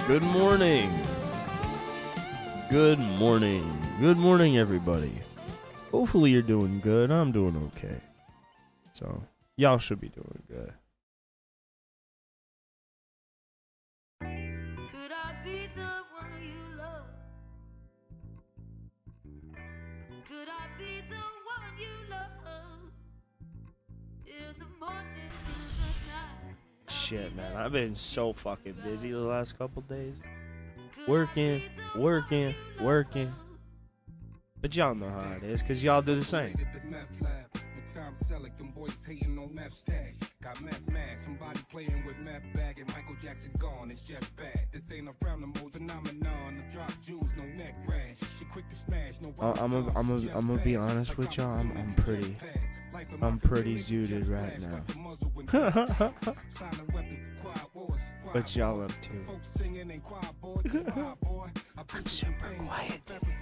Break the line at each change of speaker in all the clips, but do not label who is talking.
Good morning. Good morning. Good morning, everybody. Hopefully you're doing good. I'm doing okay. So, y'all should be doing good.
Could I be the one you love? Could I be the one you love? In the morning, in the night.
Shit, man. I've been so fucking busy the last couple days. Working. But y'all know how it is, because y'all do the same.
Time select them boys hating on meth stash. Got meth mad, somebody playing with meth bag and Michael Jackson gone. It's just bad. This ain't a frownable phenomenon. The drop jewels, no neck rash. She quick to smash, no.
I'm gonna be honest with y'all. I'm pretty zooted right now. But y'all up too. I'm super quiet today.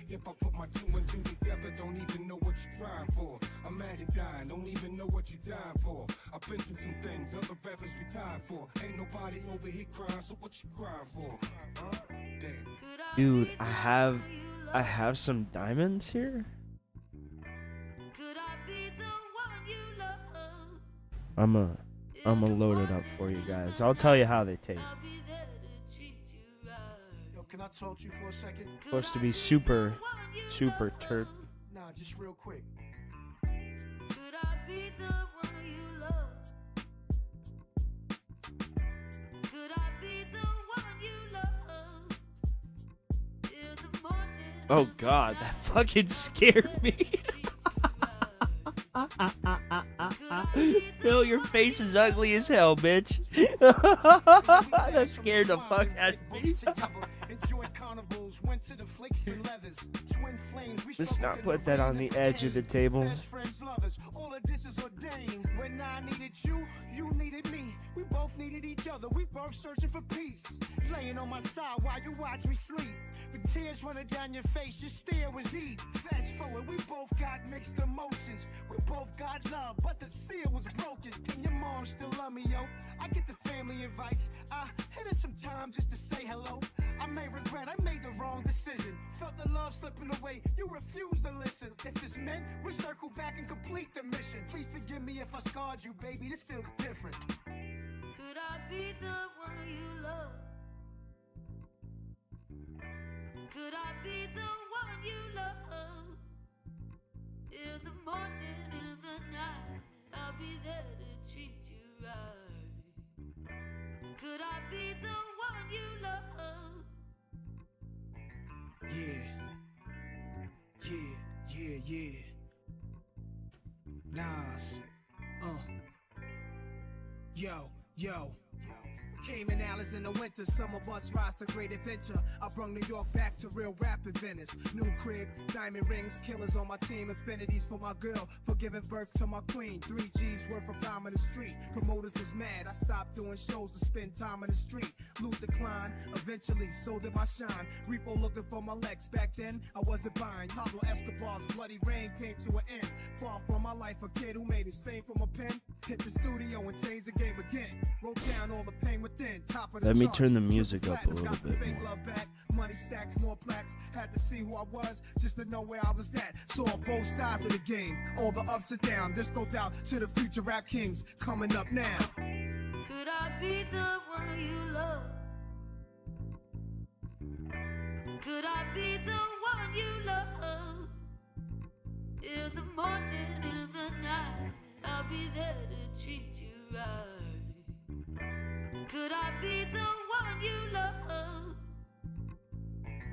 If I put my two and two together, don't even know what you're trying for. Imagine dying, don't even know what you're dying for. I've been through some things other rappers retired for. Ain't nobody over here crying, so what you crying for? Damn.
Dude, I have some diamonds here.
Could I be the one you love?
I'ma load it up for you guys. I'll tell you how they taste.
I'll be there to treat you right.
Yo, can I talk to you for a second?
Supposed to be super turp.
Nah, just real quick.
Could I be the one you love? Could I be the one you love? In the morning.
Oh god, that fucking scared me. Phil, your face is ugly as hell, bitch. That scared the fuck out of me. Let's not put that on the edge of the table.
When I needed you, you needed me. We both needed each other. We both searching for peace. Laying on my side while you watch me sleep. With tears running down your face, your stare was deep. Fast forward, we both got mixed emotions. We both got love, but the seal was broken. Can your mom still love me, yo? I get the family advice. I hit her sometime just to say hello. I may regret I made the wrong decision. Felt the love slipping away, you refused to listen. If it's meant, we circle back and complete the mission. Please forgive me if I scarred you, baby, this feels different.
Could I be the one you love? Could I be the one you love? In the morning, in the night, I'll be there to treat you right. Could I be the one you love?
Yeah. Nas. Yo. Cayman Islands in the winter, some of us rise to great adventure. I brung New York back to real rap inventors. New crib, diamond rings, killers on my team, infinities for my girl, for giving birth to my queen. 3 G's worth of time in the street. Promoters was mad, I stopped doing shows to spend time in the street. Loot declined, eventually so did my shine. Repo looking for my legs, back then I wasn't buying. Pablo Escobar's bloody rain came to an end. Far from my life, a kid who made his fame from a pen. Hit the studio and changed the game again. Wrote down all the pain within. Top of the
Let me
charts.
turn the music up a little
Got the
bit
fake
more.
love back. Money stacks, more plaques. Had to see who I was just to know where I was at. So on both sides of the game, all the ups and downs. This goes out to the future rap kings coming up now.
Could I be the one you love? Could I be the one you love? In the morning, in the night, I'll be there to treat you right. Could I be the one you love?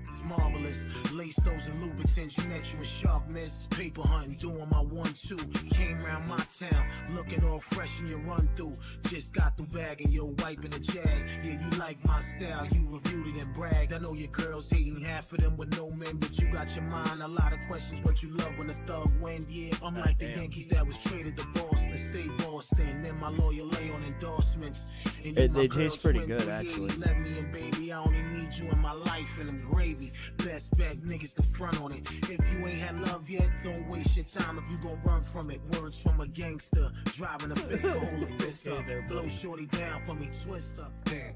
It's marvelous. Lace those and Louboutins, you met you a sharp miss. Paper hunting, doing my 1-2. Came round my town, looking all fresh in your run through. Just got through bagging, you're wiping the jag. Yeah, you like my style, you reviewed it and bragged. I know your girls hating, half of them with no men, but you got your mind. A lot of questions, but you love when a thug win. Yeah, I'm like the Yankees that was traded to Boston. Stay Boston, then my lawyer lay on endorsements. And
They taste pretty good, actually.
Let me in, baby, I only need you in my life, and I'm gravy. Best bet, niggas can front on it. If you ain't had love yet, don't waste your time if you gon' run from it. Words from a gangster, driving a fist, hold a fist up. Blow shorty down for me, twist up.
Damn,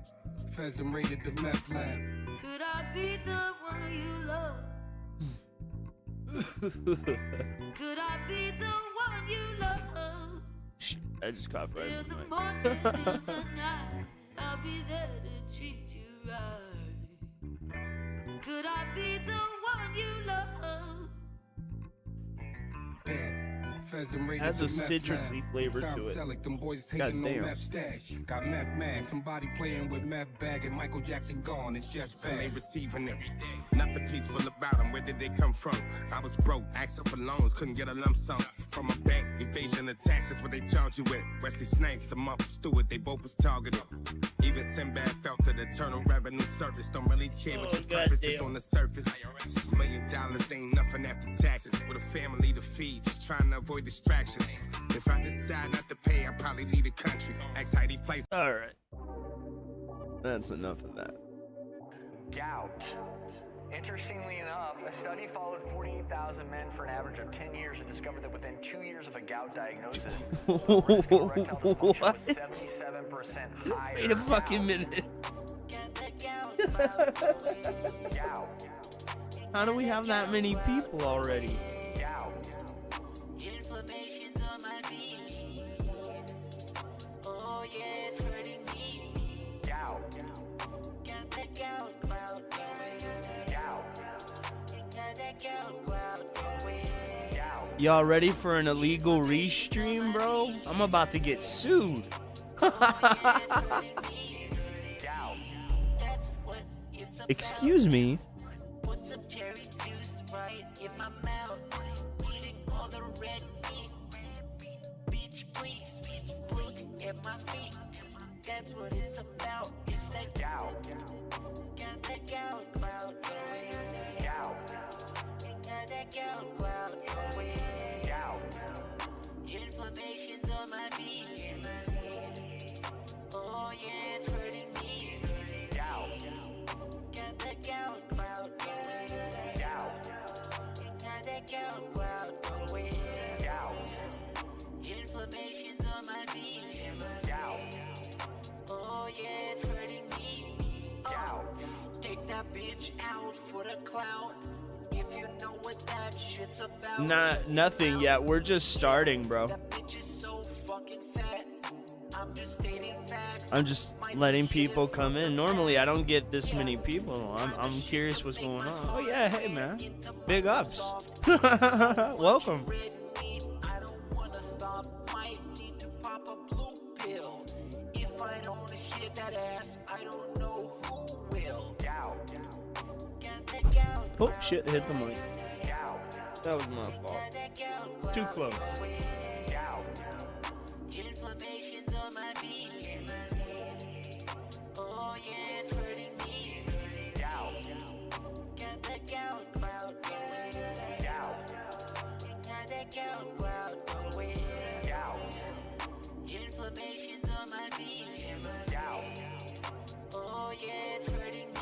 feds them raided the meth lab.
Could I be the one you love? Could I be the one you love?
Shit, I just coughed right
In
in
the
the mic.
morning, in the night, I'll be there to treat you right. Could I be the one you love?
Damn, feds them raided
Has a
the meth
citrusy
lab.
flavor to
Sounds
it.
like them boys hating no
Goddamn.
meth stash. Got meth mad, somebody playing with meth bag, and Michael Jackson gone. It's just
And they
bad.
receiving it. Nothing peaceful about them. Where did they come from? I was broke, asking for loans, couldn't get a lump sum from a bank. Evasion of taxes, what they charge you with. Wesley Snipes, the Martha Stewart, they both was targeted. Even Sinbad felt that Internal Revenue Service don't really care what
Oh,
your purpose is
goddamn.
on the surface. $1 million ain't nothing after taxes. With a family to feed, just trying to avoid distractions. If I decide not to pay, I'll probably leave the country. Ask Heidi Place.
All right. That's enough of that.
Gout. Interestingly enough, a study followed 48,000 men for an average of 10 years and discovered that within 2 years of a gout diagnosis, the risk of erectile dysfunction
What?
was 77% higher.
Wait a fucking minute.
Gout.
How do we have that many people already?
Gout.
Inflammation's on my feet. Oh yeah, it's hurting me.
Gout.
Got that gout cloud going.
Gout.
Got that gout cloud going.
Gout.
Y'all ready for an illegal restream, bro? I'm about to get sued.
Gout.
That's what it's about.
Excuse me.
Put some cherry juice right in my mouth. Eating all the red meat. Bitch, please look at my feet. That's what it's about. It's that
Gout.
got that gout cloud going.
Gout.
Got that gout cloud going.
Gout.
Inflammation's on my feet. Oh yeah, it's hurting me.
Gout.
Got that gout cloud going.
Gout.
Got that gout cloud going.
Gout.
Inflammation's on my feet.
Gout.
Oh yeah, it's hurting me.
Gout.
Take that bitch out for the clout. If you know what that shit's about.
Nothing yet. We're just starting, bro.
That bitch is so fucking fat. I'm just stating facts.
I'm just letting people come in. Normally, I don't get this many people. I'm curious what's going on. Oh yeah, hey man, big ups. Welcome.
Red meat, I don't wanna stop. Might need to pop a blue pill. If I don't hit that ass, I don't know who will.
Gout.
Got that gout.
Oh shit, hit the mic.
Gout.
That was my fault.
Got that gout.
Too close.
Gout.
Inflammation's on my feet. Oh yeah, it's hurting me.
Gout.
Got that gout cloud going.
Gout.
Got that gout cloud going.
Gout.
Inflammation's on my feet.
Gout.
Oh yeah, it's hurting me.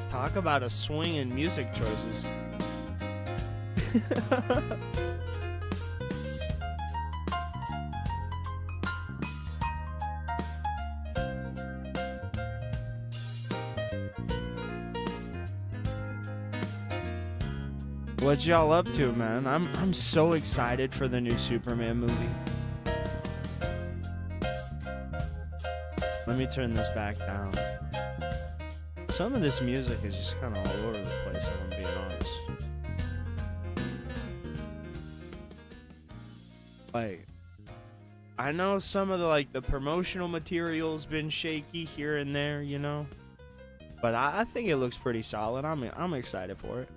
Talk about a swing in music choices. What y'all up to, man? I'm so excited for the new Superman movie. Let me turn this back down. Some of this music is just kind of all over the place, if I'm being honest. Like, I know some of the promotional material's been shaky here and there, you know, but I think it looks pretty solid. I'm excited for it.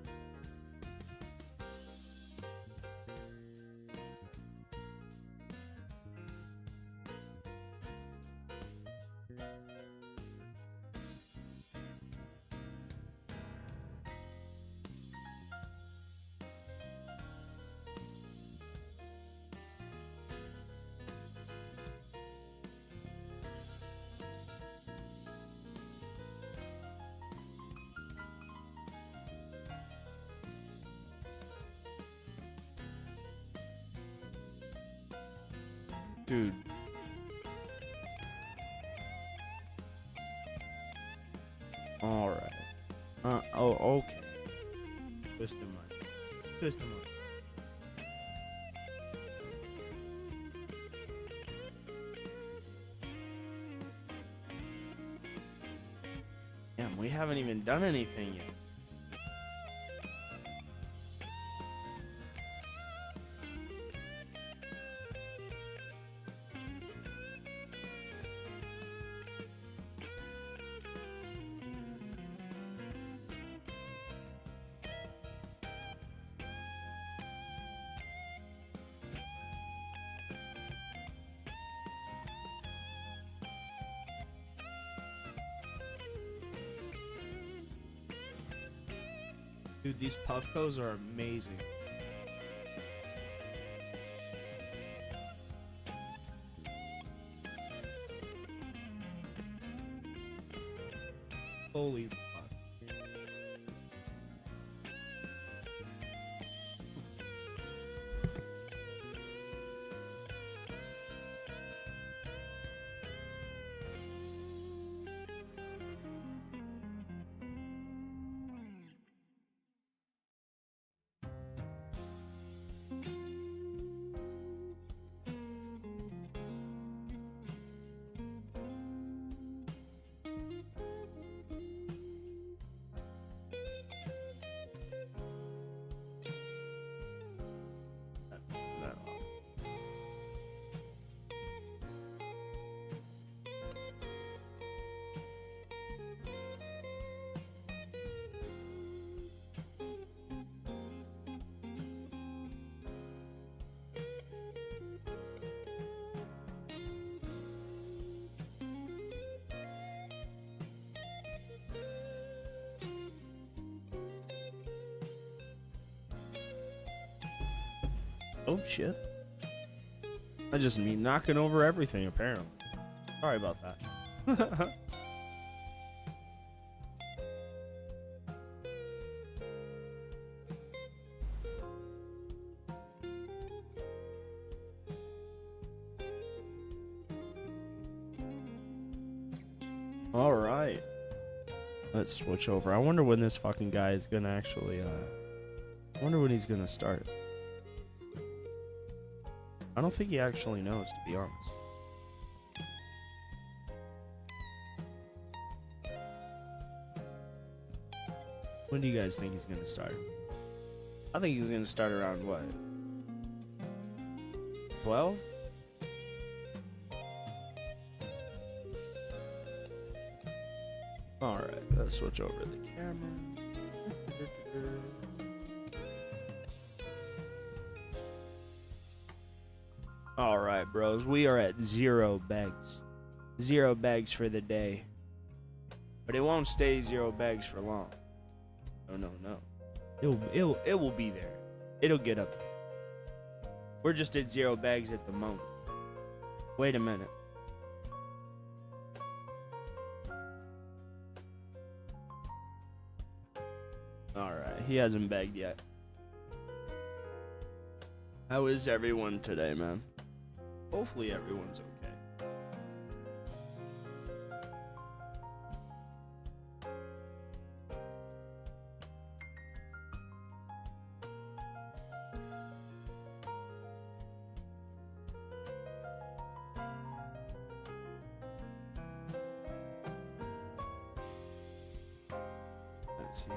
Dude. Alright. Oh, okay. Twist him up. Twist him up. Damn, we haven't even done anything yet. Dude, these Puffcos are amazing. Holy fuck. Oh shit. I just mean knocking over everything, apparently. Sorry about that. Alright. Let's switch over. I wonder when this fucking guy is gonna actually, I wonder when he's gonna start. I don't think he actually knows, to be honest. When do you guys think he's gonna start? I think he's gonna start around what? 12? Alright, let's switch over the camera. Alright, bros. We are at 0 bags. 0 bags for the day. But it won't stay 0 bags for long. No. It will be there. It'll get up there. We're just at 0 bags at the moment. Wait a minute. Alright, he hasn't bagged yet. How is everyone today, man? Hopefully everyone's okay. Let's see.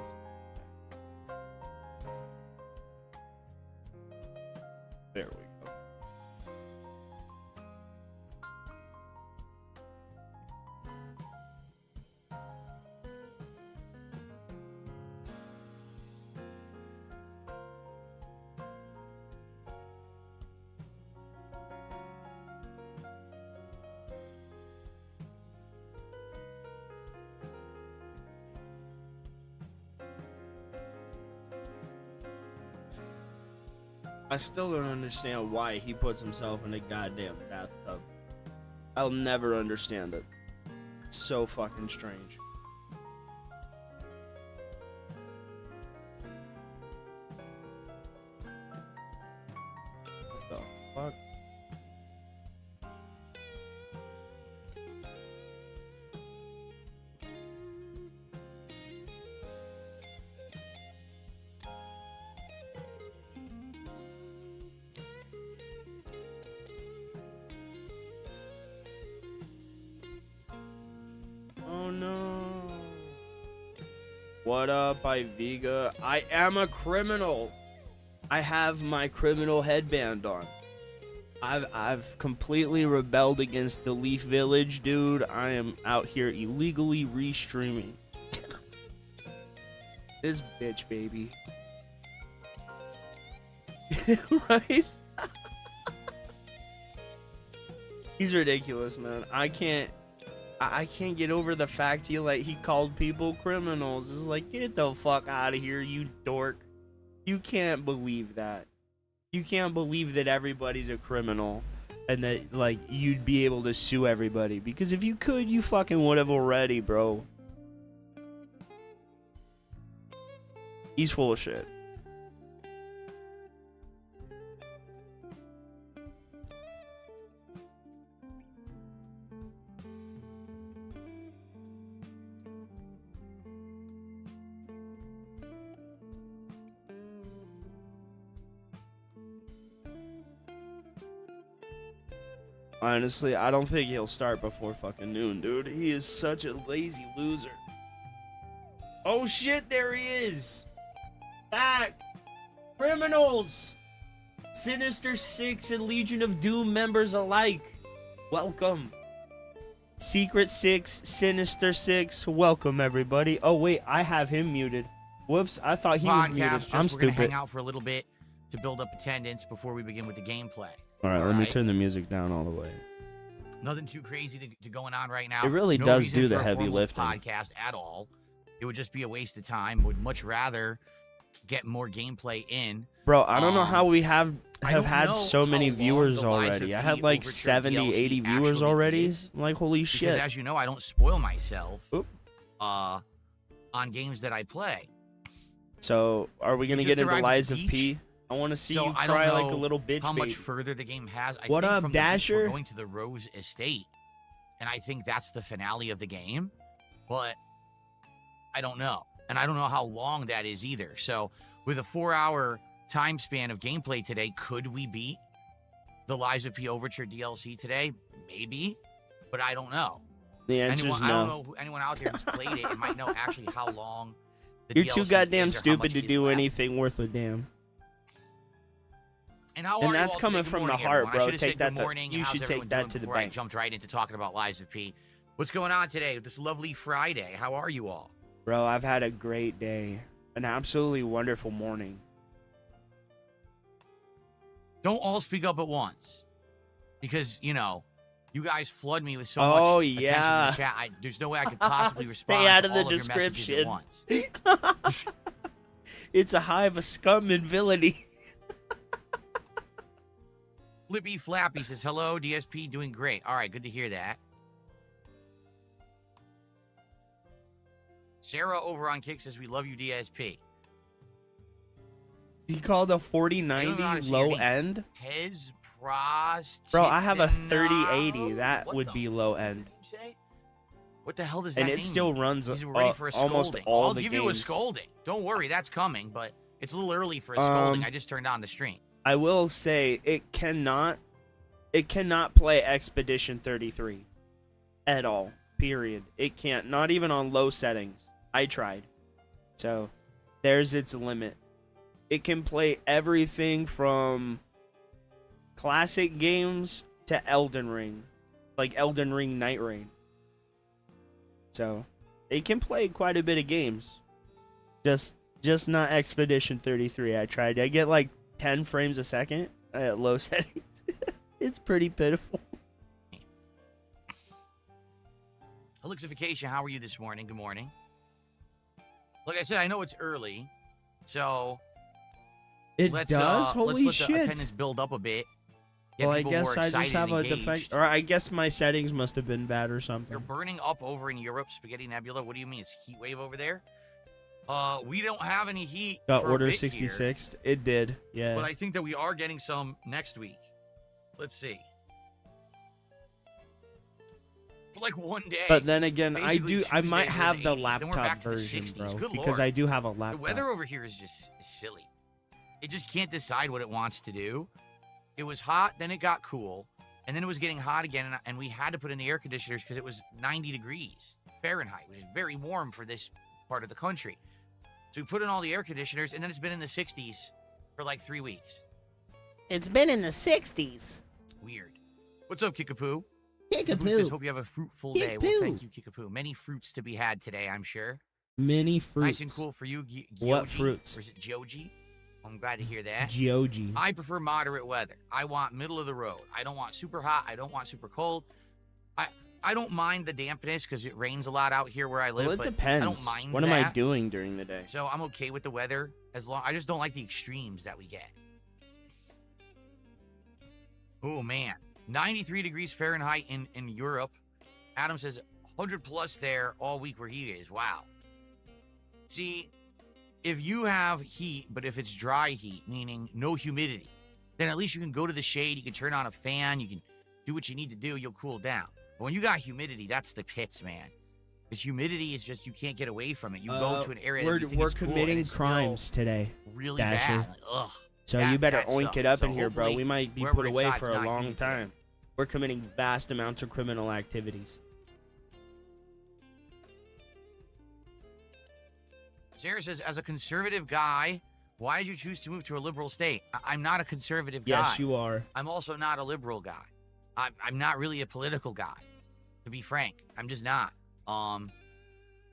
There we go. I still don't understand why he puts himself in a goddamn bathtub. I'll never understand it. It's so fucking strange. What the fuck? What up, Iviga? I am a criminal. I have my criminal headband on. I've completely rebelled against the Leaf Village, dude. I am out here illegally restreaming. This bitch, baby. Right? He's ridiculous, man. I can't get over the fact he called people criminals. It's like, get the fuck out of here, you dork. You can't believe that. You can't believe that everybody's a criminal and that, like, you'd be able to sue everybody. Because if you could, you fucking would have already, bro. He's full of shit. Honestly, I don't think he'll start before fucking noon, dude. He is such a lazy loser. Oh shit, there he is. Back. Criminals. Sinister Six and Legion of Doom members alike. Welcome. Secret Six, Sinister Six, welcome everybody. Oh wait, I have him muted. Whoops, I thought he was muted. I'm stupid.
We're gonna hang out for a little bit to build up attendance before we begin with the gameplay.
All right, let me turn the music down all the way.
Nothing too crazy to going on right now.
It really
no
does
reason
do the
for a
heavy
formal
lifting.
Podcast at all. It would just be a waste of time. Would much rather get more gameplay in.
Bro, I don't know how we have had so many
how long
viewers
the Lies of
already. I
P
had like
Overture
70,
DLC
80 viewers
actually
already.
is.
I'm like, holy
Because
shit.
as you know, I don't spoil myself
Oop.
on games that I play.
So, are we going to
just
get into
arrived at
Lies
the
of
beach.
P? I want to see
So
you
I don't
cry like a
know
little bitch
how much
baby.
further the game has. I
What
think
up,
from the beach
Dasher?
we're going to the Rose Estate, and I think that's the finale of the game. But I don't know, and I don't know how long that is either. So with a 4-hour time span of gameplay today, could we beat the Lies of P Overture DLC today? Maybe, but I don't know.
The answer is
I don't
no.
know who, anyone out there who's played it and might know actually how long the
You're
DLC
too goddamn
is or how
stupid
much
to
is
do
left.
anything worth a damn.
And how
And
are you
that's
all
coming
today? Good
from the
morning,
heart,
everyone. I
bro.
should have
Take
said
that
good
to-
morning.
you
How's
should
everyone
take that
doing
to the
before I
bank.
jumped right into talking about Lies of P. What's going on today? This lovely Friday. How are you all?
Bro, I've had a great day. An absolutely wonderful morning.
Don't all speak up at once, because you know, you guys flood me with so
Oh,
much attention in
yeah.
the chat. There's no way I could possibly
Stay
respond
out
to
of the
all of your messages at
description.
once.
It's a hive of scum and villainy.
Flippy Flappy says hello. DSP doing great. All right, good to hear that. Sarah over on Kick says we love you, DSP.
He called a
I don't know how to
4090
say your
low
name.
end.
Hez Prost.
Bro, I have a 3080. That
What
would
the
be low
fuck
end.
did you say? What the hell does that
And
mean?
it still runs
He's ready for a scolding.
almost all
I'll
the
give
games.
you a scolding. Don't worry, that's coming, but it's a little early for a scolding. I just turned on the stream.
I will say it cannot play Expedition 33 at all. Period. It can't. Not even on low settings. I tried. So there's its limit. It can play everything from classic games to Elden Ring. Like Elden Ring Night Rain. So it can play quite a bit of games. Just not Expedition 33. I tried. I get like 10 frames a second at low settings. It's pretty pitiful.
Elixification, how are you this morning? Good morning. Like I said, I know it's early, so
It
let's
does? Holy
let's let the
shit.
attendance build up a bit. Get
Well, I
people
guess
more
I just
excited
have
and
a defect.
engaged.
Or I guess my settings must have been bad or
You're
something.
burning up over in Europe, Spaghetti Nebula. What do you mean? It's heat wave over there? We don't have any heat.
Got
for a
order
bit here,
66. It did. Yeah.
but I think that we are getting some next week. Let's see. For like one day.
But then again,
basically
I might
Tuesday, we're in
have the
80s, then we're back
laptop
to the
version,
60s.
bro.
Good
Because
Lord.
I do have a laptop.
The weather over here is just silly. It just can't decide what it wants to do. It was hot, then it got cool, and then it was getting hot again, and we had to put in the air conditioners because it was 90 degrees Fahrenheit, which is very warm for this part of the country. So we put in all the air conditioners, and then it's been in the 60s for like 3 weeks.
It's been in the 60s.
Weird. What's up, Kickapoo?
Kickapoo.
Says, hope you have a fruitful day. Well,
Kickapoo.
thank you, Kickapoo. Many fruits to be had today, I'm sure.
Many fruits.
Nice and cool for you,
What
Gyoji,
fruits?
Or is it Joji? I'm glad to hear that.
Geogy.
I prefer moderate weather. I want middle of the road. I don't want super hot. I don't want super cold. I don't mind the dampness because it rains a lot out here where I live.
Well, it
but
depends.
I don't mind
What
that.
am I doing during the day?
So I'm okay with the weather as long. I just don't like the extremes that we get. Oh man, 93 degrees Fahrenheit in Europe. Adam says 100 plus there all week where he is. Wow. See, if you have heat, but if it's dry heat, meaning no humidity, then at least you can go to the shade. You can turn on a fan. You can do what you need to do. You'll cool down. But when you got humidity, that's the pits, man. Because humidity is just, you can't get away from it. You go to an area that you think
we're
is cool, and
committing
it's
crimes
still
today.
really
Dasher.
bad. Like, ugh.
So
That-
you better
that
oink
sucks.
it up
So
in here, bro.
hopefully,
We might be
wherever
put
it's
away
hot,
for
it's
a
not
long
humid today.
time. We're committing vast amounts of criminal activities.
Sarah says, as a conservative guy, why did you choose to move to a liberal state? I'm not a conservative guy.
Yes, you are.
I'm also not a liberal guy. I'm not really a political guy, to be frank. I'm just not.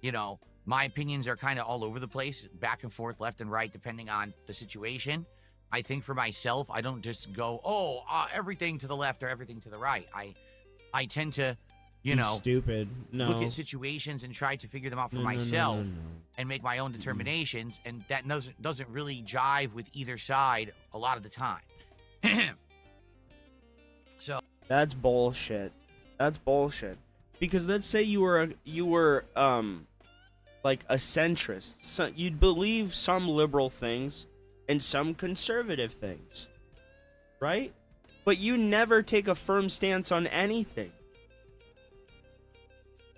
You know, my opinions are kind of all over the place, back and forth, left and right, depending on the situation. I think for myself, I don't just go, everything to the left or everything to the right. I tend to, you know,
Stupid. No.
look at situations and try to figure them out for
No, no, no,
myself
no, no.
and make my own determinations, and that doesn't really jive with either side a lot of the time. So
That's bullshit. That's bullshit. Because let's say you were like a centrist. So you'd believe some liberal things and some conservative things, right? But you never take a firm stance on anything.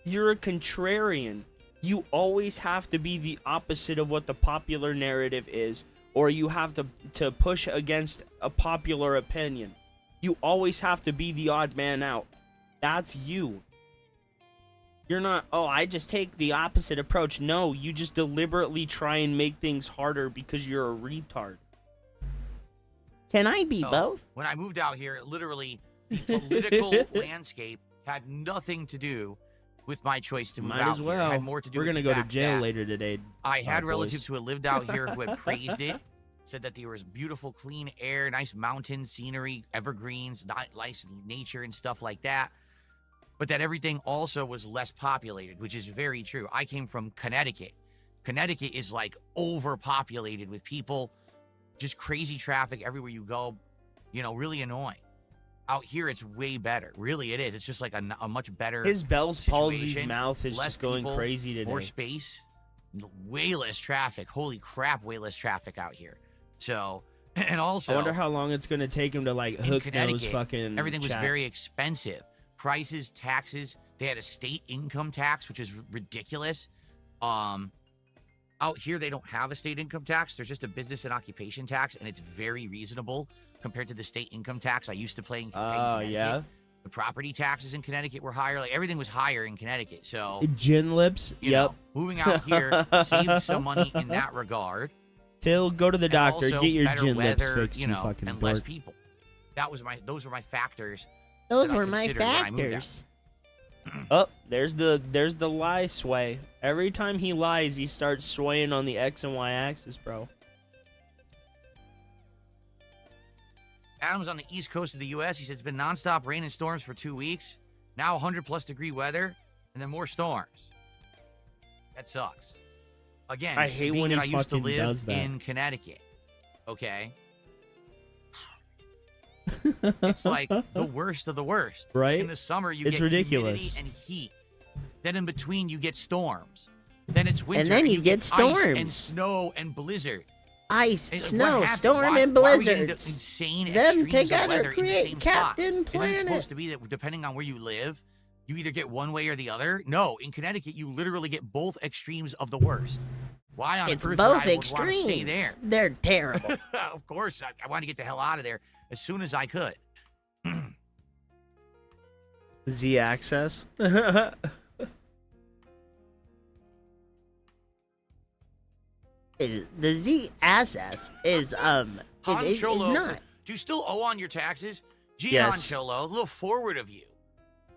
You're a contrarian. You always have to be the opposite of what the popular narrative is, or you have to push against a popular opinion. You always have to be the odd man out. That's you. You're not, I just take the opposite approach. No, you just deliberately try and make things harder because you're a retard.
Can I be both?
when I moved out here, literally, the political landscape had nothing to do with my choice to move
Might
out
as well.
here. It had more to do
We're
with
gonna
the
go to
fact
jail
that
later today.
I had
boys.
relatives who had lived out here who had praised it, said that there was beautiful, clean air, nice mountains, scenery, evergreens, nice nature and stuff like that. But that everything also was less populated, which is very true. I came from Connecticut. Connecticut is like overpopulated with people, just crazy traffic everywhere you go, you know, really annoying. Out here, it's way better. Really, it is. It's just like a much better
His Bell's palsy's
situation,
mouth is
less
just going
people,
crazy today.
more space, way less traffic. Holy crap, way less traffic out here. So, and also,
I wonder how long it's gonna take him to like
in
hook those
Connecticut,
fucking.
everything was
chat.
very expensive. Prices, taxes. They had a state income tax, which is ridiculous. Out here, they don't have a state income tax. There's just a business and occupation tax, and it's very reasonable compared to the state income tax I used to pay in Connecticut.
Yeah.
The property taxes in Connecticut were higher. Like everything was higher in Connecticut. So,
Gin lips.
you
Yep.
know, moving out here saved some money in that regard.
Phil, go to the
And
doctor.
also
Get your
better
gin lips
weather,
fixed.
you know,
fucking
and
dork.
less people. Those were my factors.
Those
that I
were my
considered when I moved out.
factors.
Oh, there's the lie sway. Every time he lies, he starts swaying on the X and Y axis, bro.
Adam's on the east coast of the U.S. He said it's been nonstop rain and storms for 2 weeks. Now 100+ degree weather, and then more storms. That sucks. Again,
I hate
being
when
that
he
I used to
fucking
live
does that.
in Connecticut. Okay, it's like the worst of the worst.
Right?
In the summer, you
It's
get
ridiculous.
humidity and heat. Then in between, you get storms. Then it's winter,
then you get
ice
storms.
and snow and blizzard.
Ice,
And what
snow,
happened?
storm,
Why-
and
why are we getting
blizzards.
the insane
Them
extremes of
together
weather in the
create
same spot?
Captain
Isn't it
Planet.
supposed to be that depending on where you live, you either get one way or the other? No, in Connecticut, you literally get both extremes of the worst. Why on
It's
earth
both
would I want to
extremes.
stay there?
They're terrible.
Of course, I want to get the hell out of there as soon as I could.
Z access.
The ZSS is
Han
is
Cholo,
not.
do you still owe on your taxes? Gee,
Yes.
Han Cholo, a little forward of you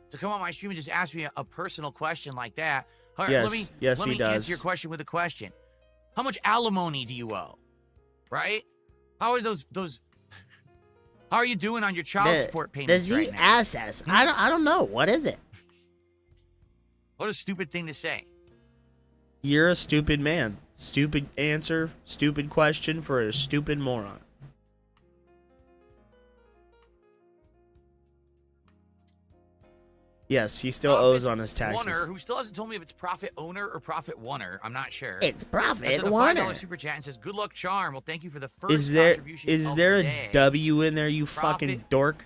to come on my stream and just ask me a personal question like that. All right,
Yes,
let me
yes,
let
he
me
does.
answer your question with a question. How much alimony do you owe? Right? How are those? How are you doing on your child support
The
payments right now?
ZSS. I don't know. What is it?
What a stupid thing to say.
You're a stupid man. Stupid answer, stupid question for a stupid moron. Yes, he still owes on his taxes.
Warner, who still hasn't told me if it's profit owner or profit oneer. I'm not sure.
It's profit
That's in a
Warner.
$5 super chat and says, "Good luck, Charm." Well, thank you for the first
Is there
contribution. of
a
the day.
W in there, you fucking
Profit.
dork?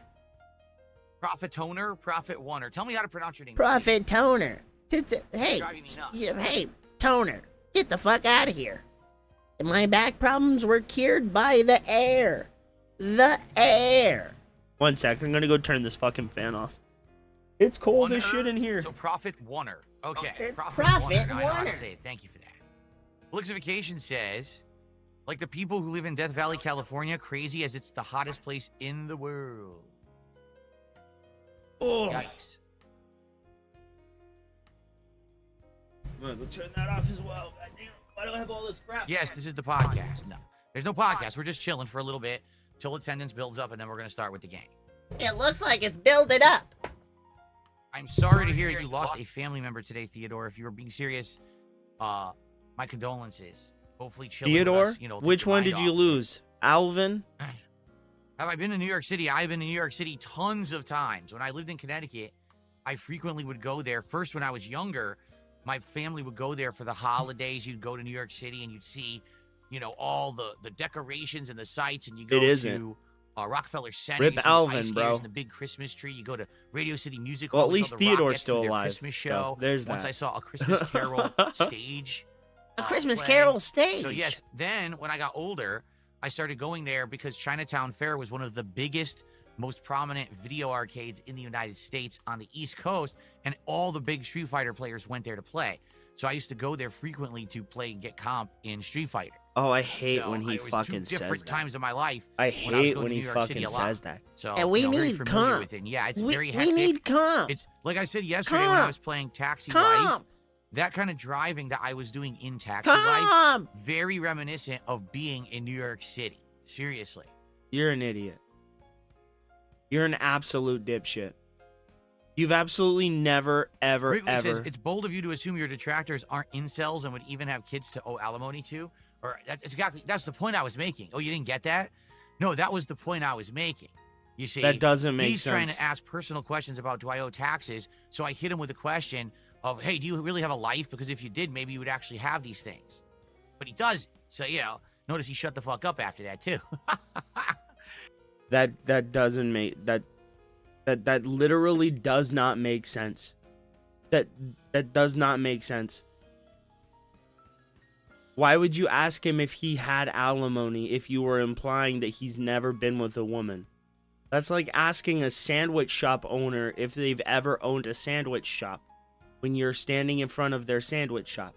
Profit owner, profit oneer. Tell me how to pronounce your name.
Profit Toner. Hey,
Driving me nuts.
hey, Toner, get the fuck out of here. My back problems were cured by the air. The air.
1 sec, I'm gonna go turn this fucking fan off. It's cold as
Oneer?
shit in here.
So profit oneer. Okay.
It's
Profit
profit
oneer. Now I know how to
oneer.
say it. Thank you for that. Lixification says, like the people who live in Death Valley, California, crazy as it's the hottest place in the world.
Oh,
Yikes.
I'm gonna go turn that off as well. Goddamn, why do I have all this crap?
Yes, this is the podcast. No, there's no podcast. We're just chilling for a little bit till attendance builds up, and then we're gonna start with the game.
It looks like it's building up.
I'm sorry to hear you lost a family member today, Theodore. If you were being serious, my condolences. Hopefully, chilling with
Theodore,
us, take
which
your
one
mind
did you
off.
lose? Alvin?
Have I been to New York City? I've been to New York City tons of times. When I lived in Connecticut, I frequently would go there. First, when I was younger, my family would go there for the holidays. You'd go to New York City and you'd see, all the decorations and the sights, and you go
It isn't.
to Rockefeller Center.
Rip
you see the
Alvin,
ice skaters
bro.
and the big Christmas tree. You go to Radio City Music
Well,
Hall.
at
We
least
saw the
Theodore's
Rockettes do
still
their
alive.
Christmas
So,
show.
there's
Once
that.
I saw a Christmas Carol stage.
A Christmas
play.
Carol stage.
So yes, then when I got older, I started going there because Chinatown Fair was one of the biggest, most prominent video arcades in the United States on the East Coast, and all the big Street Fighter players went there to play. So I used to go there frequently to play and get comp in Street Fighter.
Oh, I hate
So
when he
it was
fucking
two different
says that.
times in my life.
I
when I was
hate
going
when
to
he
New York City
fucking
a lot.
says that.
So
And we
very
need
familiar
comp.
with it. Yeah, it's
we,
very
we
hectic.
need comp.
It's like I said yesterday when I
Comp.
was playing Taxi Life.
Comp.
That kind of driving that I was doing in Taxi Life,
Comp.
very reminiscent of being in New York City. Seriously.
You're an idiot. You're an absolute dipshit. You've absolutely never, ever,
Wrigley
ever.
says it's bold of you to assume your detractors aren't incels and would even have kids to owe alimony to. Or that's the point I was making. Oh, you didn't get that? No, that was the point I was making. You see,
That doesn't make
he's trying
sense.
to ask personal questions about do I owe taxes. So I hit him with a question of, hey, do you really have a life? Because if you did, maybe you would actually have these things. But he doesn't. So notice he shut the fuck up after that too.
That doesn't make that literally does not make sense. That does not make sense. Why would you ask him if he had alimony if you were implying that he's never been with a woman? That's like asking a sandwich shop owner if they've ever owned a sandwich shop when you're standing in front of their sandwich shop.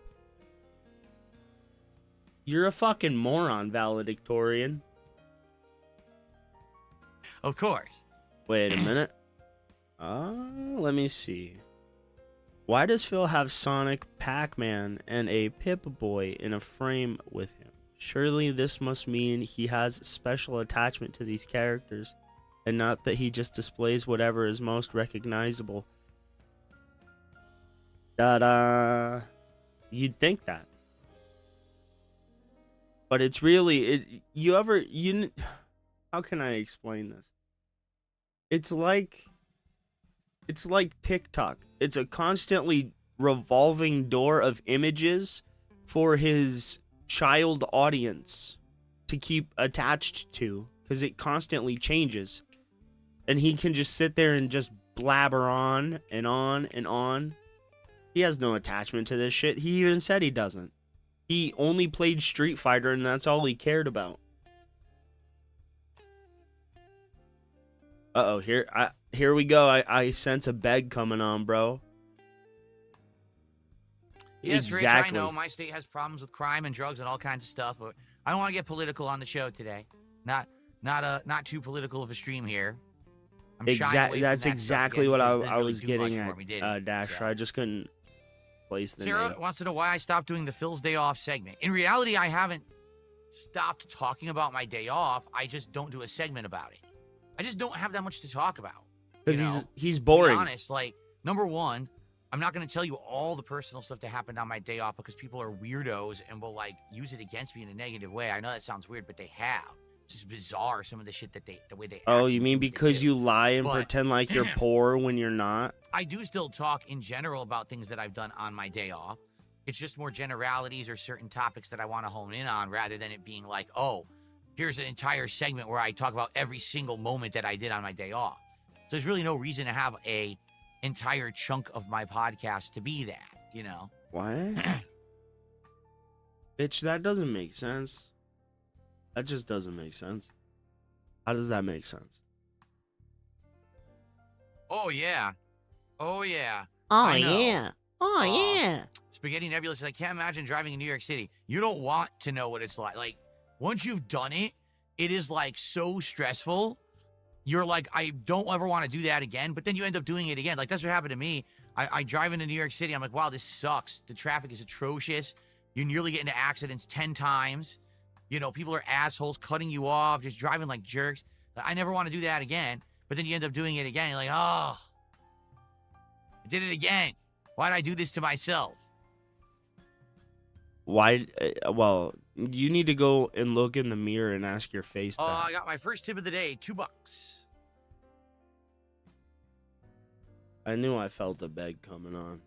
You're a fucking moron, valedictorian.
Of course.
Wait a minute. Let me see. Why does Phil have Sonic, Pac-Man, and a Pip-Boy in a frame with him? Surely this must mean he has special attachment to these characters, and not that he just displays whatever is most recognizable. Da-da. You'd think that. But it's really... how can I explain this? It's like TikTok. It's a constantly revolving door of images for his child audience to keep attached to, because it constantly changes. And he can just sit there and just blabber on and on and on. He has no attachment to this shit. He even said he doesn't. He only played Street Fighter, and that's all he cared about. Uh-oh, here we go. I sense a beg coming on, bro.
Yes, Rich, I
Exactly.
know my state has problems with crime and drugs and all kinds of stuff, but I don't want to get political on the show today. Not too political of a stream here. I'm shying away
Exactly.
from
That's
that
exactly
stuff
what
again because it
I
didn't really
was
do
getting
much for
at,
me, did it?
Dasher.
So.
I just couldn't place the
Sarah
name.
wants to know why I stopped doing the Phil's Day Off segment. In reality, I haven't stopped talking about my day off. I just don't do a segment about it. I just don't have that much to talk about.
Because he's boring.
To be honest, like, number one, I'm not going to tell you all the personal stuff that happened on my day off because people are weirdos and will, like, use it against me in a negative way. I know that sounds weird, but they have. It's just bizarre, some of the shit that the way they act.
Oh, you mean
and things they
because
do.
you lie and
But-
pretend like you're poor when you're not?
I do still talk in general about things that I've done on my day off. It's just more generalities or certain topics that I want to hone in on rather than it being like, oh, here's an entire segment where I talk about every single moment that I did on my day off. So there's really no reason to have a entire chunk of my podcast to be that, you know?
What? Bitch, that doesn't make sense. That just doesn't make sense. How does that make sense?
Oh, yeah. Oh, yeah.
Oh,
I know.
yeah. Oh, yeah.
Spaghetti Nebula says, I can't imagine driving in New York City. You don't want to know what it's like. Like, once you've done it, it is, like, so stressful. You're like, I don't ever want to do that again. But then you end up doing it again. Like, that's what happened to me. I drive into New York City. I'm like, wow, this sucks. The traffic is atrocious. You nearly get into accidents 10 times. You know, people are assholes cutting you off, just driving like jerks. I never want to do that again. But then you end up doing it again. You're like, oh, I did it again. Why'd I do this to myself?
Why? Well, you need to go and look in the mirror and ask your face that.
I got my first tip of the day, $2.
I knew I felt a beg coming on.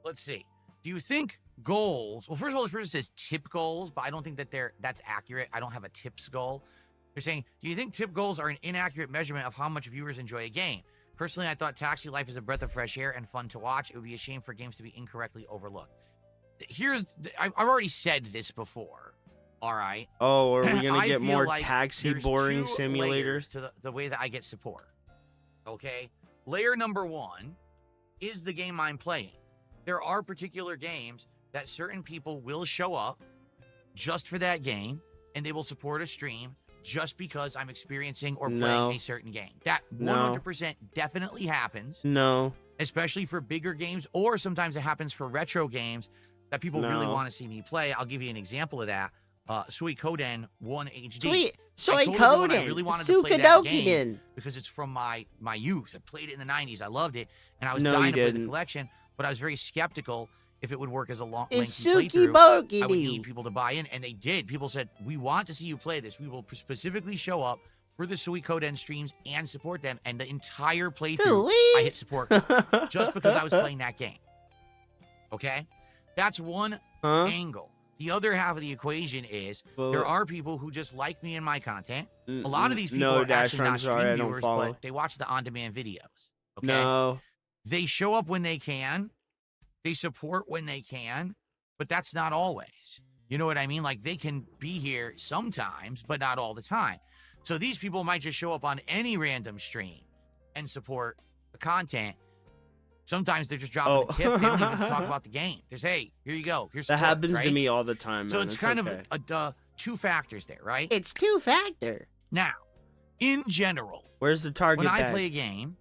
Let's see. Do you think goals? Well, first of all, this person says tip goals, but I don't think that that's accurate. I don't have a tips goal. They're saying, do you think tip goals are an inaccurate measurement of how much viewers enjoy a game? Personally, I thought Taxi Life is a breath of fresh air and fun to watch. It would be a shame for games to be incorrectly overlooked. I've already said this before. All right.
Oh, are we gonna
I
get
feel
more
like
taxi
there's
boring
two
simulators?
layers to the way that I get support. Okay. Layer number one is the game I'm playing. There are particular games that certain people will show up just for that game, and they will support a stream just because I'm experiencing or playing a certain game. That 100% definitely happens.
No.
Especially for bigger games, or sometimes it happens for retro games that people really
No.
want to see me play. I'll give you an example of that. Suikoden 1 HD.
Sweet.
I told everyone I really wanted to play that game because it's from my youth. I played it in the 90s. I loved it, and I was
No,
dying
you
to play the
didn't.
collection, but I was very skeptical if it would work as a long,
It's
lengthy
Suki
playthrough. I would
Bokidi.
need people to buy in, and they did. People said, we want to see you play this. We will specifically show up for the Suikoden streams and support them, and the entire playthrough, I hit support just because I was playing that game. Okay? That's one angle. The other half of the equation is there are people who just like me and my content. A lot of these people are actually not stream viewers, but they watch the on-demand videos. Okay?
No.
They show up when they can. They support when they can, but that's not always. You know what I mean? Like, they can be here sometimes, but not all the time. So these people might just show up on any random stream and support the content. Sometimes they're just dropping a tip. They don't even talk about the game. There's, hey, here you go. Here's
That
support,
happens
right?
to me all the time,
So
man.
it's kind
okay.
of a two factors there, right?
It's two-factor.
Now, in general,
Where's the target
when I
bag?
play a game,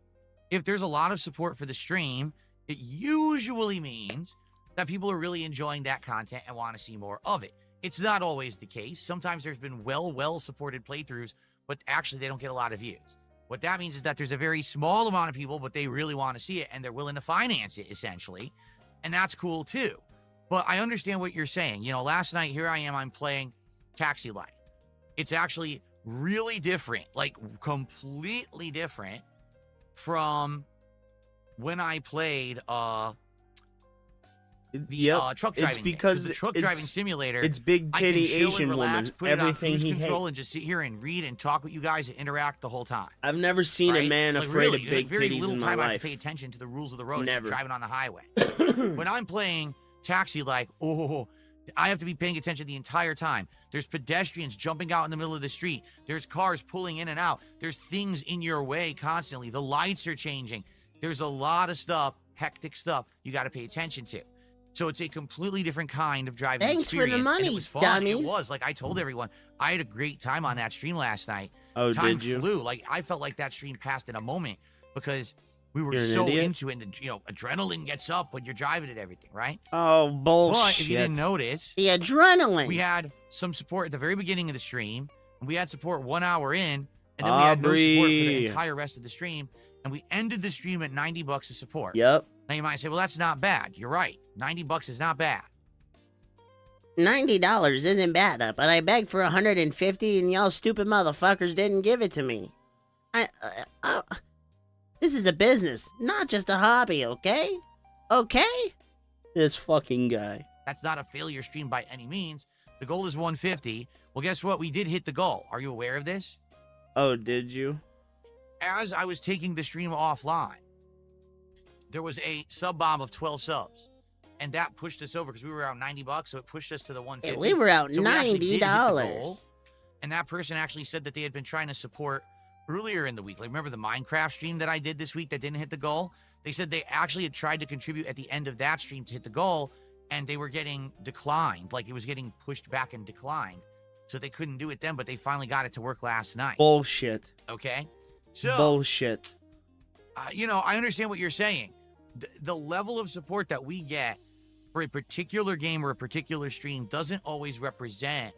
if there's a lot of support for the stream, it usually means that people are really enjoying that content and want to see more of it. It's not always the case. Sometimes there's been well supported playthroughs, but actually they don't get a lot of views. What that means is that there's a very small amount of people, but they really want to see it and they're willing to finance it, essentially. And that's cool too. But I understand what you're saying. You know, last night, here I am, I'm playing Taxi Life. It's actually really different, like completely different from when I played truck driving.
It's because
the truck driving simulator.
It's big
I can
titty
chill
Asian
and relax,
woman.
put it on
Everything
cruise
he
control
hates.
and just sit here and read and talk with you guys and interact the whole time.
I've never seen a
right?
man
Like,
afraid
really,
of
there's,
big
like, very
titties
little
in my
time I have
life.
to pay attention to the rules of the road.
Never.
Just driving on the highway. When I'm playing Taxi, like, I have to be paying attention the entire time. There's pedestrians jumping out in the middle of the street. There's cars pulling in and out. There's things in your way constantly. The lights are changing. There's a lot of stuff, hectic stuff you got to pay attention to. So it's a completely different kind of driving
Thanks for the
experience.
money,
and it was fun.
dummies.
It was. Like I told everyone, I had a great time on that stream last night.
Oh,
Time
did you?
flew. Like I felt like that stream passed in a moment because we were
You're an
so
idiot?
into it. And, adrenaline gets up when you're driving and everything, right?
Oh, bullshit.
But if you didn't notice,
The adrenaline.
we had some support at the very beginning of the stream, and we had support 1 hour in, and then we had no support for the
Aubrey.
entire rest of the stream, and we ended the stream at $90 of support.
Yep.
Now you might say, well, that's not bad. You're right. $90 is not bad.
$90 isn't bad, but I begged for $150 and y'all stupid motherfuckers didn't give it to me. This is a business, not just a hobby, okay? Okay?
This fucking guy.
That's not a failure stream by any means. The goal is 150. Well, guess what? We did hit the goal. Are you aware of this?
Oh, did you?
As I was taking the stream offline, there was a sub bomb of 12 subs. And that pushed us over because we were around $90, so it pushed us to the 150.
Yeah, we were out
So we actually did hit the
$90.
goal. And that person actually said that they had been trying to support earlier in the week. Like, remember the Minecraft stream that I did this week that didn't hit the goal? They said they actually had tried to contribute at the end of that stream to hit the goal, and they were getting declined. Like, it was getting pushed back and declined. So they couldn't do it then, but they finally got it to work last night.
Bullshit.
Okay? So,
Bullshit.
I understand what you're saying. The level of support that we get for a particular game or a particular stream doesn't always represent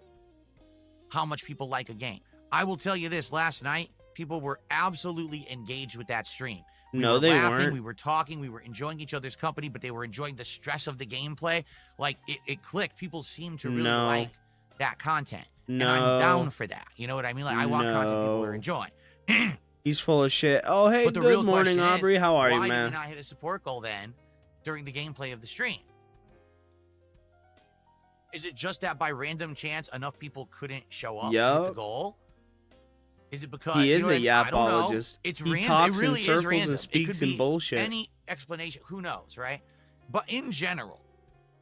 how much people like a game. I will tell you this, last night, people were absolutely engaged with that stream. We
No,
were
they
laughing,
weren't.
we were talking, we were enjoying each other's company, but they were enjoying the stress of the gameplay. Like, it clicked. People seem to really
No.
like that content.
No.
And I'm down for that. You know what I mean? Like, I want content people are
No.
enjoying.
He's full of shit. Oh, hey,
But the real
good morning,
question is,
Aubrey. How are you,
why did we
man?
not hit a support goal then during the gameplay of the stream? Is it just that by random chance enough people couldn't show up to hit the
Yup.
goal? Is it because
He is a
I don't know.
yapologist.
It's
He
random.
talks
It
in
really is
circles
random.
and speaks
it could
in
be
bullshit.
Any explanation, who knows, right? But in general,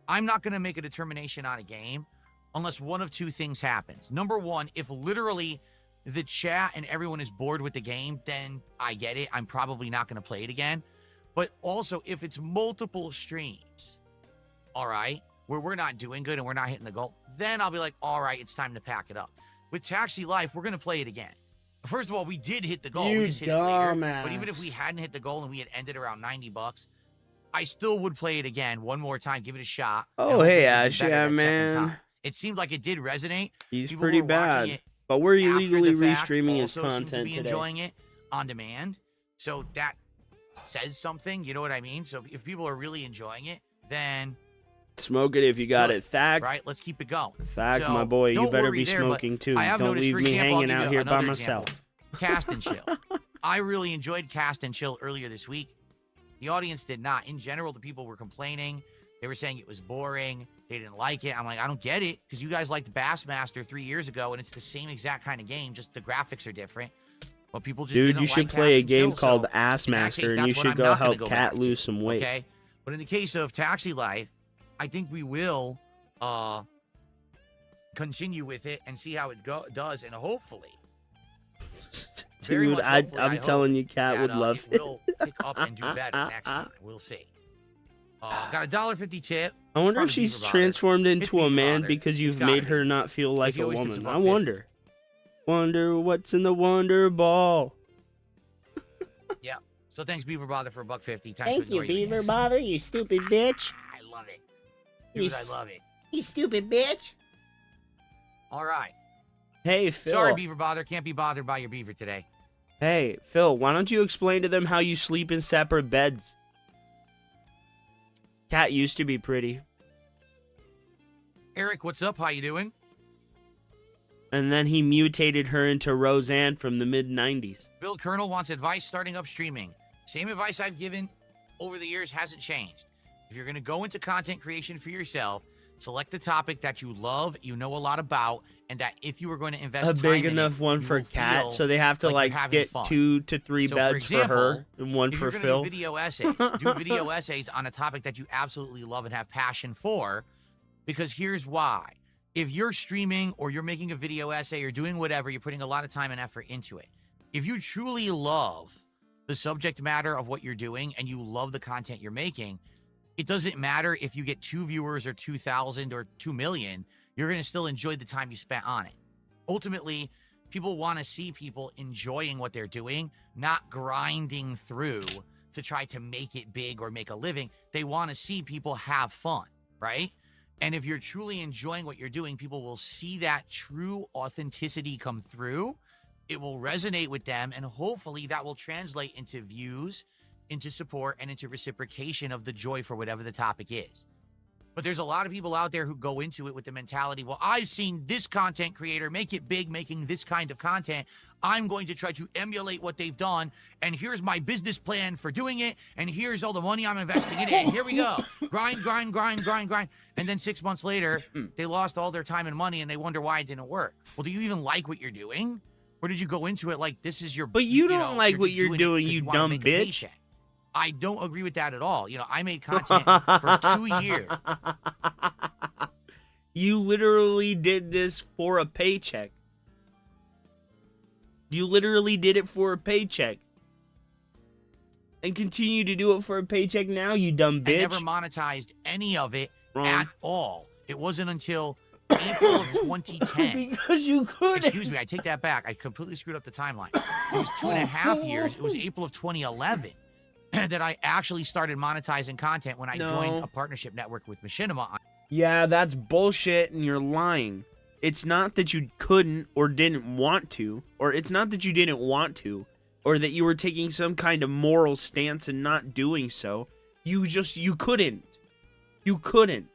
I'm not going to make a determination on a game unless one of two things happens. Number one, if literally the chat and everyone is bored with the game, then I get it. I'm probably not going to play it again. But also, if it's multiple streams, all right, where we're not doing good and we're not hitting the goal, then I'll be like, all right, it's time to pack it up. With Taxi Life, we're going to play it again. First of all, we did hit the goal.
You
We just hit it later.
dumbass.
But even if we hadn't hit the goal and we had ended around $90, I still would play it again one more time, give it a shot. and
Oh,
hopefully
hey,
we did
Ash.
better
Yeah,
that second
man.
time. It seemed like it did resonate.
He's
People
pretty
who were watching
bad.
it
But we're
after
illegally
the fact
restreaming his
also seem to
content
be
today.
enjoying it on demand. So that says something, you know what I mean? So if people are really enjoying it, then
Smoke it if you got
good,
it. Thack.
right? Let's keep it going.
Thack,
So,
my boy. You
don't
better
worry
be
there, but
smoking too.
I have
Don't
noticed,
leave
for
me
example, I'll
hanging
give
out
you
here by
another
myself.
example. Cast and Chill. I really enjoyed Cast and Chill earlier this week. The audience did not. In general, the people were complaining. They were saying it was boring. They didn't like it. I'm like, I don't get it, because you guys liked Bassmaster 3 years ago, and it's the same exact kind of game, just the graphics are different. But people just
Dude,
didn't
you should
like
play a
Cast and
game
Chill,
called
so
Ass
in that
Master,
case,
and you
that's what
should
I'm
go
not gonna
help
go
Cat
back
lose
to,
some weight.
Okay? But in the case of Taxi Life, I think we will continue with it and see how it does, and hopefully, very
Dude,
much
I'm
hopefully,
telling you, Cat
that,
would love
it. will pick up and do better next time. We'll see. Got a $1.50 tip.
I wonder if
Probably
she's
Beaver Bother.
transformed
It's
into a
Beaver
man
Bother.
because
It's
you've
gotta
made
be.
her not feel like
he
a
always tips
woman.
above
I
50.
wonder. Wonder what's in the Wonder Ball.
Yeah. So thanks, Beaver Bother, for $1.50. Time to
Thank
ignore
you, Beaver
again.
Bother, you stupid bitch.
I love it.
You
Dude, I
s-
love it.
You stupid bitch.
All right.
Hey, Phil.
Sorry, Beaver Bother. Can't be bothered by your beaver today.
Hey, Phil, why don't you explain to them how you sleep in separate beds? Cat used to be pretty,
Eric, what's up? How you doing?
and then he mutated her into Roseanne from the mid-90s.
Bill Colonel wants advice starting up streaming. Same advice I've given over the years hasn't changed. If you're going to go into content creation for yourself, select the topic that you love, you know a lot about, and that if you were going to invest
A
time
big
in
enough
it,
one
you
for
will
Cat,
feel
so they have to
like you're having
get
fun.
2 to 3
So,
beds for her and one
if
for
you're gonna
Phil.
do video essays, do video essays on a topic that you absolutely love and have passion for, because here's why. If you're streaming or you're making a video essay or doing whatever, you're putting a lot of time and effort into it. If you truly love the subject matter of what you're doing and you love the content you're making, it doesn't matter if you get 2 viewers or 2,000 or 2 million, you're going to still enjoy the time you spent on it. Ultimately, people want to see people enjoying what they're doing, not grinding through to try to make it big or make a living. They want to see people have fun, right? And if you're truly enjoying what you're doing, people will see that true authenticity come through. It will resonate with them, and hopefully that will translate into views, into support, and into reciprocation of the joy for whatever the topic is. But there's a lot of people out there who go into it with the mentality, well, I've seen this content creator make it big making this kind of content. I'm going to try to emulate what they've done, and here's my business plan for doing it, and here's all the money I'm investing in it, and here we go. Grind, grind, grind, grind, grind. And then 6 months later, they lost all their time and money, and they wonder why it didn't work. Well, do you even like what you're doing? Or did you go into it like this is your...
But you don't like what you're doing, you dumb bitch.
I don't agree with that at all. You know, I made content for 2 years.
You literally did this for a paycheck. You literally did it for a paycheck. And continue to do it for a paycheck now, you dumb bitch.
I never monetized any of it at all. It wasn't until April of 2010.
Because you could.
Excuse me, I take that back. I completely screwed up the timeline. It was 2.5 years. It was April of 2011. That I actually started monetizing content when I joined a partnership network with Machinima.
Yeah, that's bullshit and you're lying. It's not that you couldn't or didn't want to, or it's not that you didn't want to, or that you were taking some kind of moral stance and not doing so. You couldn't. You couldn't.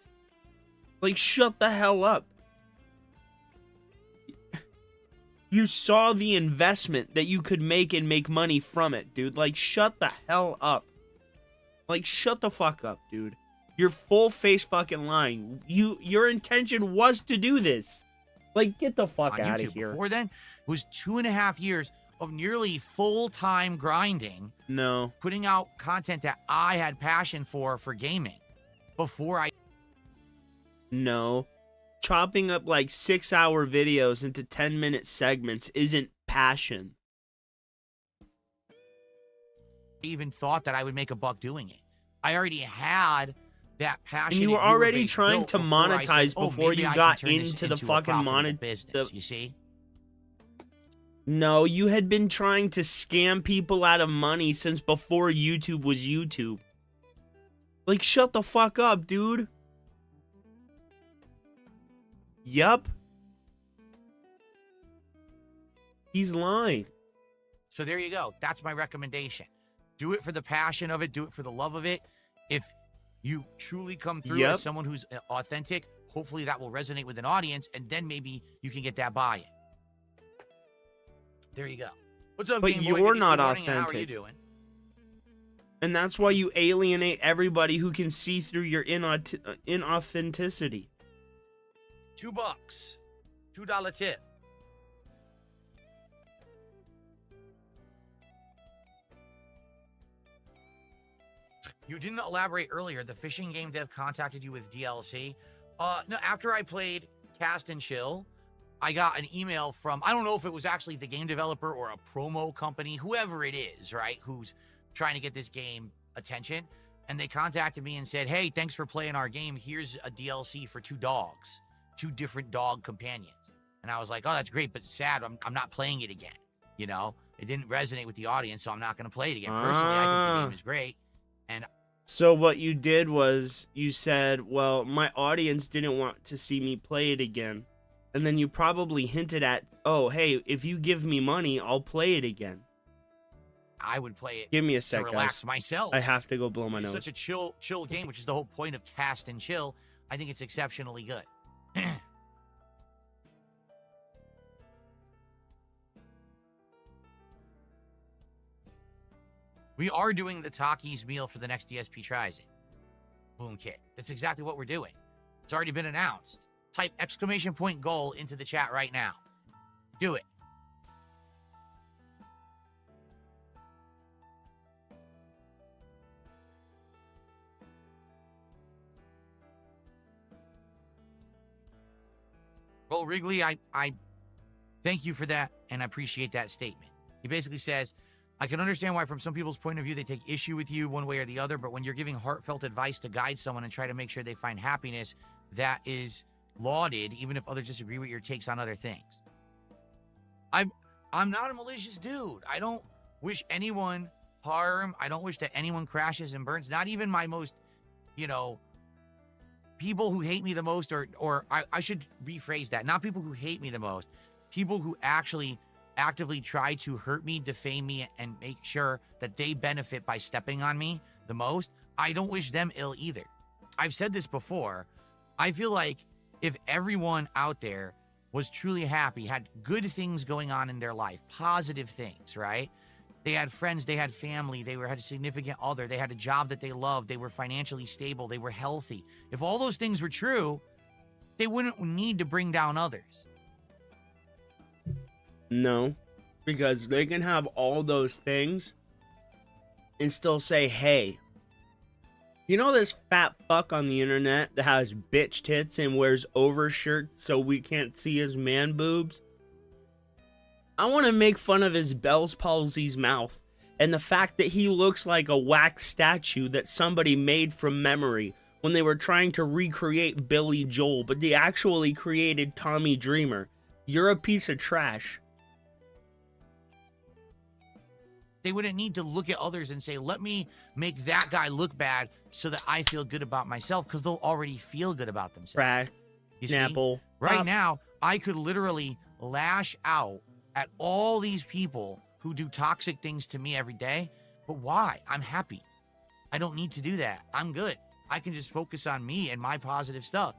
Like, shut the hell up. You saw the investment that you could make and make money from it, dude. Like, shut the hell up. Like, shut the fuck up, dude. You're full face fucking lying. Your intention was to do this. Like, get the fuck out of here.
Before then, it was 2.5 years of nearly full-time grinding.
No.
Putting out content that I had passion for gaming. Before I...
No. Chopping up like 6-hour videos into 10-minute segments isn't passion.
Even thought that I would make a buck doing it. I already had that passion.
And you were already trying to monetize before you got into the fucking
business, you see?
No, you had been trying to scam people out of money since before YouTube was YouTube. Like, shut the fuck up, dude. Yup. He's lying.
So there you go. That's my recommendation. Do it for the passion of it. Do it for the love of it. If you truly come through as someone who's authentic, hopefully that will resonate with an audience, and then maybe you can get that buy-in. There you go. What's up,
But
Game Boy?
you're not
authentic.
authentic.
How are you doing?
And that's why you alienate everybody who can see through your inauthenticity.
$2. $2 tip. You didn't elaborate earlier. The fishing game dev contacted you with DLC. No, after I played Cast and Chill, I got an email from, I don't know if it was actually the game developer or a promo company, whoever it is, right, who's trying to get this game attention. And they contacted me and said, hey, thanks for playing our game. Here's a DLC for 2 dogs, 2 different dog companions. And I was like, oh, that's great, but sad. I'm not playing it again. You know, it didn't resonate with the audience, so I'm not going to play it again. Personally, I think the game is great. And
so what you did was you said, well, my audience didn't want to see me play it again. And then you probably hinted at, oh, hey, if you give me money, I'll play it again.
I would play it.
Give me a sec,
to relax
guys.
myself.
I have to go blow my
It's
nose.
such a chill game, which is the whole point of Cast and Chill. I think it's exceptionally good. We are doing the Takis meal for the next DSP tries it. Boom kit. That's exactly what we're doing. It's already been announced. Type ! goal into the chat right now. Do it. Well, Wrigley, I thank you for that, and I appreciate that statement. He basically says, I can understand why from some people's point of view they take issue with you one way or the other, but when you're giving heartfelt advice to guide someone and try to make sure they find happiness, that is lauded, even if others disagree with your takes on other things. I'm not a malicious dude. I don't wish anyone harm. I don't wish that anyone crashes and burns. Not even my most, people who hate me the most, or I should rephrase that. Not people who hate me the most. People who actually actively try to hurt me, defame me, and make sure that they benefit by stepping on me the most. I don't wish them ill either. I've said this before. I feel like if everyone out there was truly happy, had good things going on in their life, positive things, right? They had friends, they had family, they had a significant other, they had a job that they loved, they were financially stable, they were healthy. If all those things were true, they wouldn't need to bring down others.
No, because they can have all those things and still say, hey, you know this fat fuck on the internet that has bitch tits and wears overshirts so we can't see his man boobs? I want to make fun of his Bell's palsy's mouth and the fact that he looks like a wax statue that somebody made from memory when they were trying to recreate Billy Joel, but they actually created Tommy Dreamer. You're a piece of trash.
They wouldn't need to look at others and say, let me make that guy look bad so that I feel good about myself, because they'll already feel good about themselves.
Trash.
You
Snapple.
see? Right now, I could literally lash out at all these people who do toxic things to me every day. But why? I'm happy. I don't need to do that. I'm good. I can just focus on me and my positive stuff.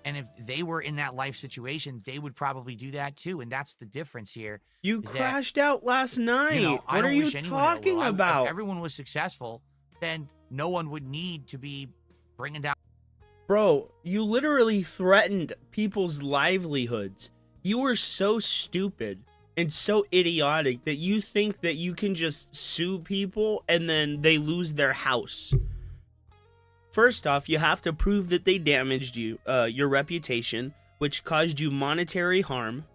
And if they were in that life situation, they would probably do that too. And that's the difference here.
You crashed out last night. What are you talking about?
If everyone was successful, then no one would need to be bringing down.
Bro, you literally threatened people's livelihoods. You were so stupid and so idiotic that you think that you can just sue people and then they lose their house. First off, you have to prove that they damaged you, your reputation, which caused you monetary harm.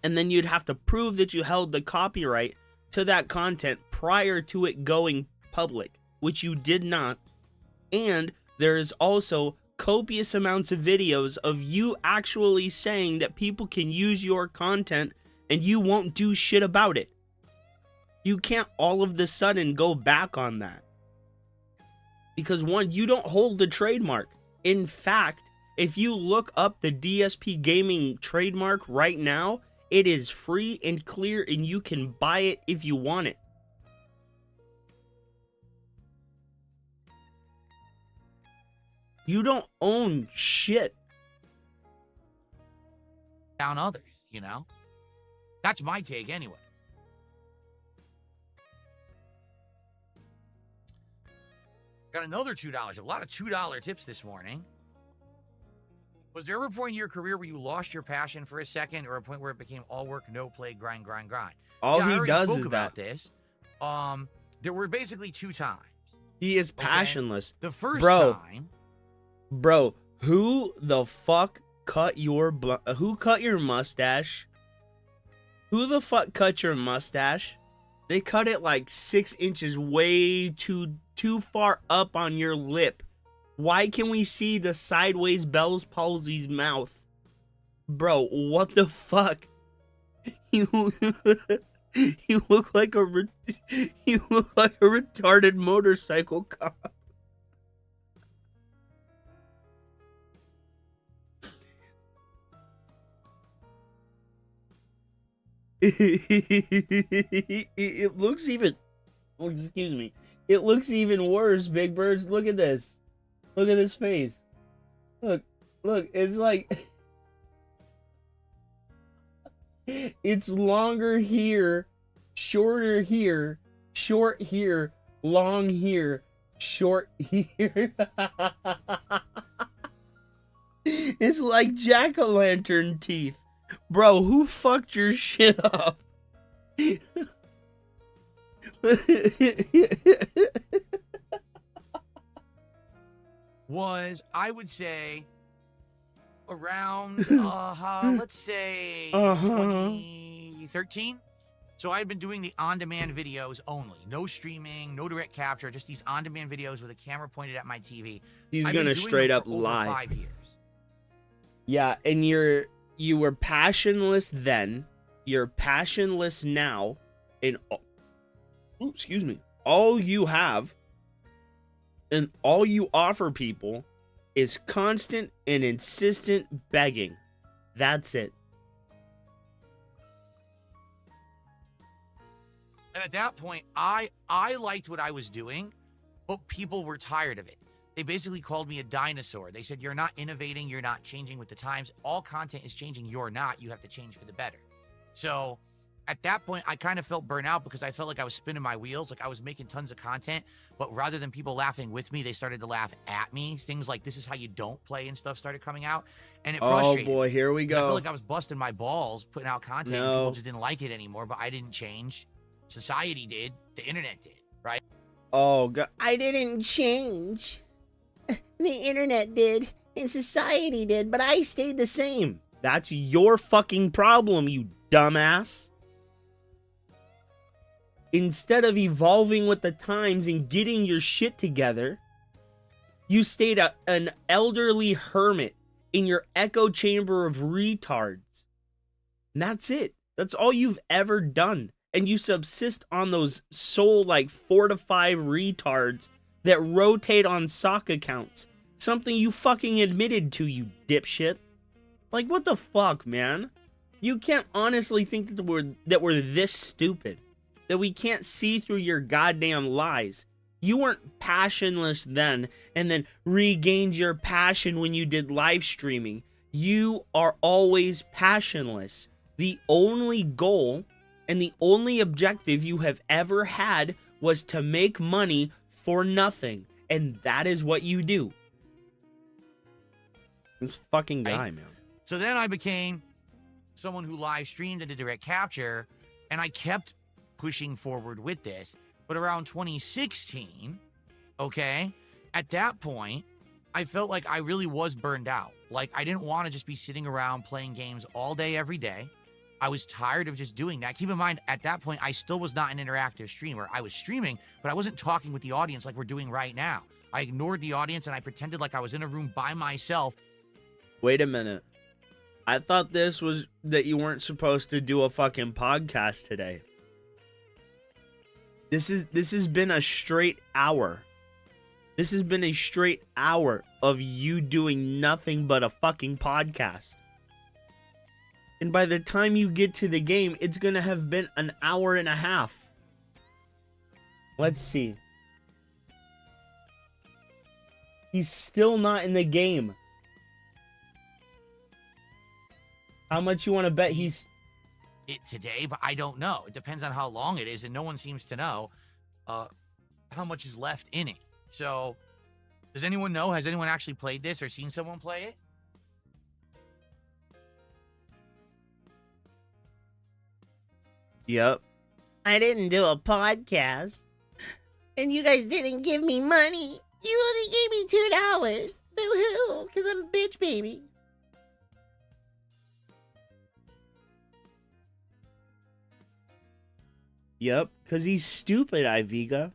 And then you'd have to prove that you held the copyright to that content prior to it going public, which you did not. And there is also copious amounts of videos of you actually saying that people can use your content and you won't do shit about it. You can't all of the sudden go back on that. Because one, you don't hold the trademark. In fact, if you look up the DSP Gaming trademark right now, it is free and clear and you can buy it if you want it. You don't own shit.
Down others, That's my take anyway. Got another $2. A lot of $2 tips this morning. Was there ever a point in your career where you lost your passion for a second, or a point where it became all work, no play, grind, grind, grind?
All
I
he
already
does
spoke
is
about
that.
This. There were basically two times.
He is passionless.
The first time.
Bro, who the fuck cut your mustache? Who the fuck cut your mustache? They cut it like 6 inches way too far up on your lip. Why can we see the sideways Bell's palsy's mouth? Bro, what the fuck? You look like a retarded motorcycle cop. It looks even. Oh, excuse me. It looks even worse, Big Birds. Look at this. Look at this face. Look. It's like. It's longer here, shorter here, short here, long here, short here. It's like jack-o'-lantern teeth. Bro, who fucked your shit up?
Was, I would say, around, let's say, 2013. So I had been doing the on-demand videos only. No streaming, no direct capture, just these on-demand videos with a camera pointed at my TV.
He's
I've
gonna
been doing
straight
them
up
for over
lie.
5 years.
Yeah, and you were passionless then. You're passionless now. And excuse me. All you have and all you offer people is constant and insistent begging. That's it.
And at that point, I liked what I was doing, but people were tired of it. They basically called me a dinosaur. They said, you're not innovating, you're not changing with the times. All content is changing, you're not. You have to change for the better. So at that point, I kind of felt burnt out because I felt like I was spinning my wheels. Like I was making tons of content, but rather than people laughing with me, they started to laugh at me. Things like, this is how you don't play and stuff started coming out. And it frustrated me.
Oh boy, here we
'Cause I
go.
felt like I was busting my balls putting out content and
No.
people just didn't like it anymore, but I didn't change. Society did. The internet did, right?
Oh god.
I didn't change. The internet did, and society did, but I stayed the same.
That's your fucking problem, you dumbass. Instead of evolving with the times and getting your shit together, you stayed an elderly hermit in your echo chamber of retards. And that's it. That's all you've ever done. And you subsist on those like 4 to 5 retards that rotate on sock accounts. Something you fucking admitted to, you dipshit. Like, what the fuck, man? You can't honestly think that we're this stupid. That we can't see through your goddamn lies. You weren't passionless then, and then regained your passion when you did live streaming. You are always passionless. The only goal and the only objective you have ever had was to make money for nothing. And that is what you do. This fucking guy, man.
So then I became someone who live streamed and did direct capture, and I kept pushing forward with this. But around 2016, okay, at that point, I felt like I really was burned out. Like, I didn't want to just be sitting around playing games all day, every day. I was tired of just doing that. Keep in mind, at that point, I still was not an interactive streamer. I was streaming, but I wasn't talking with the audience like we're doing right now. I ignored the audience, and I pretended like I was in a room by myself.
Wait a minute. I thought this was that you weren't supposed to do a fucking podcast today. This has been a straight hour. This has been a straight hour of you doing nothing but a fucking podcast. And by the time you get to the game, it's gonna have been an hour and a half. Let's see. He's still not in the game. How much you want to bet he's...
It today, but I don't know. It depends on how long it is, and no one seems to know how much is left in it. So, does anyone know? Has anyone actually played this or seen someone play it?
Yep.
I didn't do a podcast, and you guys didn't give me money. You only gave me $2. Boo-hoo, because I'm a bitch baby.
Yep, because he's stupid, Iviga.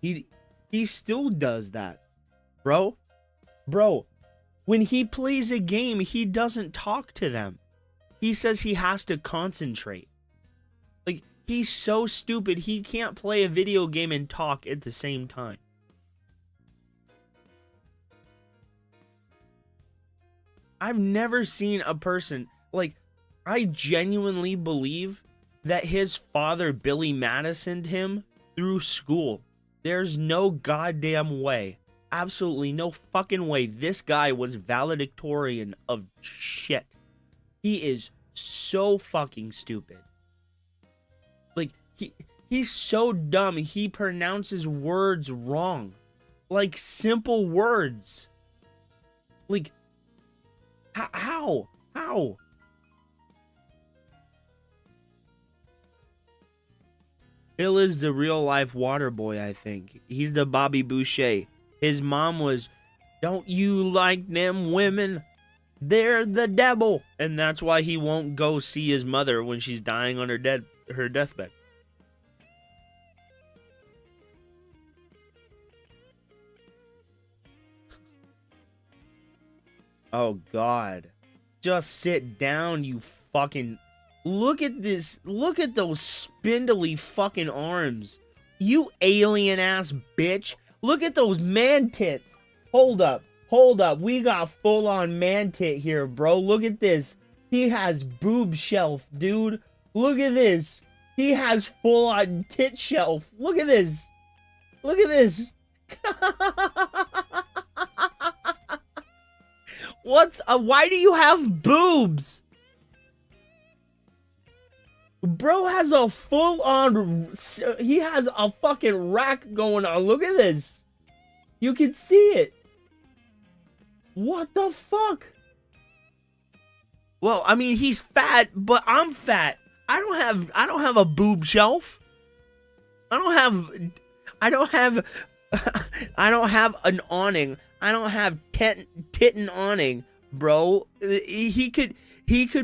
He still does that. Bro, when he plays a game, he doesn't talk to them. He says he has to concentrate. Like, he's so stupid, he can't play a video game and talk at the same time. I've never seen a person, like, I genuinely believe that his father Billy Madisoned him through school. There's no goddamn way, absolutely no fucking way this guy was valedictorian of shit. He is so fucking stupid. Like, he's so dumb, he pronounces words wrong. Like, simple words. Like, how? Bill is the real life water boy, I think. He's the Bobby Boucher. His mom was, "Don't you like them women? They're the devil. And that's why he won't go see his mother when she's dying on her deathbed. Oh, God. Just sit down, you fucking... Look at this. Look at those spindly fucking arms. You alien-ass bitch. Look at those man tits. Hold up. Hold up. We got full-on man tit here, bro. Look at this. He has boob shelf, dude. Look at this. He has full-on tit shelf. Look at this. Look at this. Why do you have boobs? Bro has a full-on... He has a fucking rack going on. Look at this. You can see it. What the fuck? Well, I mean, he's fat, but I'm fat. I don't have a boob shelf. I don't have an awning. I don't have tittin' awning, bro. He could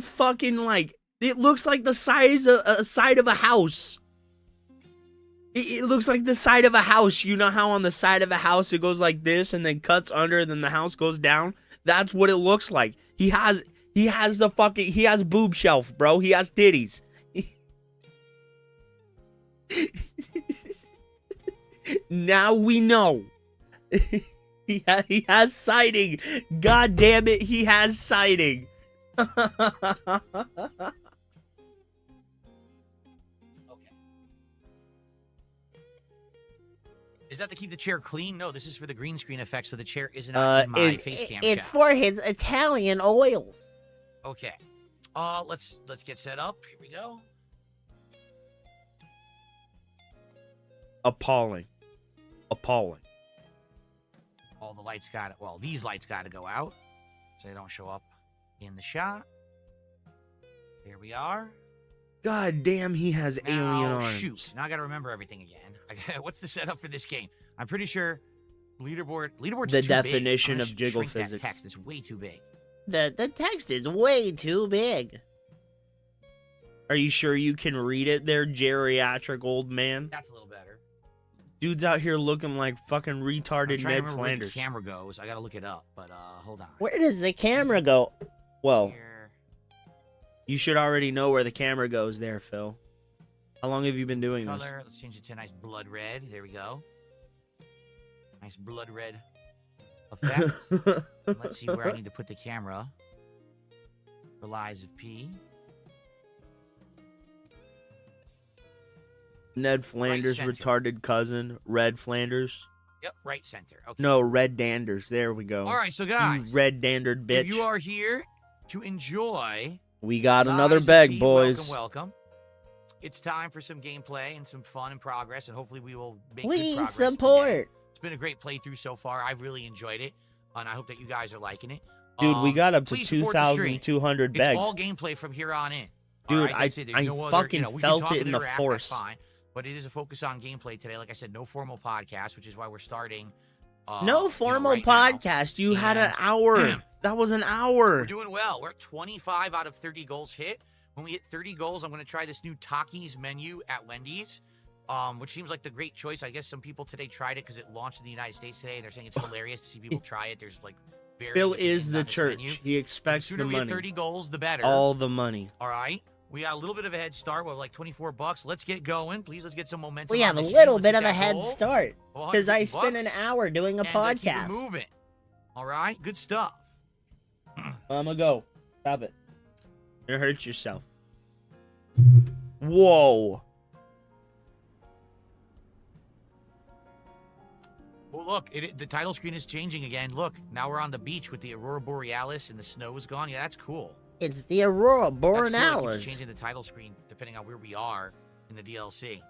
fucking like... It looks like the side of a house. It looks like the side of a house. You know how on the side of a house it goes like this and then cuts under and then the house goes down? That's what it looks like. He has boob shelf, bro. He has titties. Now we know. He has siding. God damn it, he has siding.
Is that to keep the chair clean? No, this is for the green screen effect, so the chair isn't in my face cam
It's
shot.
for his Italian oils.
Okay. Let's get set up. Here we go.
Appalling.
All the lights these lights gotta go out so they don't show up in the shot. Here we are.
God damn, he has alien arms.
Shoot. Now I gotta remember everything again. What's the setup for this game? I'm pretty sure leaderboard's
The
too
definition
big.
of jiggle
That
physics.
text is way too big.
The text is way too big.
Are you sure you can read it there, geriatric old man?
That's a little better.
Dude's out here looking like fucking
I'm
retarded
trying to
Ned
remember where the
Flanders.
camera goes. I gotta look it up, but hold on.
Where does the camera go?
Well,
Here.
you should already know where the camera goes there, Phil. How long have you been doing this?
Color. Let's change it to a nice blood red. There we go. Nice blood red effect. Let's see where I need to put the camera. For Lies of P.
Ned Flanders'
center.
retarded cousin, Red Flanders.
Yep, right center. Okay.
No, Red Danders. There we go.
All right, so
You
guys,
red dandered bitch.
if you are here to enjoy
We got another
Lies of
bag,
P,
boys.
welcome. It's time for some gameplay and some fun and progress, and hopefully we will make good
Please
progress
support.
today. It's been a great playthrough so far. I've really enjoyed it, and I hope that you guys are liking it.
Dude, we got up to
please support the stream.
2,200
It's
bags.
all gameplay from here on in.
Dude,
All right?
I
That's it. There's no other,
fucking
we can
felt
talk
it
and
in the
interact,
force.
That's fine, but it is a focus on gameplay today. Like I said, no formal podcast, which is why we're starting.
No formal
right now.
podcast. You had an
And-
hour.
That was an hour.
We're doing well. We're at 25 out of 30 goals hit. When we hit 30 goals, I'm going to try this new Takis menu at Wendy's, which seems like the great choice. I guess some people today tried it because it launched in the United States today, and they're saying it's hilarious to see people try it. There's like very
Phil is the church. He
The
expects
sooner
the
we hit
money.
30 goals, the better.
All the money.
All right. We got a little bit of a head start. We're like $24. Let's get going. Please, let's get some momentum.
We
on
have a
this
little
stream.
bit
Let's
of a
hit that
head
goal.
start because I spent an
$150
hour doing a
and, keep it
podcast.
moving. All right. Good stuff.
I'm gonna go. Stop it. It hurts yourself. Whoa.
Well, look, the title screen is changing again. Look, now we're on the beach with the Aurora Borealis and the snow is gone. Yeah, that's cool.
It's the Aurora
That's cool. It
Borealis.
keeps changing the title screen depending on where we are in the DLC.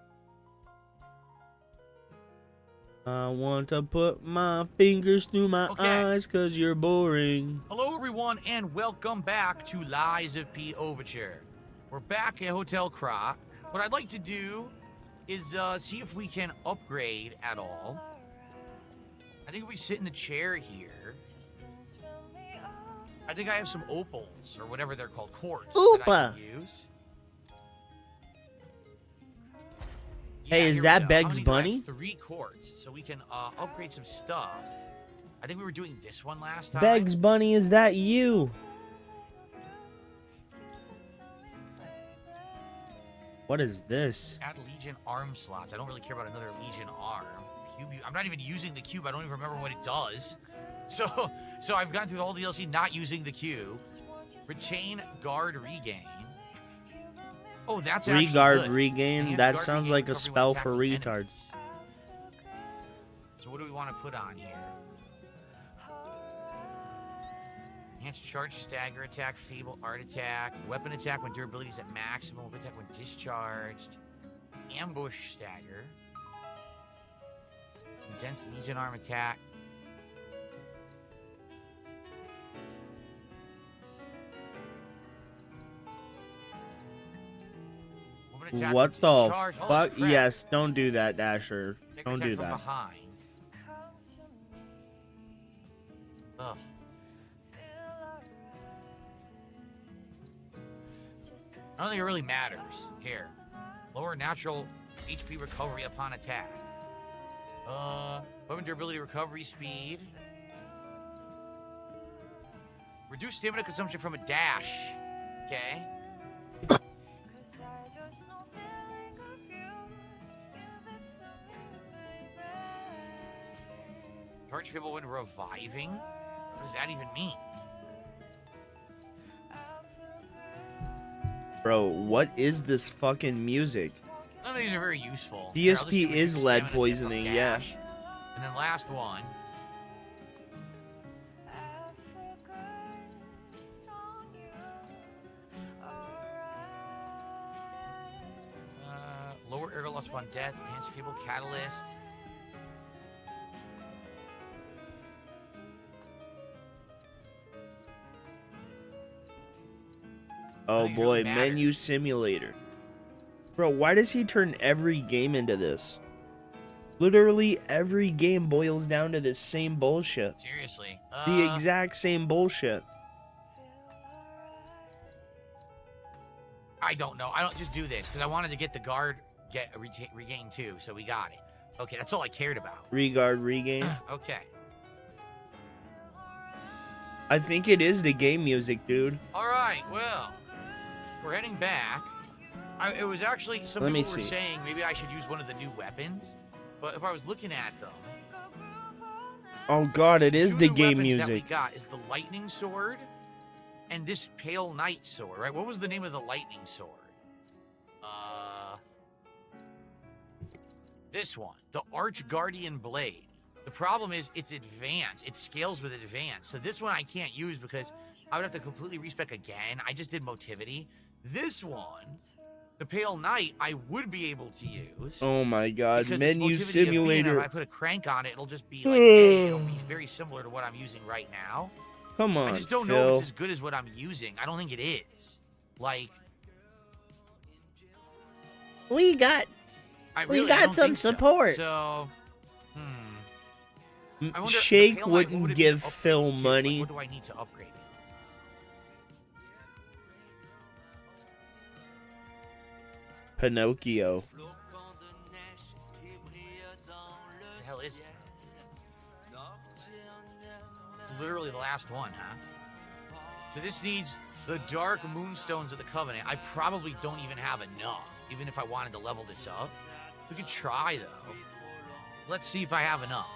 I want to put my fingers through my
Okay.
eyes because you're boring.
Hello, everyone, and welcome back to Lies of P Overture. We're back at Hotel Kra. What I'd like to do is see if we can upgrade at all. I think if we sit in the chair here, I think I have some opals or whatever they're called, quartz that I
Oopa.
can use.
Hey, is
here
that
we go.
Beg's
How many do I have?
Bunny?
3 quartz, so we can upgrade some stuff. I think we were doing this one last time.
Beg's Bunny, is that you? What is this?
Add Legion arm slots. I don't really care about another Legion arm. Cube, I'm not even using the cube. I don't even remember what it does. So I've gone through the whole DLC not using the cube. Retain guard regain. Oh, that's actually
Regard
good.
regain.
Enhanced
That
guard
sounds
regain
like a
recovery when
spell for
attacking
retards.
enemies. So what do we want to put on here? Enhanced charge, stagger attack, feeble art attack, weapon attack when durability is at maximum, weapon attack when discharged, ambush stagger, condensed legion arm attack. Weapon attack
What
when
the
discharged. Oh, that's
fuck?
crap.
Yes, don't do that, Dasher.
Take
Don't
attack
do
from
that.
behind. Ugh. I don't think it really matters. Here. Lower natural HP recovery upon attack. Weapon durability recovery speed. Reduce stamina consumption from a dash. Okay. Charge people when reviving? What does that even mean?
Bro, what is this fucking music?
None of these are very useful. Here, I'll just do
DSP is
reduced
lead
stamina from
poisoning, yeah.
dash. And then last one. Lower air loss upon death, enhanced feeble catalyst.
Oh
these
boy,
really matter.
menu simulator. Bro, why does he turn every game into this? Literally every game boils down to this same bullshit.
Seriously.
The exact same bullshit.
I don't know. I don't just do this because I wanted to get the guard regain too, so we got it. Okay, that's all I cared about.
Regard regain.
Okay.
I think it is the game music, dude.
All right. Well, we're heading back. It was actually some
Let me
people were
see.
saying maybe I should use one of the new weapons, but if I was looking at them,
Oh god, it is
two
the
new
game
weapons that we
music.
got is the lightning sword and this pale knight sword. Right? What was the name of the lightning sword? This one, the Arch Guardian Blade. The problem is it's advanced. It scales with advanced. So this one I can't use because I would have to completely respec again. I just did motivity. This one, the Pale Knight, I would be able to use.
Oh my god,
because it's
menu
motivity of being, and
simulator.
if I put a crank on it, it'll just be like, hey, it'll be very similar to what I'm using right now.
Come on,
I just don't know if
Phil.
it's as good as what I'm using. I don't think it is. Like,
We got
I
We
really
got
I don't
some
think so.
support.
So, I wonder, the
Shake
Pale Knight, what
wouldn't
would it be
give
to
Phil
upgrade to? Like,
money.
what do I need to upgrade it?
Pinocchio.
What the hell is it? Literally the last one, huh? So this needs the Dark Moonstones of the Covenant. I probably don't even have enough, even if I wanted to level this up. We could try, though. Let's see if I have enough.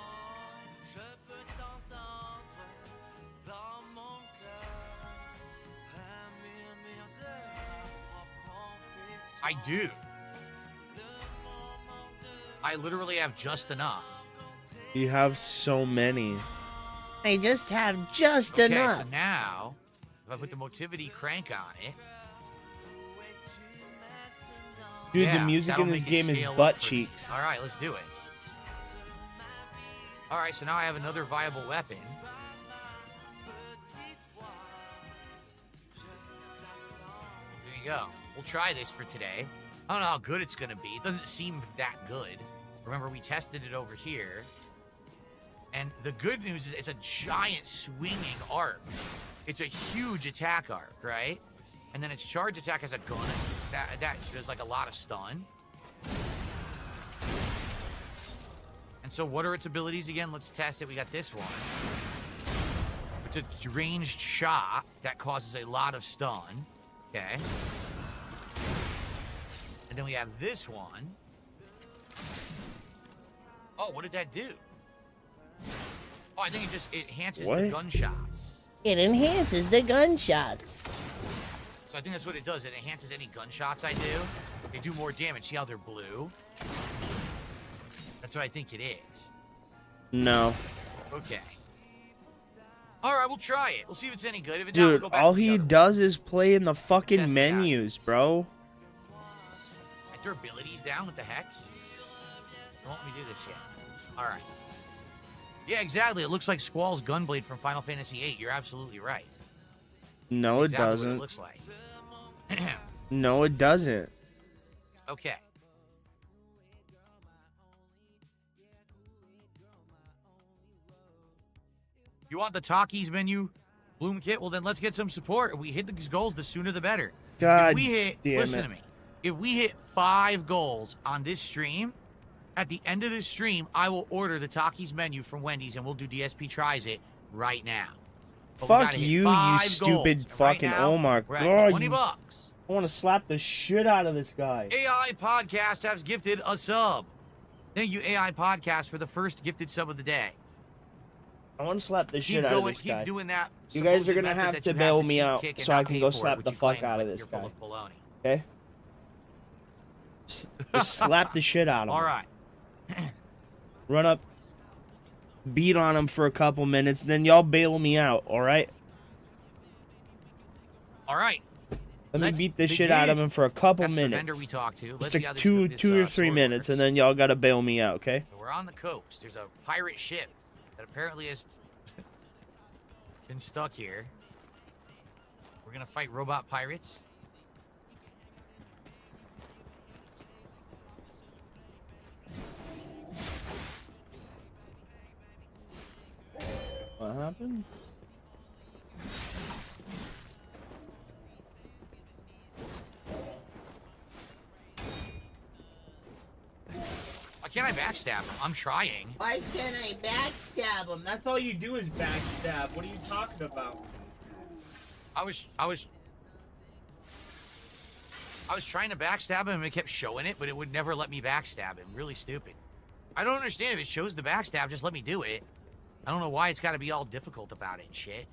I do. I literally have just enough.
You have so many.
I just have just
Okay,
enough.
so now, if I put the motivity crank on it,
Dude,
yeah,
the music
that'll
in this
make it
game is
scale up
butt
for me.
cheeks.
All right, let's do it. All right, so now I have another viable weapon. There you go. We'll try this for today. I don't know how good it's going to be. It doesn't seem that good. Remember, we tested it over here. And the good news is it's a giant swinging arc. It's a huge attack arc, right? And then its charge attack has a gun. That does like a lot of stun. And so what are its abilities again? Let's test it. We got this one. It's a ranged shot that causes a lot of stun. Okay. And then we have this one. Oh, what did that do? Oh, I think it enhances the gunshots.
It enhances the gunshots.
So I think that's what it does. It enhances any gunshots I do. They do more damage. See how they're blue? That's what I think it is.
No.
Okay. All right, we'll try it. We'll see if it's any good. If it's not,
Dude,
we'll go back
all
to the
he
other
does is play in the fucking
Test it out.
menus, bro.
one. Get their abilities down. What the heck? Don't let me do this yet. All right. Yeah, exactly. It looks like Squall's Gunblade from Final Fantasy VIII. You're absolutely right.
No,
That's
it
exactly
doesn't.
What it looks like.
No, it doesn't.
Okay. You want the Takis menu, Bloom Kit? Well, then let's get some support. If we hit these goals, the sooner the better.
God
if we hit,
damn
listen
it.
to me. If we hit 5 goals on this stream, at the end of this stream, I will order the Takis menu from Wendy's and we'll do DSP tries it right now. But we
Fuck
gotta hit
you,
5
stupid
goals. And
fucking
right now,
Omar.
we're at
God,
20
you-
bucks.
I want to slap the shit out of this guy.
AI Podcast has gifted a sub. Thank you, AI Podcast, for the first gifted sub of the day.
I want to slap the
Keep
shit out of
going,
this guy.
keep doing that.
You guys are
supposed
gonna
method
have
that
to
you
bail
to
me
cheat,
out
kick, and
so I
not
can
pay
go
for it,
slap
which
the
you
fuck
claim
out of
like
this
you're full
guy.
of baloney.
Okay? Just slap the shit out of him.
All right.
Run up, beat on him for a couple minutes, then y'all bail me out, alright?
All right.
Let me
Let's
beat the shit out of
begin.
him for a couple
That's the vendor
minutes.
we talked to. Let's
Just
see
like
how this,
two
this,
or three
story
minutes,
works.
and then y'all gotta bail me out, okay?
So we're on the coast. There's a pirate ship that apparently has been stuck here. We're gonna fight robot pirates.
What happened?
Why can't I backstab him? I'm trying.
Why can't I backstab him?
That's all you do is backstab. What are you talking about?
I was trying to backstab him and it kept showing it, but it would never let me backstab him. Really stupid. I don't understand. If it shows the backstab, just let me do it. I don't know why it's got to be all difficult about it and shit.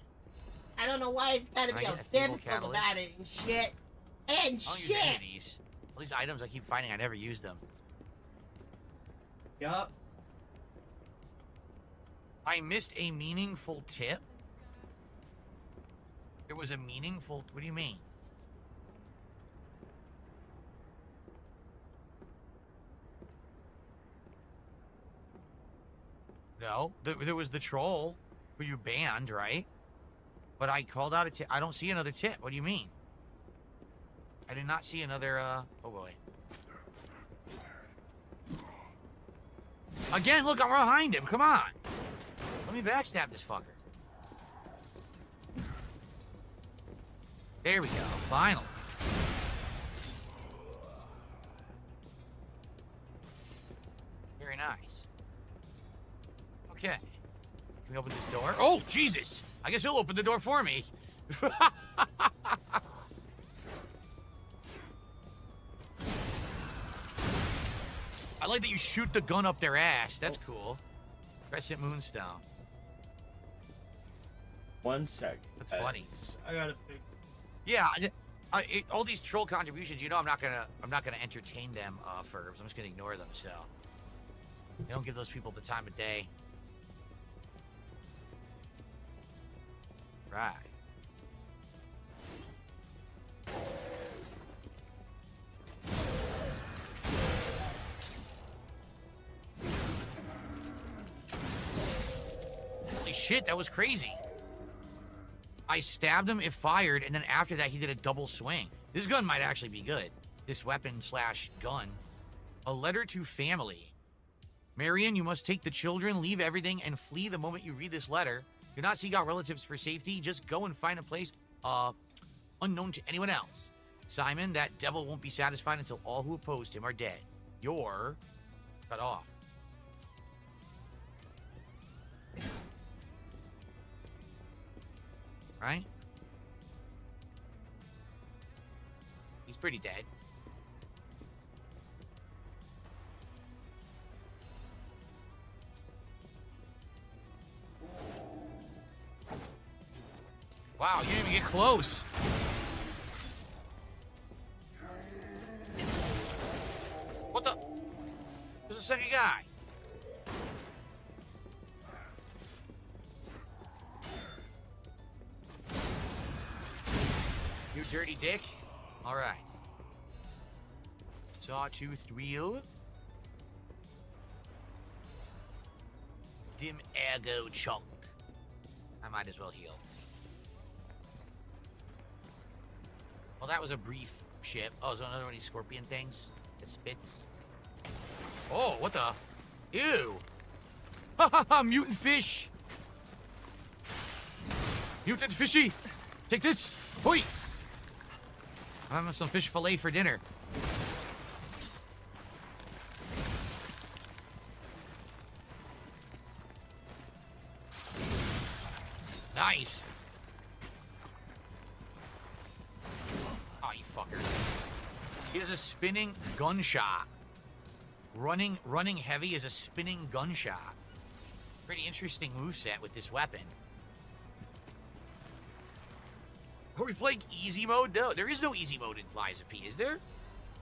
I don't know why it's gotta
Can
be
I
all
get a feeble
difficult
catalyst?
about it and shit. And
I don't use any
shit.
of these. All these items I keep finding, I never use them.
Yup.
I missed a meaningful tip. It was a meaningful... What do you mean? No, there was the troll who you banned, right? But I called out a tip. I don't see another tip. What do you mean? I did not see another, oh boy. Again, look, I'm behind him. Come on. Let me backstab this fucker. There we go. Finally. Very nice. Okay. Can we open this door? Oh, Jesus! I guess he'll open the door for me. I like that you shoot the gun up their ass. That's cool. Crescent Moonstone.
1 sec.
That's funny.
I gotta fix.
Yeah, all these troll contributions, you know, I'm not gonna entertain them, Furbs. I'm just gonna ignore them. So, you don't give those people the time of day. Right. Holy shit, that was crazy. I stabbed him, it fired, and then after that, he did a double swing. This gun might actually be good. This weapon slash gun. A letter to family. Marion, you must take the children, leave everything, and flee the moment you read this letter. Do not seek out relatives for safety. Just go and find a place unknown to anyone else. Simon, that devil won't be satisfied until all who opposed him are dead. You're cut off. Right? He's pretty dead. Wow, you didn't even get close. What the? There's a second guy. You dirty dick. All right. Sawtoothed wheel. Dim ergo chunk. I might as well heal. Well, that was a brief ship. Oh, is there another one of these scorpion things that spits? Oh, what the? Ew. Ha ha ha, mutant fish. Mutant fishy. Take this. Hoi. I'm having some fish fillet for dinner. Nice. Oh, you fucker. He has a spinning gunshot. Running heavy is a spinning gunshot. Pretty interesting moveset with this weapon. Are we playing easy mode? No, there is no easy mode in Liza P, is there?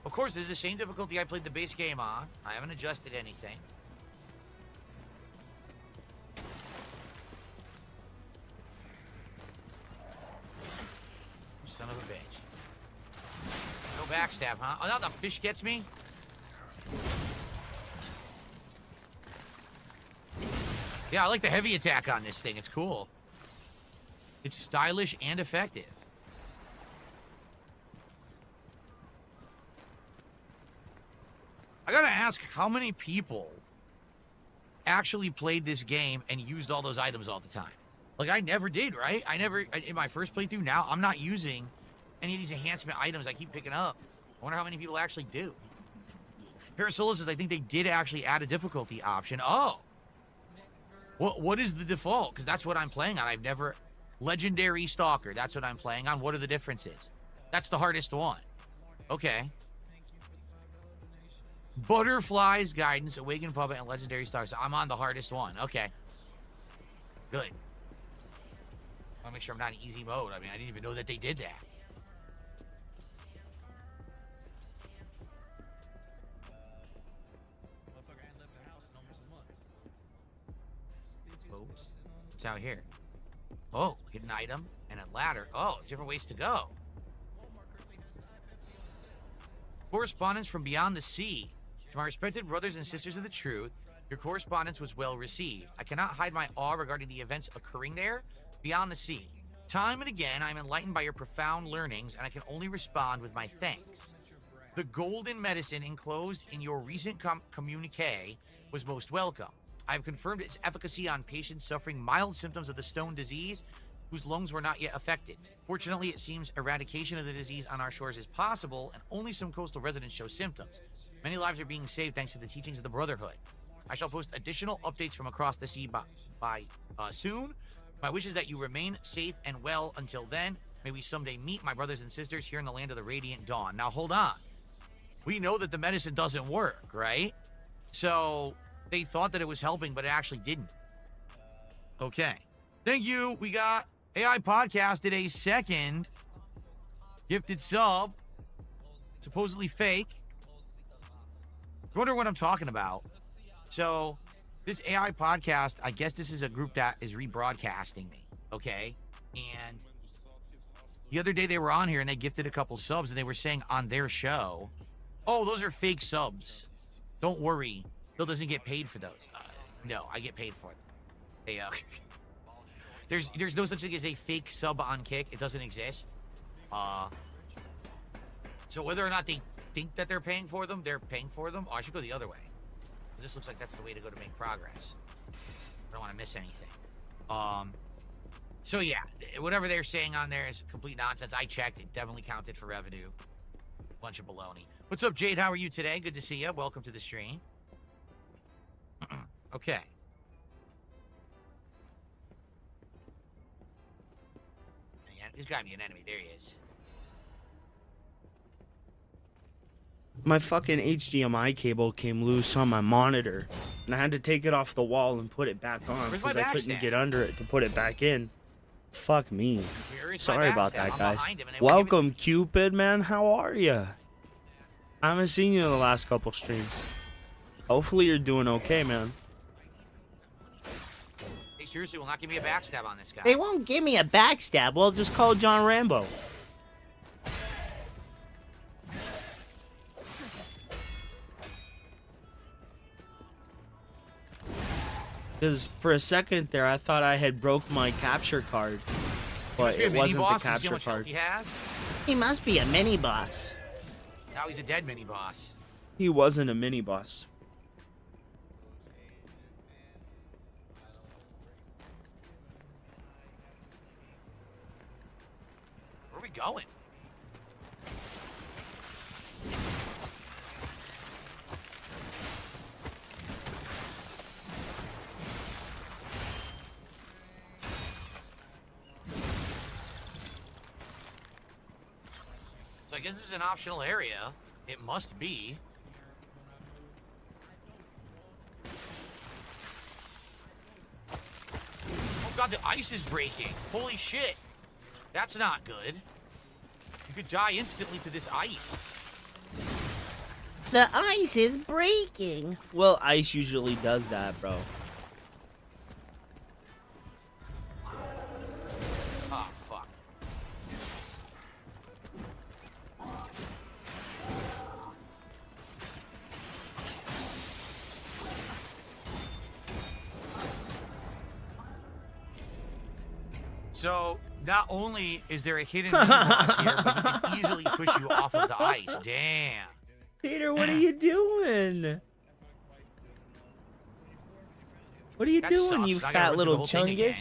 Of course, this is the same difficulty I played the base game on. I haven't adjusted anything. Son of a bitch. No backstab, huh? Oh, now the fish gets me? Yeah, I like the heavy attack on this thing. It's cool. It's stylish and effective. I gotta ask, how many people actually played this game and used all those items all the time? Like, I never did, right? In my first playthrough, now I'm not using any of these enhancement items I keep picking up. I wonder how many people actually do. Parasola says, I think they did actually add a difficulty option. Oh. What is the default? Because that's what I'm playing on. I've never... Legendary Stalker, that's what I'm playing on. What are the differences? That's the hardest one. Okay. Butterflies, Guidance, Awakened Puppet, and Legendary Stalker. So I'm on the hardest one. Okay. Good. I want to make sure I'm not in easy mode. I mean, I didn't even know that they did that. Boats. What's out here? Oh, get an item and a ladder. Oh, different ways to go. Correspondence from beyond the sea. To my respected brothers and sisters of the truth, your correspondence was well received. I cannot hide my awe regarding the events occurring there beyond the sea. Time and again, I am enlightened by your profound learnings, and I can only respond with my thanks. The golden medicine enclosed in your recent communique was most welcome. I have confirmed its efficacy on patients suffering mild symptoms of the stone disease whose lungs were not yet affected. Fortunately, it seems eradication of the disease on our shores is possible, and only some coastal residents show symptoms. Many lives are being saved thanks to the teachings of the Brotherhood. I shall post additional updates from across the sea by soon. My wish is that you remain safe and well until then. May we someday meet, my brothers and sisters, here in the land of the Radiant Dawn. Now, hold on. We know that the medicine doesn't work, right? So... they thought that it was helping, but it actually didn't. Okay. Thank you. We got AI Podcast did a second gifted sub. Supposedly fake. I wonder what I'm talking about. So, this AI Podcast, I guess this is a group that is rebroadcasting me. Okay? And the other day they were on here and they gifted a couple subs and they were saying on their show, oh, those are fake subs. Don't worry. Bill doesn't get paid for those. No, I get paid for them. Hey, there's no such thing as a fake sub on Kick. It doesn't exist. So whether or not they think that they're paying for them, they're paying for them. Oh, I should go the other way. This looks like that's the way to go to make progress. I don't want to miss anything. So yeah, whatever they're saying on there is complete nonsense. I checked. It definitely counted for revenue. Bunch of baloney. What's up, Jade? How are you today? Good to see you. Welcome to the stream. Okay. Yeah, there's got to be an enemy. There he is.
My fucking HDMI cable came loose on my monitor, and I had to take it off the wall and put it back on
Where's my
because I couldn't
backstand?
get under it to put it back in. Fuck me.
Where is my
Sorry about
backstand?
that,
I'm
guys.
behind him and they won't give it to
Welcome, Cupid, man. How are you? I haven't seen you in the last couple streams. Hopefully you're doing okay, man.
Hey, seriously, will not give me a backstab on this guy.
They won't give me a backstab. Well, just call John Rambo.
Because for a second there, I thought I had broke my capture card, but it wasn't the capture card.
He has?
He must be a mini boss.
Now he's a dead mini boss.
He wasn't a mini boss.
Where are we going? So I guess this is an optional area. It must be. Oh god, the ice is breaking. Holy shit. That's not good. You could die instantly to this ice.
The ice is breaking.
Well, ice usually does that, bro.
Oh, fuck. So, not only is there a hidden mini boss here, but he can easily push you off of the ice. Damn.
Peter, what are you doing? What are you
That
doing,
sucks.
you
I gotta
fat
run through the
little
whole thing
chungus?
again.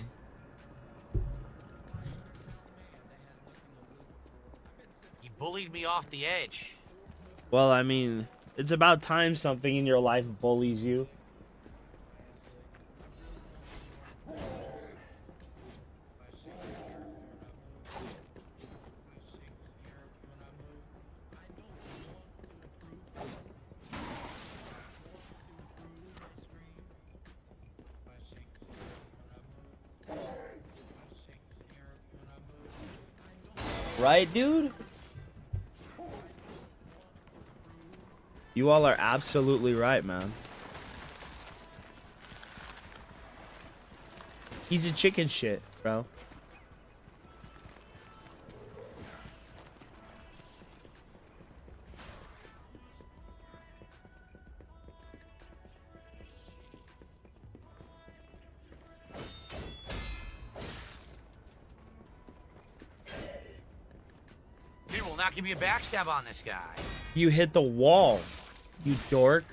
You bullied me off the edge.
Well, I mean, it's about time something in your life bullies you. Right, dude? You all are absolutely right, man. He's a chicken shit, bro.
Peter will not give me a backstab on this guy.
You hit the wall, you dork.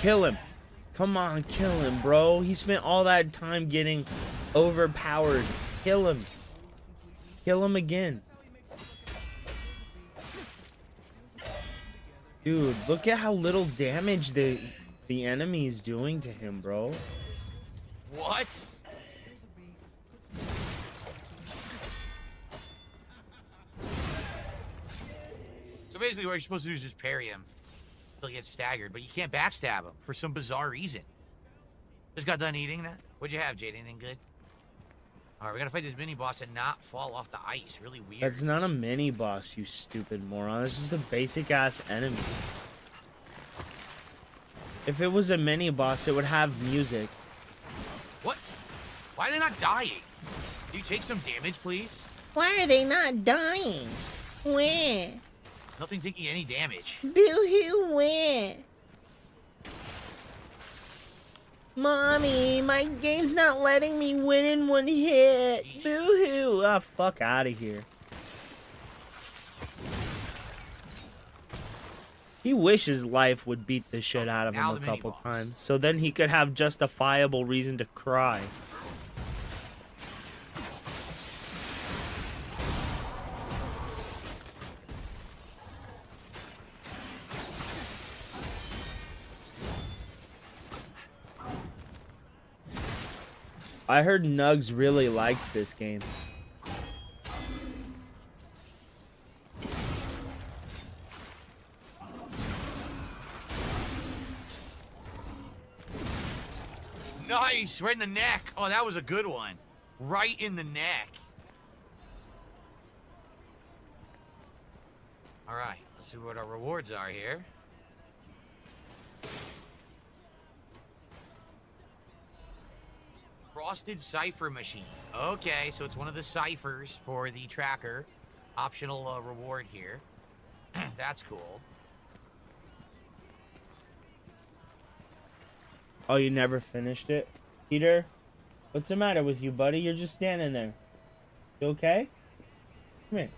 Kill him. Come on, kill him, bro. He spent all that time getting overpowered. Kill him. Kill him again. Dude, look at how little damage the enemy is doing to him, bro.
What? So basically what you're supposed to do is just parry him until he gets staggered, but you can't backstab him for some bizarre reason. Just got done eating that? What'd you have, Jade? Anything good? Alright, we gotta fight this mini-boss and not fall off the ice. Really weird.
That's not a mini-boss, you stupid moron. It's just a basic-ass enemy. If it was a mini-boss, it would have music.
What? Why are they not dying? Can you take some damage, please?
Why are they not dying? Where?
Nothing's taking any damage.
Boo-hoo, where? Mommy, my game's not letting me win in one hit.
Yeesh.
Boo-hoo. Ah, fuck out of here. He wishes life would beat the shit out of him
now
a
the
couple
mini-boss.
times, so then he could have justifiable reason to cry. I heard Nugs really likes this game.
Nice, right in the neck. Oh, that was a good one. Right in the neck. All right, let's see what our rewards are here. Frosted Cipher Machine. Okay, so it's one of the ciphers for the tracker. Optional reward here. That's cool.
Oh, you never finished it? Peter? What's the matter with you, buddy? You're just standing there. You okay? Come here.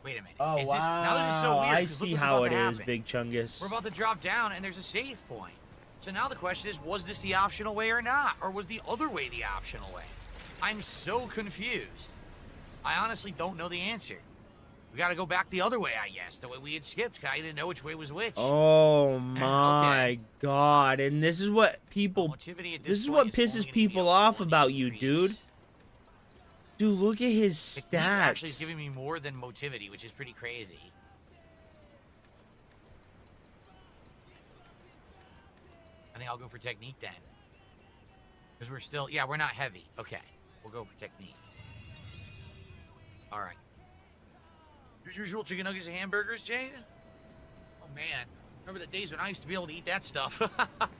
Wait a minute.
Oh,
is
wow.
this, now this is so weird.
I
'cause look
see
what's
how
about
it
to
is,
happen.
Big Chungus.
We're about to drop down, and there's a save point. So now the question is, was this the optional way or not? Or was the other way the optional way? I'm so confused. I honestly don't know the answer. We gotta go back the other way, I guess. The way we had skipped, 'cause I didn't know which way was which.
Oh my god. And this is what people...
Motivity at
This is
point
what
only
pisses
gonna be
people
a
off
1
about you,
increase.
dude. Dude, look at his
Technique actually is
stats.
giving me more than motivity, which is pretty crazy. I think I'll go for technique then. Because we're still, yeah, we're not heavy. Okay, we'll go for technique. All right. Your usual chicken nuggets and hamburgers, Jade? Oh, man. Remember the days when I used to be able to eat that stuff?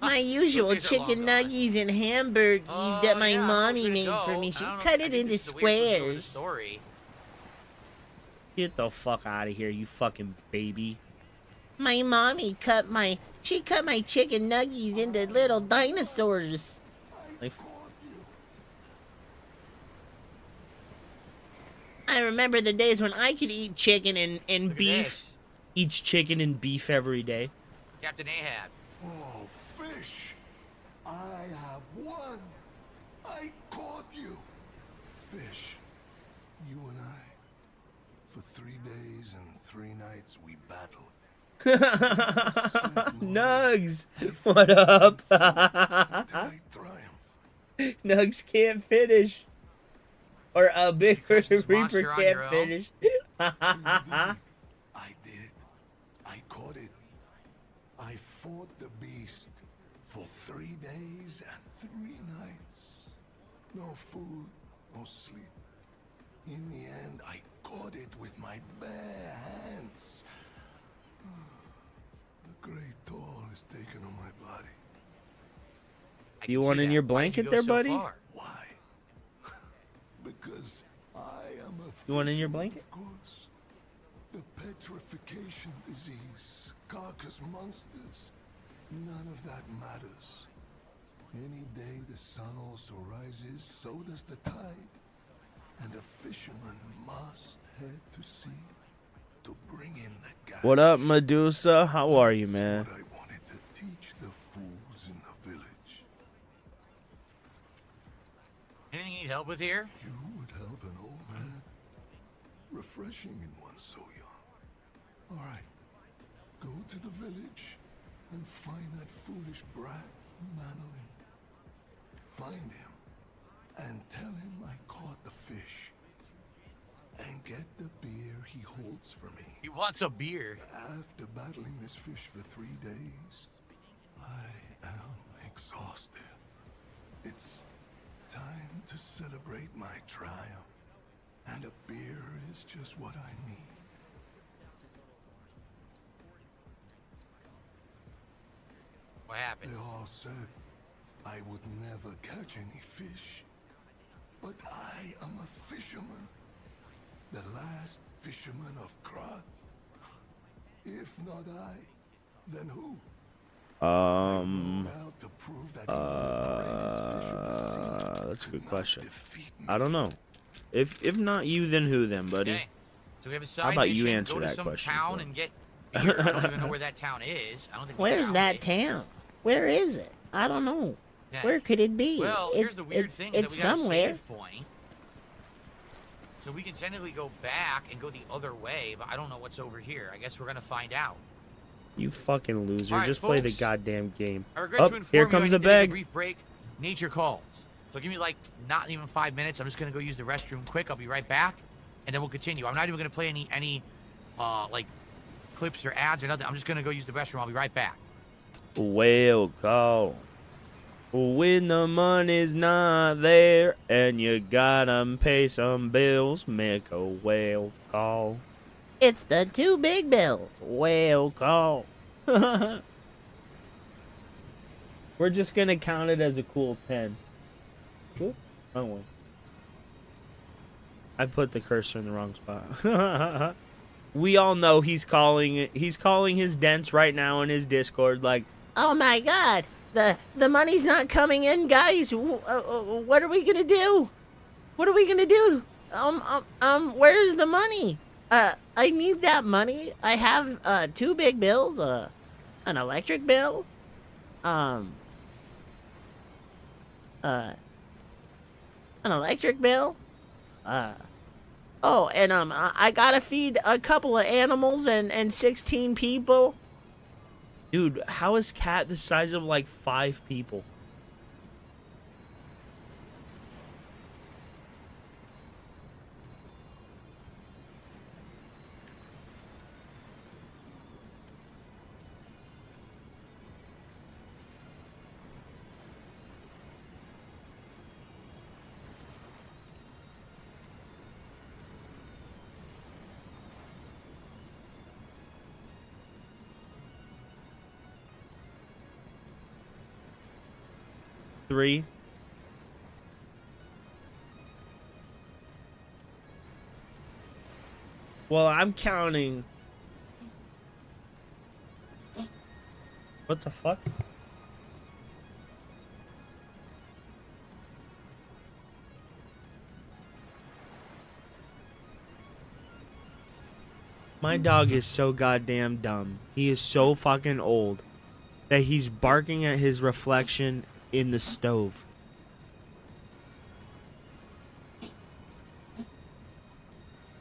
My usual
Those days are long
chicken
gone.
nuggies and hamburgers
Oh,
that my
yeah, I was
mommy
gonna
made
go.
for me.
I
She
don't know,
cut
I
it
think
into
this is the way we're supposed to go with the
squares.
story.
Get the fuck out of here, you fucking baby.
My mommy cut my chicken nuggies into little dinosaurs.
Like,
I remember the days when I could eat chicken and
Look at
beef.
this.
eats chicken and beef every day.
Captain Ahab.
Oh, fish! I have won! I caught you! Fish, you and I, for 3 days and 3 nights we battled.
Nugs, what up?
Until I triumphed.
Nugs can't finish. Or a big
Catch this
Reaper
monster on
can't
your own?
finish.
Indeed, I did. I caught it. I fought the beast for 3 days and 3 nights. No food, no sleep. In the end, I caught it with my bare hands. The great toll is taken on my body.
I
You
can
want
see
in
that.
your
Why'd
blanket
go
there,
so
buddy?
far?
Why? Because I am a
You want in your
fisherman,
blanket?
Of course. The petrification disease, carcass monsters, none of that matters. Any day the sun also rises, so does the tide. And a fisherman must head to sea to bring in the gas.
What up, Medusa? How are you, man?
What I wanted to teach the fools in the village.
Anything you need help with here?
You would help an old man. Refreshing in one so young. All right. Go to the village and find that foolish brat, Manolin. Find him and tell him I caught the fish. And get the beer he holds for me.
He wants a beer.
After battling this fish for 3 days, I am exhausted. It's time to celebrate my triumph. And a beer is just what I need.
What happened?
They all said I would never catch any fish. But I am a fisherman. The last fisherman of Krat. If not I, then who? Out to prove that even the greatest fish of the sea
That's a
could
good
not
question.
defeat me.
I don't know. If not you, then who then, buddy?
Okay. So we have a side
How about you
mission.
answer
Go to
that
some
question
town
for
and get Here. I don't even know where that town is. I don't think.
Where's that town? Where is it? I don't know.
Yeah.
Where could it be?
Well, here's the weird thing: is that
it's
we got
somewhere.
a save point, so we can technically go back and go the other way. But I don't know what's over here. I guess we're gonna find out.
You fucking loser.
All right,
Just play the
folks.
goddamn game.
I regret to inform
here
you
comes
I
a
need to take
bag.
brief break. Nature calls. So give me like not even 5 minutes. I'm just gonna go use the restroom quick. I'll be right back, and then we'll continue. I'm not even gonna play any like clips or ads or nothing. I'm just gonna go use the restroom. I'll be right back.
Whale call. When the money's not there and you gotta pay some bills, make a whale call.
It's the two big bills.
Whale call. We're just gonna count it as a cool 10. Oop, wrong one. I put the cursor in the wrong spot. We all know he's calling his dents right now in his Discord like,
Oh my God! The money's not coming in, guys. What are we gonna do? What are we gonna do? Where's the money? I need that money. I have 2 big bills. An electric bill. An electric bill. Oh, and I gotta feed a couple of animals and 16 people.
dude, how is Cat the size of like 5 people? Three. Well, I'm counting. What the fuck? My dog is so goddamn dumb. He is so fucking old that he's barking at his reflection in the stove.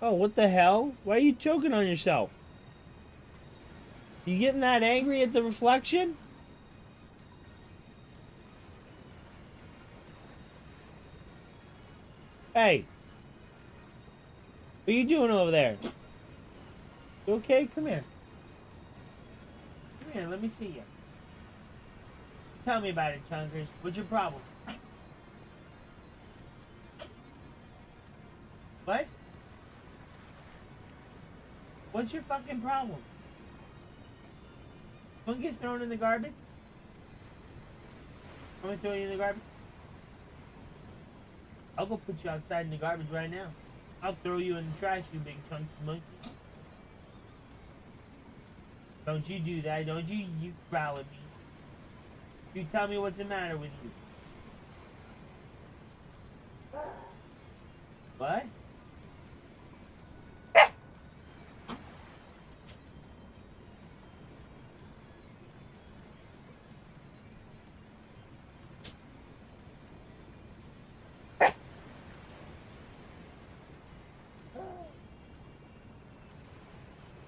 Oh, what the hell? Why are you choking on yourself? You getting that angry at the reflection? Hey. What are you doing over there? You okay? Come here. Come here, let me see you. Tell me about it, Chunkers. What's your problem? What? What's your fucking problem? Don't get thrown in the garbage? I'm gonna throw you in the garbage? I'll go put you outside in the garbage right now. I'll throw you in the trash, you big chunky monkey. Don't you do that. Don't you growl at me. You tell me what's the matter with you. What?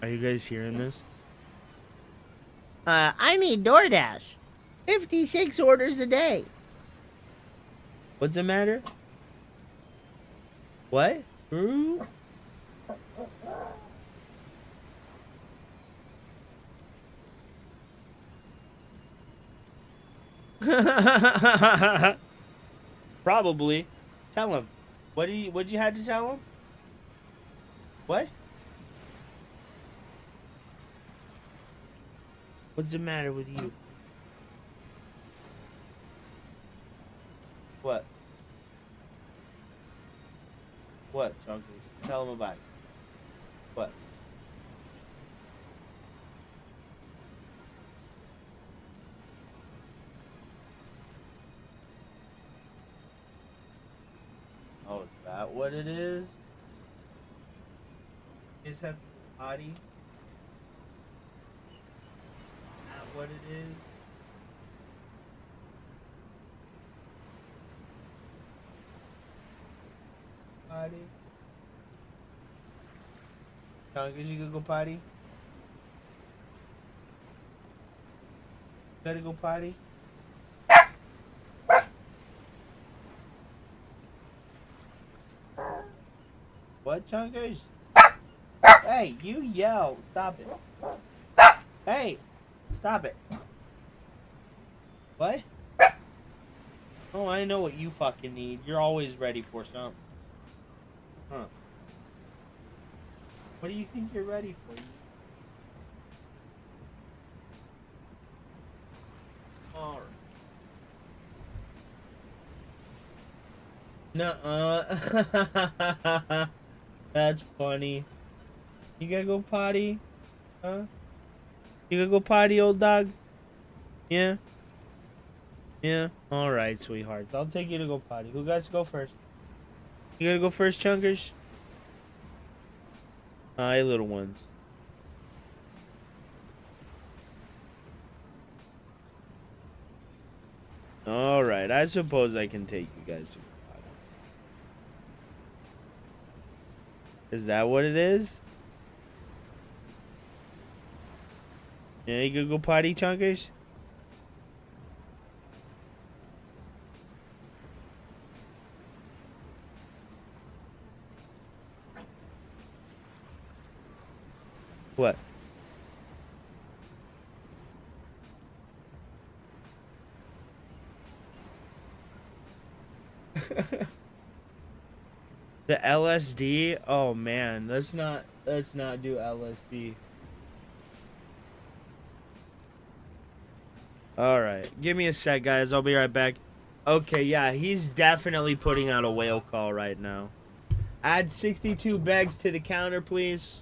Are you guys hearing this?
I need DoorDash. 56 orders a day.
What's the matter? What? Ooh. Probably. Tell him. What'd you have to tell him? What? What's the matter with you? What? What, Chunky? Tell him about it. What? Oh, is that what it is? You just have the potty? what it is? Potty. Chungus, you gonna go potty? Gotta go potty? What, Chunkers? Hey, you yell. Stop it. Hey, stop it. What? Oh, I know what you fucking need. You're always ready for something. Huh. What do you think you're ready for? Alright. Nuh-uh. That's funny. You gotta go potty? Huh? You gotta go potty, old dog? Yeah? Yeah? Alright, sweethearts. I'll take you to go potty. Who got to go first? You gotta go first, Chunkers? Hi, little ones. Alright, I suppose I can take you guys to go potty. Is that what it is? Yeah, you gonna go potty, Chunkers? What? The LSD? Oh man, let's not do LSD. Alright, give me a sec, guys. I'll be right back. Okay, yeah, he's definitely putting out a whale call right now. Add 62 bags to the counter, please.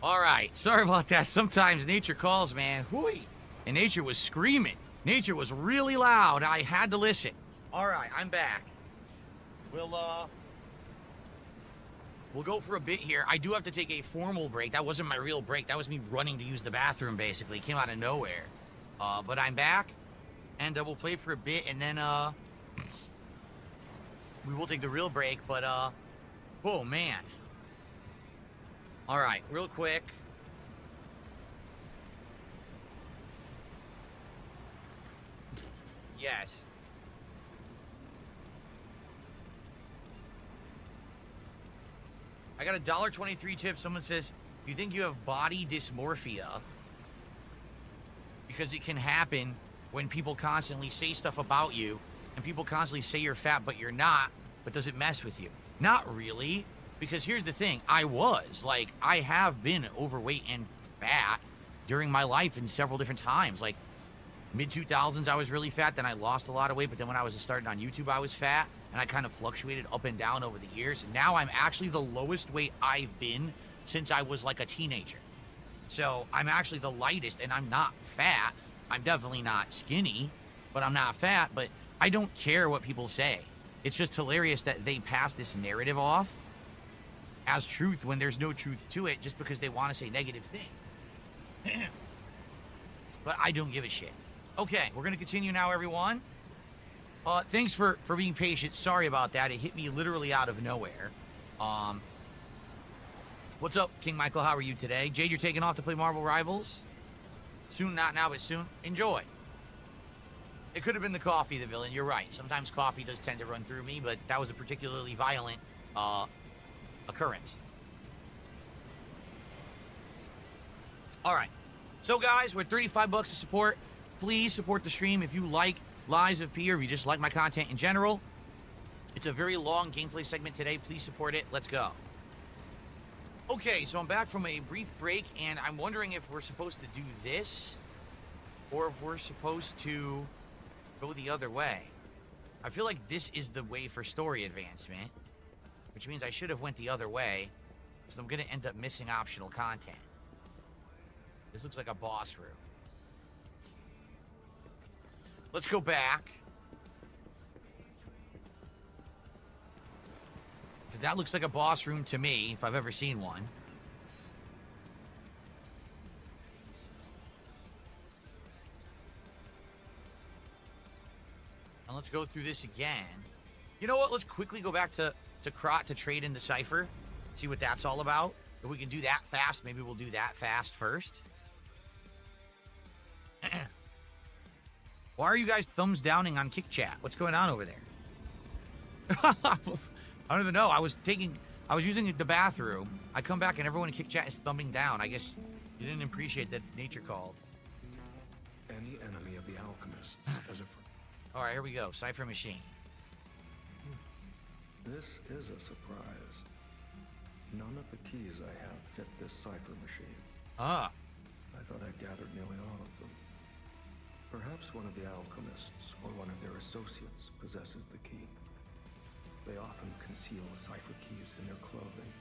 All right, sorry about that. Sometimes nature calls, man. Hooey. And nature was screaming. Nature was really loud. I had to listen. All right, I'm back. We'll We'll go for a bit here. I do have to take a formal break. That wasn't my real break. That was me running to use the bathroom, basically. It came out of nowhere. But I'm back, and we'll play for a bit, and then we will take the real break. But oh man. All right, real quick. Yes. I got a $1.23 tip. Someone says, do you think you have body dysmorphia? Because it can happen when people constantly say stuff about you, and people constantly say you're fat, but you're not. But does it mess with you? Not really. Because here's the thing. I have been overweight and fat during my life in several different times. Like, mid-2000s, I was really fat. Then I lost a lot of weight. But then when I was starting on YouTube, I was fat. And I kind of fluctuated up and down over the years. And now I'm actually the lowest weight I've been since I was like a teenager. So I'm actually the lightest, and I'm not fat. I'm definitely not skinny, but I'm not fat. But I don't care what people say. It's just hilarious that they pass this narrative off as truth when there's no truth to it, just because they want to say negative things. But I don't give a shit. Okay, we're going to continue now, everyone. Thanks for being patient. Sorry about that. It hit me literally out of nowhere. What's up, King Michael? How are you today? Jade, you're taking off to play Marvel Rivals? Soon, not now, but soon. Enjoy. It could have been the coffee, the villain. You're right. Sometimes coffee does tend to run through me, but that was a particularly violent occurrence. All right. So, guys, we're at $35 to support. Please support the stream if you like Lies of P, or if you just like my content in general. It's a very long gameplay segment today. Please support it. Let's go. Okay, so I'm back from a brief break, and I'm wondering if we're supposed to do this, or if we're supposed to go the other way. I feel like this is the way for story advancement, which means I should have went the other way, because I'm going to end up missing optional content. This looks like a boss room. Let's go back. Because that looks like a boss room to me, if I've ever seen one. And let's go through this again. You know what? Let's quickly go back to Krot to trade in the Cypher. See what that's all about. If we can do that fast, maybe we'll do that fast first. Why are you guys thumbs downing on Kick Chat? What's going on over there? I don't even know. I was using the bathroom. I come back and everyone in Kick Chat is thumbing down. I guess you didn't appreciate that nature called.
Any enemy of the alchemists as a
All right, here we go. Cypher machine.
This is a surprise. None of the keys I have fit this cipher machine.
Ah.
I thought I'd gathered nearly all of them. Perhaps one of the alchemists or one of their associates possesses the key. They often conceal cipher keys in their clothing.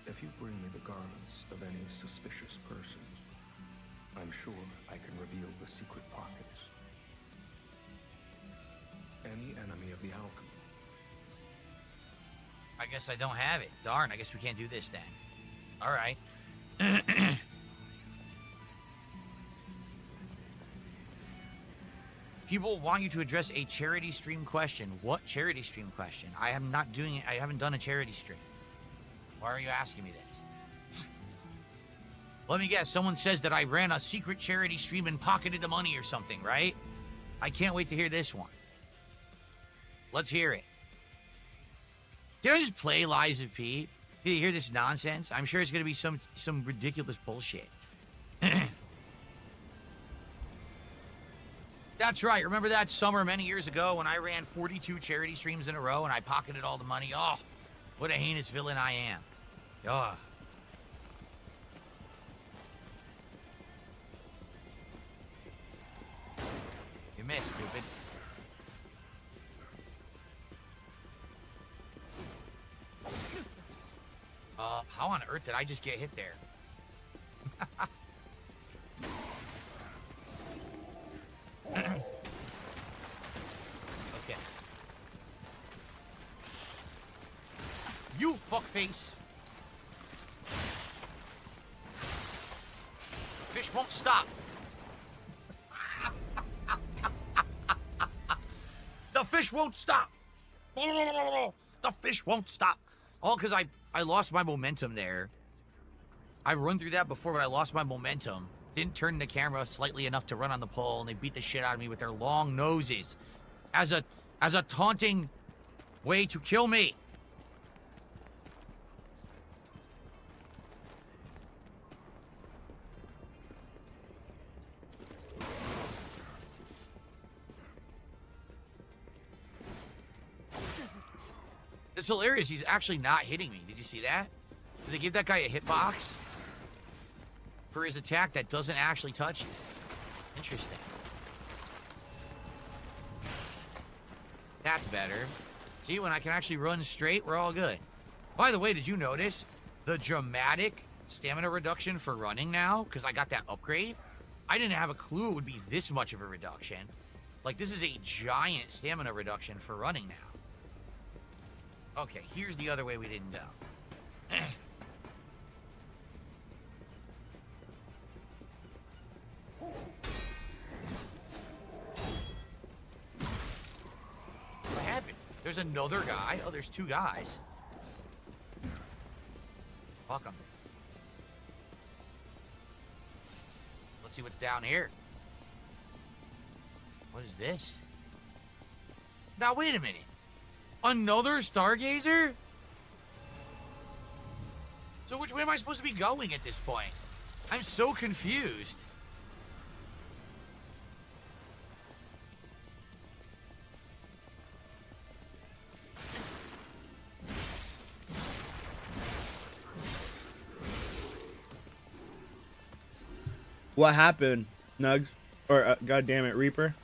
If you bring me the garments of any suspicious persons, I'm sure I can reveal the secret pockets. Any enemy of the alchemy.
I guess I don't have it. Darn, I guess we can't do this then. All right. People want you to address a charity stream question. What charity stream question? I am not doing it. I haven't done a charity stream. Why are you asking me this? Let me guess. Someone says that I ran a secret charity stream and pocketed the money or something, right? I can't wait to hear this one. Let's hear it. Can I just play Lies of P? Did you hear this nonsense? I'm sure it's going to be some ridiculous bullshit. That's right. Remember that summer many years ago when I ran 42 charity streams in a row and I pocketed all the money? Oh, what a heinous villain I am. Oh. You missed, stupid. How on earth did I just get hit there? Okay. You fuckface. Fish won't stop. The fish won't stop. The fish won't stop. All because I lost my momentum there. I've run through that before, but I lost my momentum. Didn't turn the camera slightly enough to run on the pole, and they beat the shit out of me with their long noses as a taunting way to kill me. It's hilarious. He's actually not hitting me. Did you see that? So they give that guy a hitbox for his attack that doesn't actually touch you. Interesting. That's better. See, when I can actually run straight, we're all good. By the way, did you notice the dramatic stamina reduction for running now? Because I got that upgrade. I didn't have a clue it would be this much of a reduction. Like, this is a giant stamina reduction for running now. Okay, here's the other way we didn't go. What happened? There's another guy. Oh, there's two guys. Fuck 'em. Let's see what's down here. What is this? Now, wait a minute. Another Stargazer? So which way am I supposed to be going at this point? I'm so confused.
What happened, Nugs? Or, goddamn it, Reaper?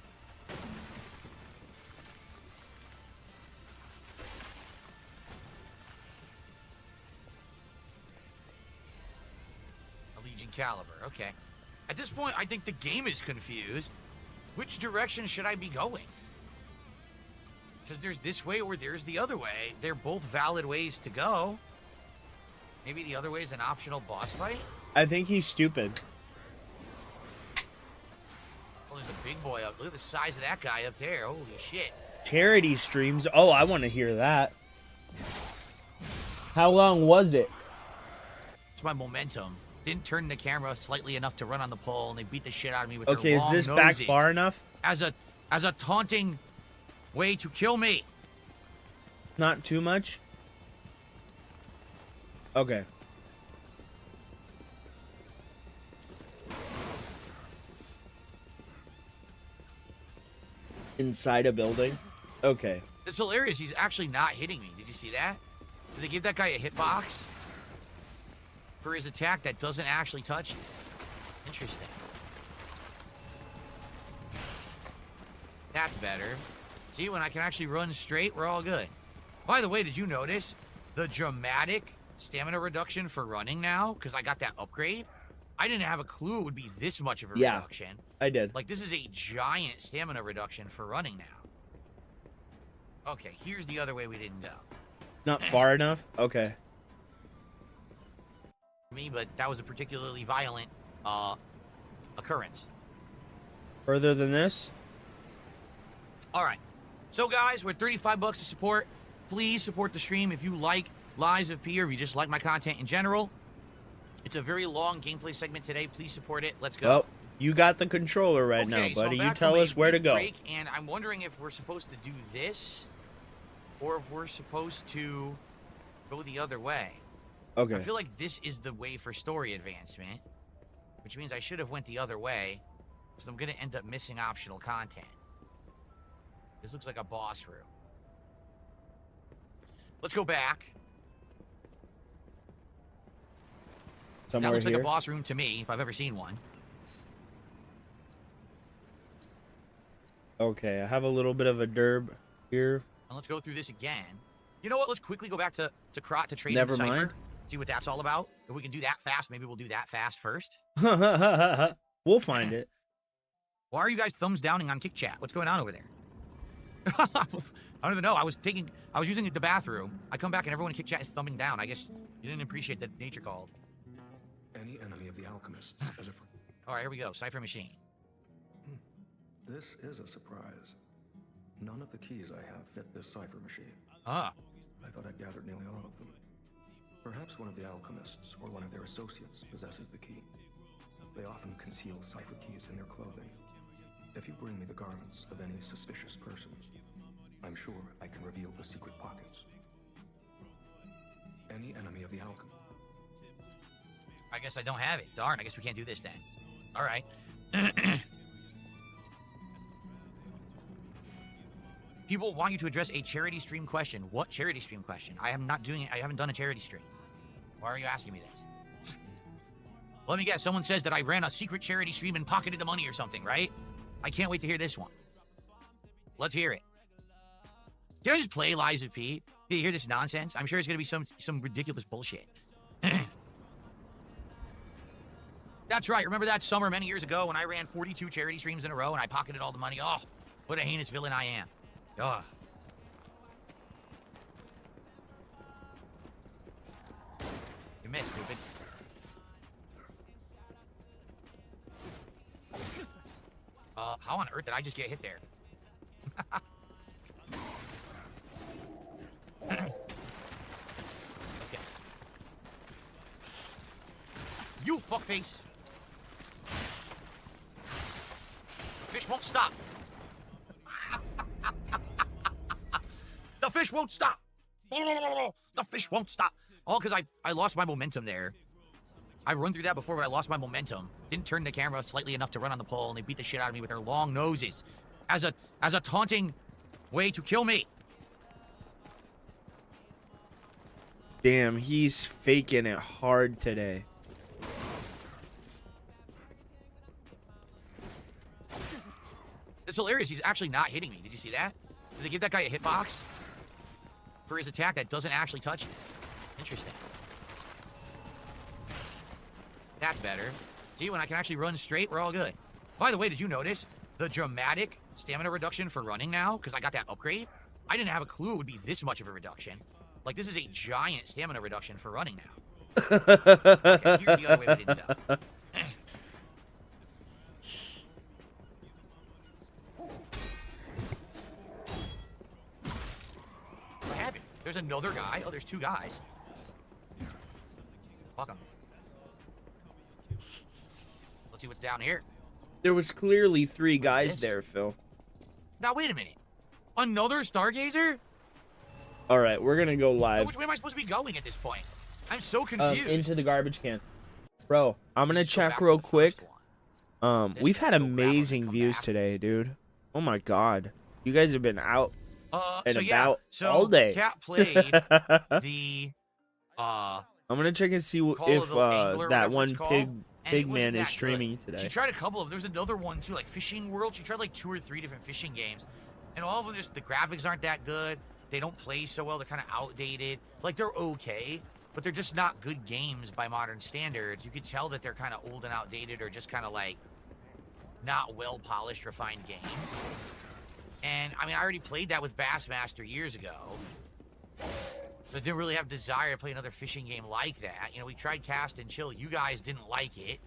Caliber, okay. At this point, I think the game is confused. Which direction should I be going? Because there's this way or there's the other way. They're both valid ways to go. Maybe the other way is an optional boss fight?
I think he's stupid.
Oh, there's a big boy up. Look at the size of that guy up there. Holy shit.
Charity streams. Oh, I want to hear that. How long was it?
It's my momentum. Didn't turn the camera slightly enough to run on the pole, and they beat the shit out of me with their long
Okay, is this back
noses
far enough?
as a taunting way to kill me.
Not too much? Okay. Inside a building? Okay.
It's hilarious. He's actually not hitting me. Did you see that? So they give that guy a hitbox for his attack that doesn't actually touch you. Interesting. That's better. See, when I can actually run straight, we're all good. By the way, did you notice the dramatic stamina reduction for running now? Because I got that upgrade. I didn't have a clue it would be this much of a reduction.
I did.
Like, this is a giant stamina reduction for running now. Okay, here's the other way we didn't go.
Not far enough? Okay.
Me, but that was a particularly violent occurrence.
Further than this?
All right. So, guys, we're $35 to support. Please support the stream if you like Lies of P or if you just like my content in general. It's a very long gameplay segment today. Please support it. Let's go.
Well, you got the controller right now, buddy.
So
you tell us where to go.
Break, and I'm wondering if we're supposed to do this or if we're supposed to go the other way.
Okay.
I feel like this is the way for story advancement, which means I should have went the other way, because I'm going to end up missing optional content. This looks like a boss room. Let's go back.
Somewhere
that looks
here.
like a boss room to me, if I've ever seen one.
Okay, I have a little bit of a derb here.
And let's go through this again. You know what? Let's quickly go back to Krot to trade
Never
in Cypher.
mind.
See what that's all about. If we can do that fast, maybe we'll do that fast first.
We'll find it.
Why are you guys thumbs downing on Kick Chat? What's going on over there? I don't even know. I was using the bathroom. I come back and everyone in Kick Chat is thumbing down. I guess you didn't appreciate that nature called.
Any enemy of the alchemists as a
All right, here we go. Cipher machine.
This is a surprise. None of the keys I have fit this cipher machine.
Ah.
I thought I'd gathered nearly all of them. Perhaps one of the alchemists or one of their associates possesses the key. They often conceal cipher keys in their clothing. If you bring me the garments of any suspicious persons, I'm sure I can reveal the secret pockets. Any enemy of the alchemy.
I guess I don't have it. Darn, I guess we can't do this then. All right. People want you to address a charity stream question. What charity stream question? I am not doing it. I haven't done a charity stream. Why are you asking me this? Let me guess. Someone says that I ran a secret charity stream and pocketed the money or something, right? I can't wait to hear this one. Let's hear it. Can I just play Lies of P? Did you hear this nonsense? I'm sure it's going to be some ridiculous bullshit. That's right. Remember that summer many years ago when I ran 42 charity streams in a row and I pocketed all the money? Oh, what a heinous villain I am. Ugh. You missed, stupid. How on earth did I just get hit there? Okay. You fuckface! Fish won't stop. The fish won't stop. The fish won't stop. All because I lost my momentum there. I've run through that before, but I lost my momentum. Didn't turn the camera slightly enough to run on the pole, and they beat the shit out of me with their long noses as a taunting way to kill me.
Damn, he's faking it hard today.
It's hilarious. He's actually not hitting me. Did you see that? Did they give that guy a hitbox for his attack that doesn't actually touch you? Interesting. That's better. See, when I can actually run straight, we're all good. By the way, did you notice the dramatic stamina reduction for running now? Because I got that upgrade. I didn't have a clue it would be this much of a reduction. Like, this is a giant stamina reduction for running now. Okay, here's the other way we didn't know. What happened? There's another guy. Oh, there's two guys. Fuck him. Let's see what's down here.
There was clearly three guys
this?
there, Phil.
Now, wait a minute. Another Stargazer?
All right, we're going to go live.
Which way am I supposed to be going at this point? I'm so confused.
Into the garbage can. Bro, I'm going to check real quick. We've had amazing views today, dude. Oh, my God. You guys have been out and about all day.
Cat played the...
I'm going to check and see if that one pig man is streaming today.
She tried a couple of them. There's another one, too, like Fishing World. She tried like 2 or 3 different fishing games. And all of them just, the graphics aren't that good. They don't play so well. They're kind of outdated. Like, they're okay, but they're just not good games by modern standards. You can tell that they're kind of old and outdated or just kind of like not well-polished, refined games. And, I mean, I already played that with Bassmaster years ago. So I didn't really have desire to play another fishing game like that. You know, we tried Cast and Chill. You guys didn't like it.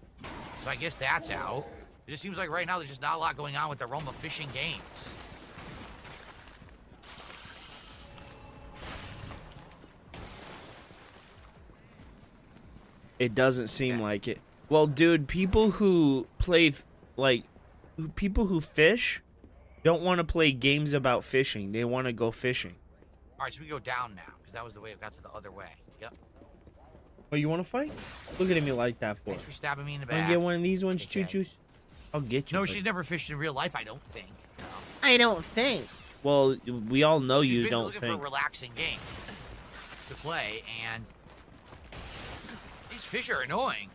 So I guess that's out. It just seems like right now there's just not a lot going on with the realm of fishing games.
It doesn't seem like it. Well, dude, people who play, people who fish don't want to play games about fishing. They want to go fishing.
All right, so we go down now, because that was the way it got to the other way. Yep.
Oh, you want to fight? Look at me like that for.
Thanks for stabbing me in the back.
Want to get one of these ones, choo-choos? I'll get you.
No, she's never fished in real life, I don't think. No.
I don't think.
Well, we all know
She's
you don't
looking
think.
for a relaxing game to play, and these fish are annoying.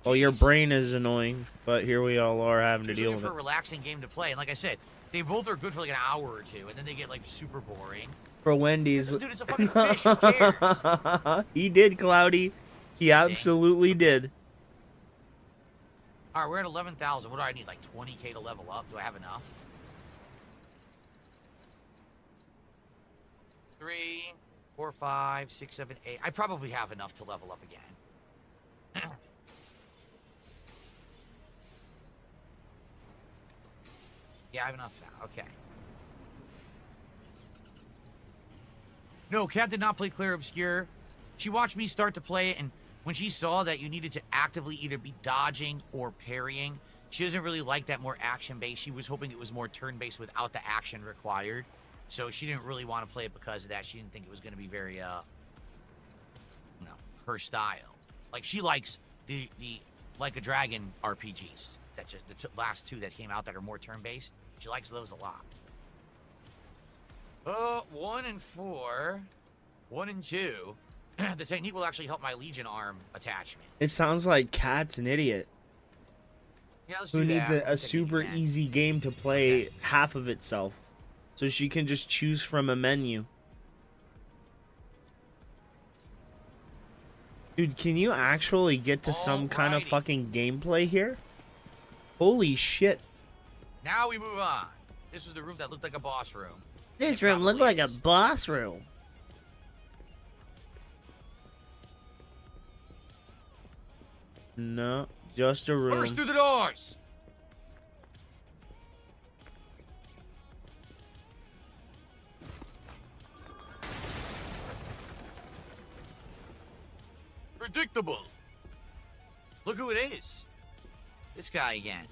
Oh, your brain is annoying, but here we all are having to deal with
for a
it.
relaxing game to play, and like I said, they both are good for like an hour or two, and then they get like super boring.
For Wendy's.
Dude, it's a fucking fish. Who cares?
He did, Cloudy. He absolutely did.
All right, we're at 11,000. What do I need? Like 20K to level up? Do I have enough? 3, 4, 5, 6, 7, 8. I probably have enough to level up again. Yeah, I have enough now. Okay. No, Kat did not play Clear Obscure. She watched me start to play it, and when she saw that you needed to actively either be dodging or parrying, she doesn't really like that more action-based. She was hoping it was more turn-based without the action required. So she didn't really want to play it because of that. She didn't think it was going to be very, her style. Like, she likes the Like a Dragon RPGs. That just the last two that came out that are more turn-based. She likes those a lot. 1 and 4. 1 and 2. The technique will actually help my Legion arm attachment.
It sounds like Kat's an idiot.
Yeah, let's
who
do
needs
that.
a super easy game to play half of itself. So she can just choose from a menu. Dude, can you actually get to some kind of fucking gameplay here? Holy shit.
Now we move on. This was the room that looked like a boss room.
This room looked like a boss room.
No, just a room.
Burst through the doors! Predictable. Look who it is. This guy again.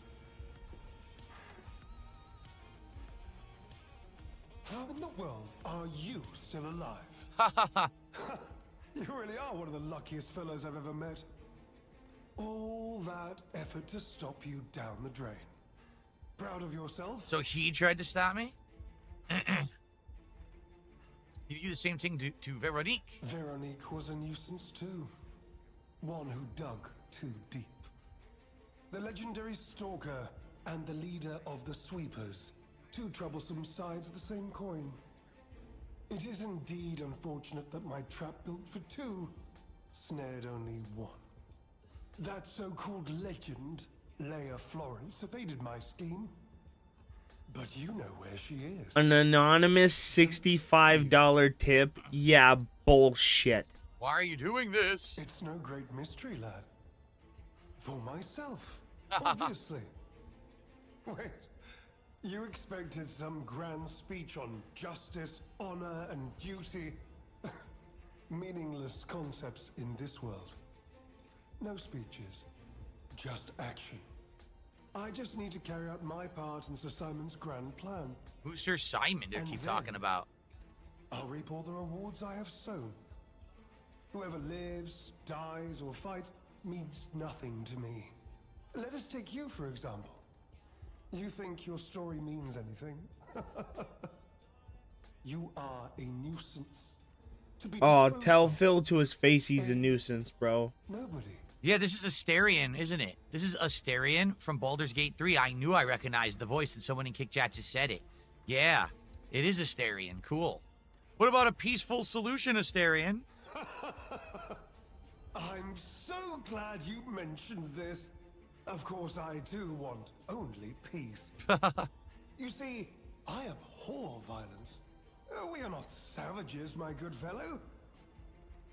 How in the world are you still alive?
Ha ha ha.
You really are one of the luckiest fellows I've ever met. All that effort to stop you down the drain. Proud of yourself?
So he tried to stop me? You do the same thing to Veronique.
Veronique was a nuisance too. One who dug too deep. The legendary stalker and the leader of the sweepers. Two troublesome sides of the same coin. It is indeed unfortunate that my trap built for two snared only one. That so-called legend, Leia Florence, evaded my scheme. But you know where she is.
An anonymous $65 tip? Yeah, bullshit.
Why are you doing this?
It's no great mystery, lad. For myself, obviously. Wait, you expected some grand speech on justice, honor, and duty? Meaningless concepts in this world. No speeches, just action. I just need to carry out my part in Sir Simon's grand plan.
Who's Sir Simon to keep talking about?
I'll reap all the rewards I have sown. Whoever lives, dies, or fights means nothing to me. Let us take you, for example. You think your story means anything? You are a nuisance. To be
tell Phil to his face he's a nuisance, bro.
Nobody.
Yeah, this is Asterion, isn't it? This is Asterion from Baldur's Gate 3. I knew I recognized the voice, and someone in Kick Chat just said it. Yeah, it is Asterion. Cool. What about a peaceful solution, Asterion?
I'm so glad you mentioned this. Of course, I too want only peace. You see, I abhor violence. We are not savages, my good fellow.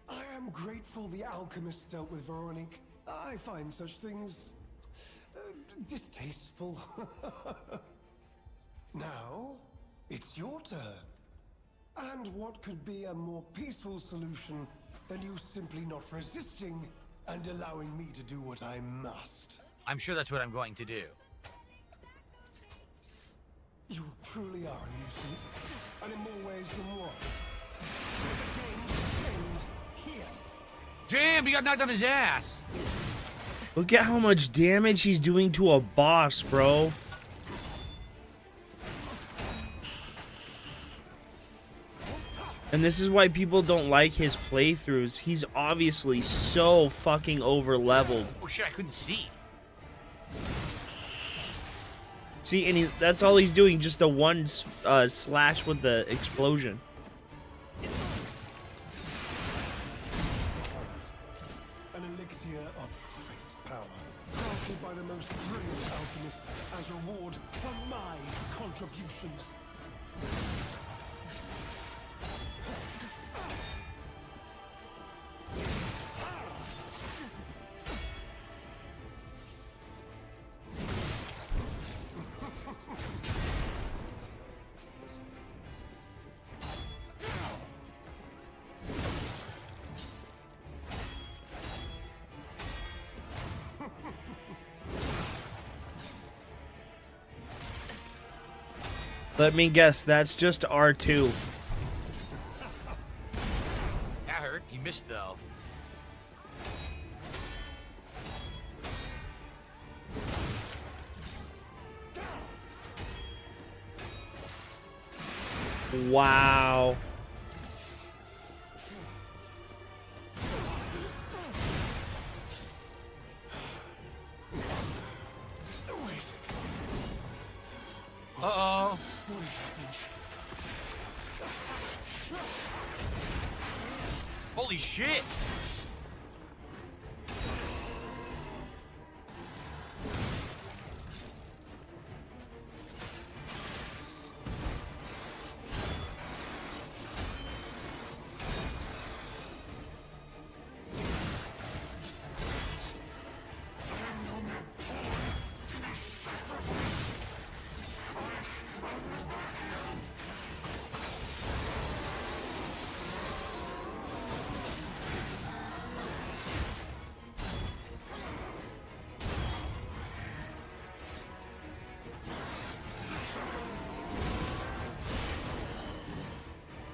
I am grateful the alchemist dealt with Veronique. I find such things distasteful. Now, it's your turn. And what could be a more peaceful solution than you simply not resisting and allowing me to do what I must?
I'm sure that's what I'm going to do.
You truly are a nuisance, and in more ways than one. The game ends here.
Damn, he got knocked on his ass.
Look at how much damage he's doing to a boss, bro. And this is why people don't like his playthroughs. He's obviously so fucking over-leveled.
Oh shit, I couldn't see.
See, and that's all he's doing, just a one slash with the explosion.
An elixir of great power, crafted by the most brilliant alchemist as reward for my contributions.
Let me guess, that's just R2.
That hurt. You missed, though.
Wow.
Uh-oh. Holy shit.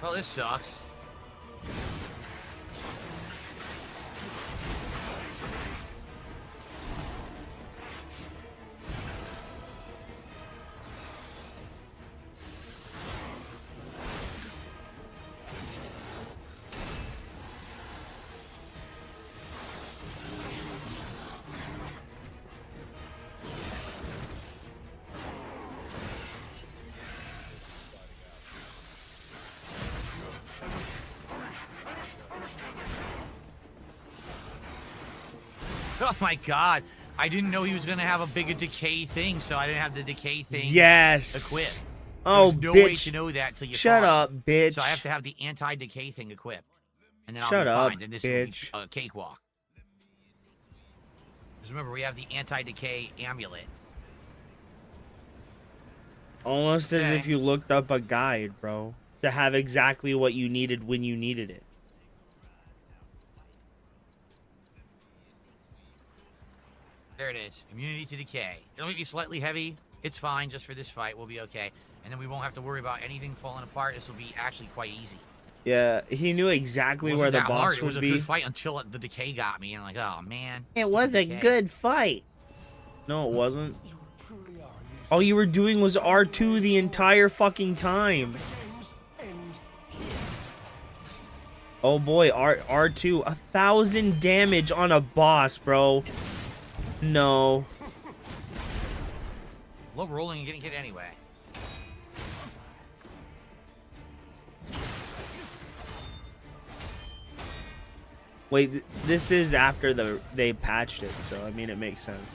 Oh, this sucks. Oh my god. I didn't know he was going to have a bigger decay thing, so I didn't have the decay thing equipped.
Oh,
There's no
bitch.
way to know that till you
Shut
fought
up,
him.
bitch.
So I have to have the anti-decay thing equipped. And then I'll
Shut
be
up,
fine. And this
bitch.
will be a cakewalk. Because remember, we have the anti-decay amulet.
Almost as
Okay.
if you looked up a guide, bro. To have exactly what you needed when you needed it.
There it is. Immunity to decay. It'll make me slightly heavy. It's fine just for this fight. We'll be okay. And then we won't have to worry about anything falling apart. This will be actually quite easy.
Yeah, he knew exactly where the boss
It was
would
a
be.
good fight until the decay got me. And I'm like, oh, man.
It
stupid
was a
decay.
good fight.
No, it wasn't. All you were doing was R2 the entire fucking time. Oh boy, R2, 1,000 damage on a boss, bro. No.
Love rolling and getting hit anyway.
Wait, this is after they patched it, so I mean it makes sense.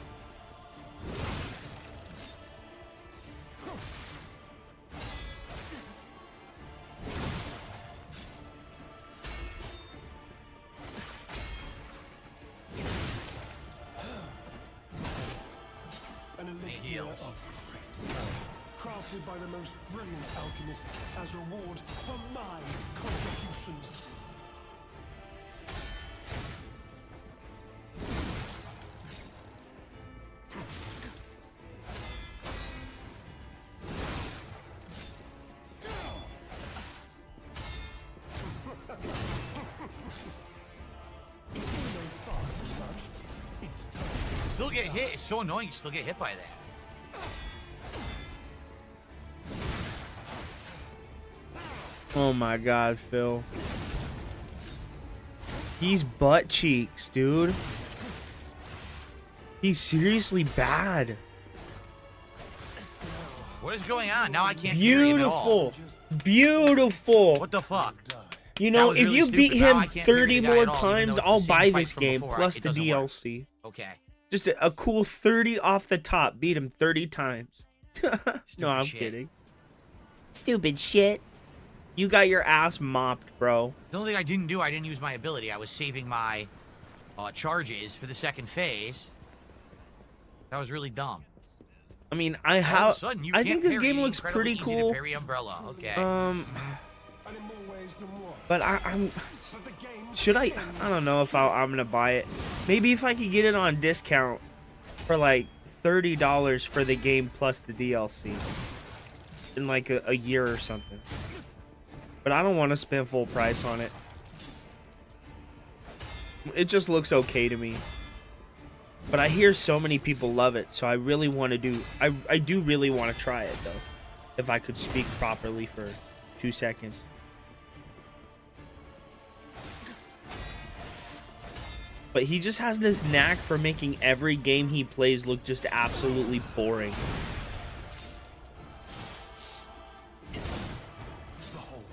Heals.
Crafted by the most brilliant alchemist as reward for my contributions.
Still get hit. It's so annoying you still get hit by that.
Oh my god, Phil. He's butt cheeks, dude. He's seriously bad.
What is going on? Now I can't hear him at all.
Beautiful. Beautiful.
What the fuck?
You
That
know,
was
if
really
you
stupid.
beat
Now
him
I can't hear
30
the guy
more
at all, even though
times,
it's the
I'll
same
buy
fight
this
from
game
before.
plus
It
the
doesn't work.
DLC.
Okay.
Just a cool 30 off the top. Beat him 30 times. No, I'm
shit.
kidding.
Stupid shit.
You got your ass mopped, bro.
The only thing I didn't use my ability. I was saving my charges for the second phase. That was really dumb.
I mean,
All of a sudden, you
I
can't
think this
parry
game looks
incredibly
pretty
easy to
cool.
parry Umbrella. Okay.
And in more ways than one.
But I'm.
But the game
Should I don't know if I'm gonna buy it. Maybe if I could get it on discount for like $30 for the game plus the DLC. in like a year or something. But I don't want to spend full price on it. It just looks okay to me. But I hear so many people love it, so I really want to do... I do really want to try it, though. If I could speak properly for 2 seconds. But he just has this knack for making every game he plays look just absolutely boring.
Behold,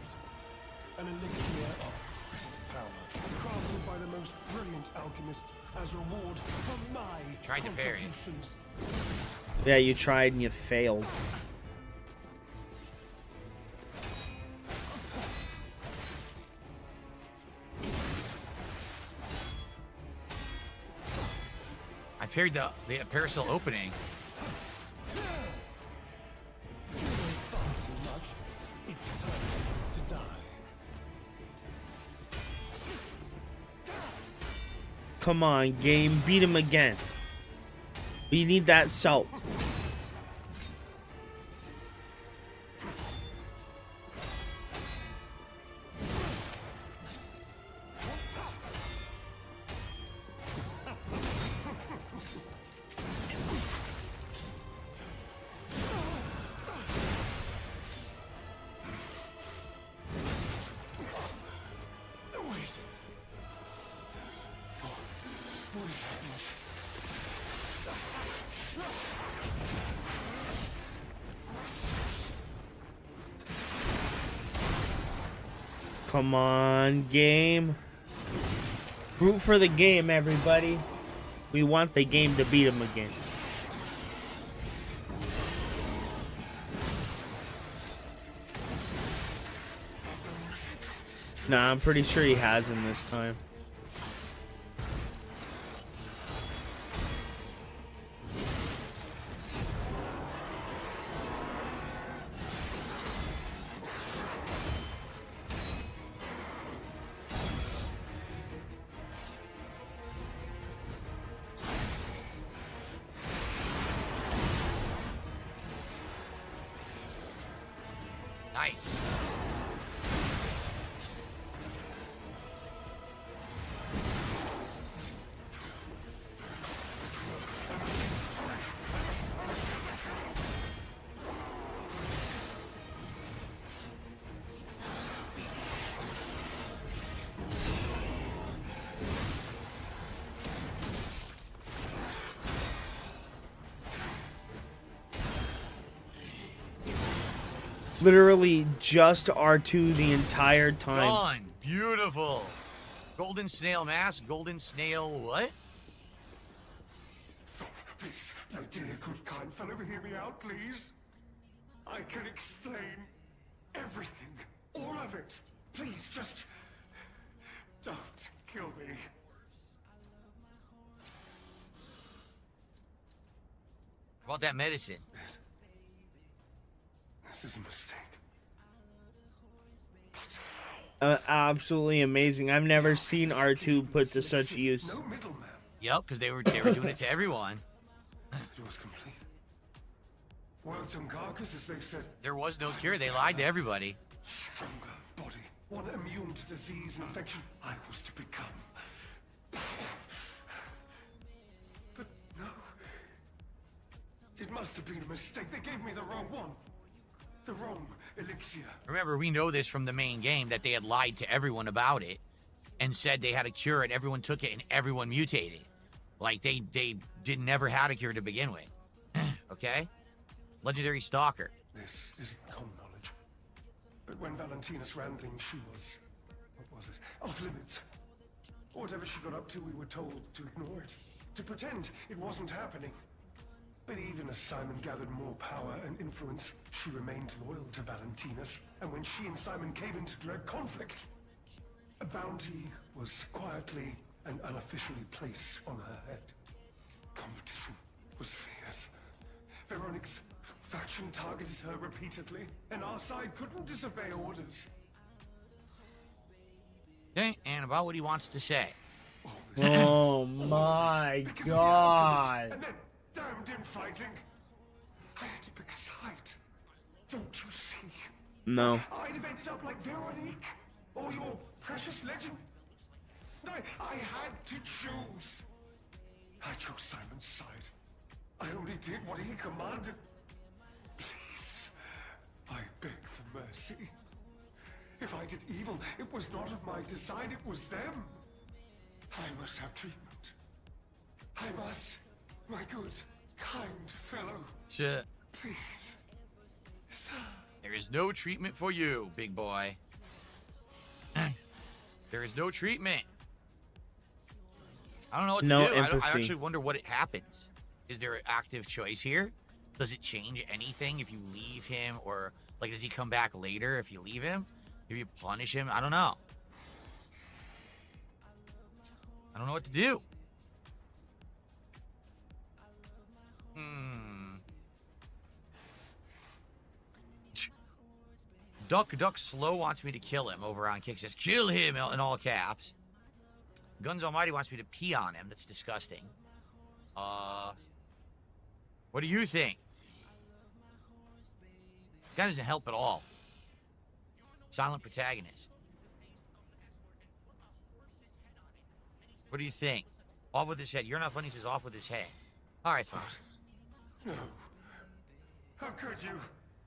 an elixir of power, crafted by the most brilliant alchemist as reward for my
Tried to parry.
contributions.
Yeah, you tried and you failed.
I parried the parasol opening.
It's time to die.
Come on, game. Beat him again. We need that salt. Come on, game. Root for the game, everybody. We want the game to beat him again. Nah, I'm pretty sure he has him this time.
Nice.
Literally just R2 the entire time.
Done. Beautiful. Golden snail mask. Golden snail what?
Please, my dear, good, kind fellow, hear me out, please. I can explain everything, all of it. Please, just don't kill me.
How about that medicine?
This is a mistake.
Absolutely amazing. I've never seen R2 put to such use.
No middleman.
Yep, because they were doing it to everyone.
It was complete. Worked on carcass, as they said.
There was no cure. They lied to everybody.
Stronger body, one immune to disease and infection. I was to become. But no. It must have been a mistake. They gave me the wrong one. The wrong elixir.
Remember, we know this from the main game that they had lied to everyone about it and said they had a cure and everyone took it and everyone mutated. Like they never had a cure to begin with. Okay? Legendary Stalker.
This isn't common knowledge. But when Valentinus ran things, she was, what was it, off limits. Whatever she got up to, we were told to ignore it, to pretend it wasn't happening. But even as Simon gathered more power and influence, she remained loyal to Valentinus, and when she and Simon came into direct conflict, a bounty was quietly and unofficially placed on her head. Competition was fierce. Veronique's faction targeted her repeatedly, and our side couldn't disobey orders.
Okay, and about what he wants to say.
Oh my god.
And then damned in fighting. I had to pick a side. Don't you see?
No.
I'd have ended up like Veronique, or your precious legend. I had to choose. I chose Simon's side. I only did what he commanded. Please, I beg for mercy. If I did evil, it was not of my design, it was them. I must have treatment. I must, my good, kind fellow.
Shit.
Please. Sir.
There is no treatment for you, big boy. There is no treatment. I don't know what to do. I actually wonder what it happens. Is there an active choice here? Does it change anything if you leave him? Or, like, does he come back later if you leave him? If you punish him? I don't know. I don't know what to do. Duck Slow wants me to kill him over on Kick. Says, kill him in all caps. Guns Almighty wants me to pee on him. That's disgusting. What do you think? Guy doesn't help at all. Silent protagonist. What do you think? Off with his head. You're not funny, says off with his head. All right, fine.
No. How could you?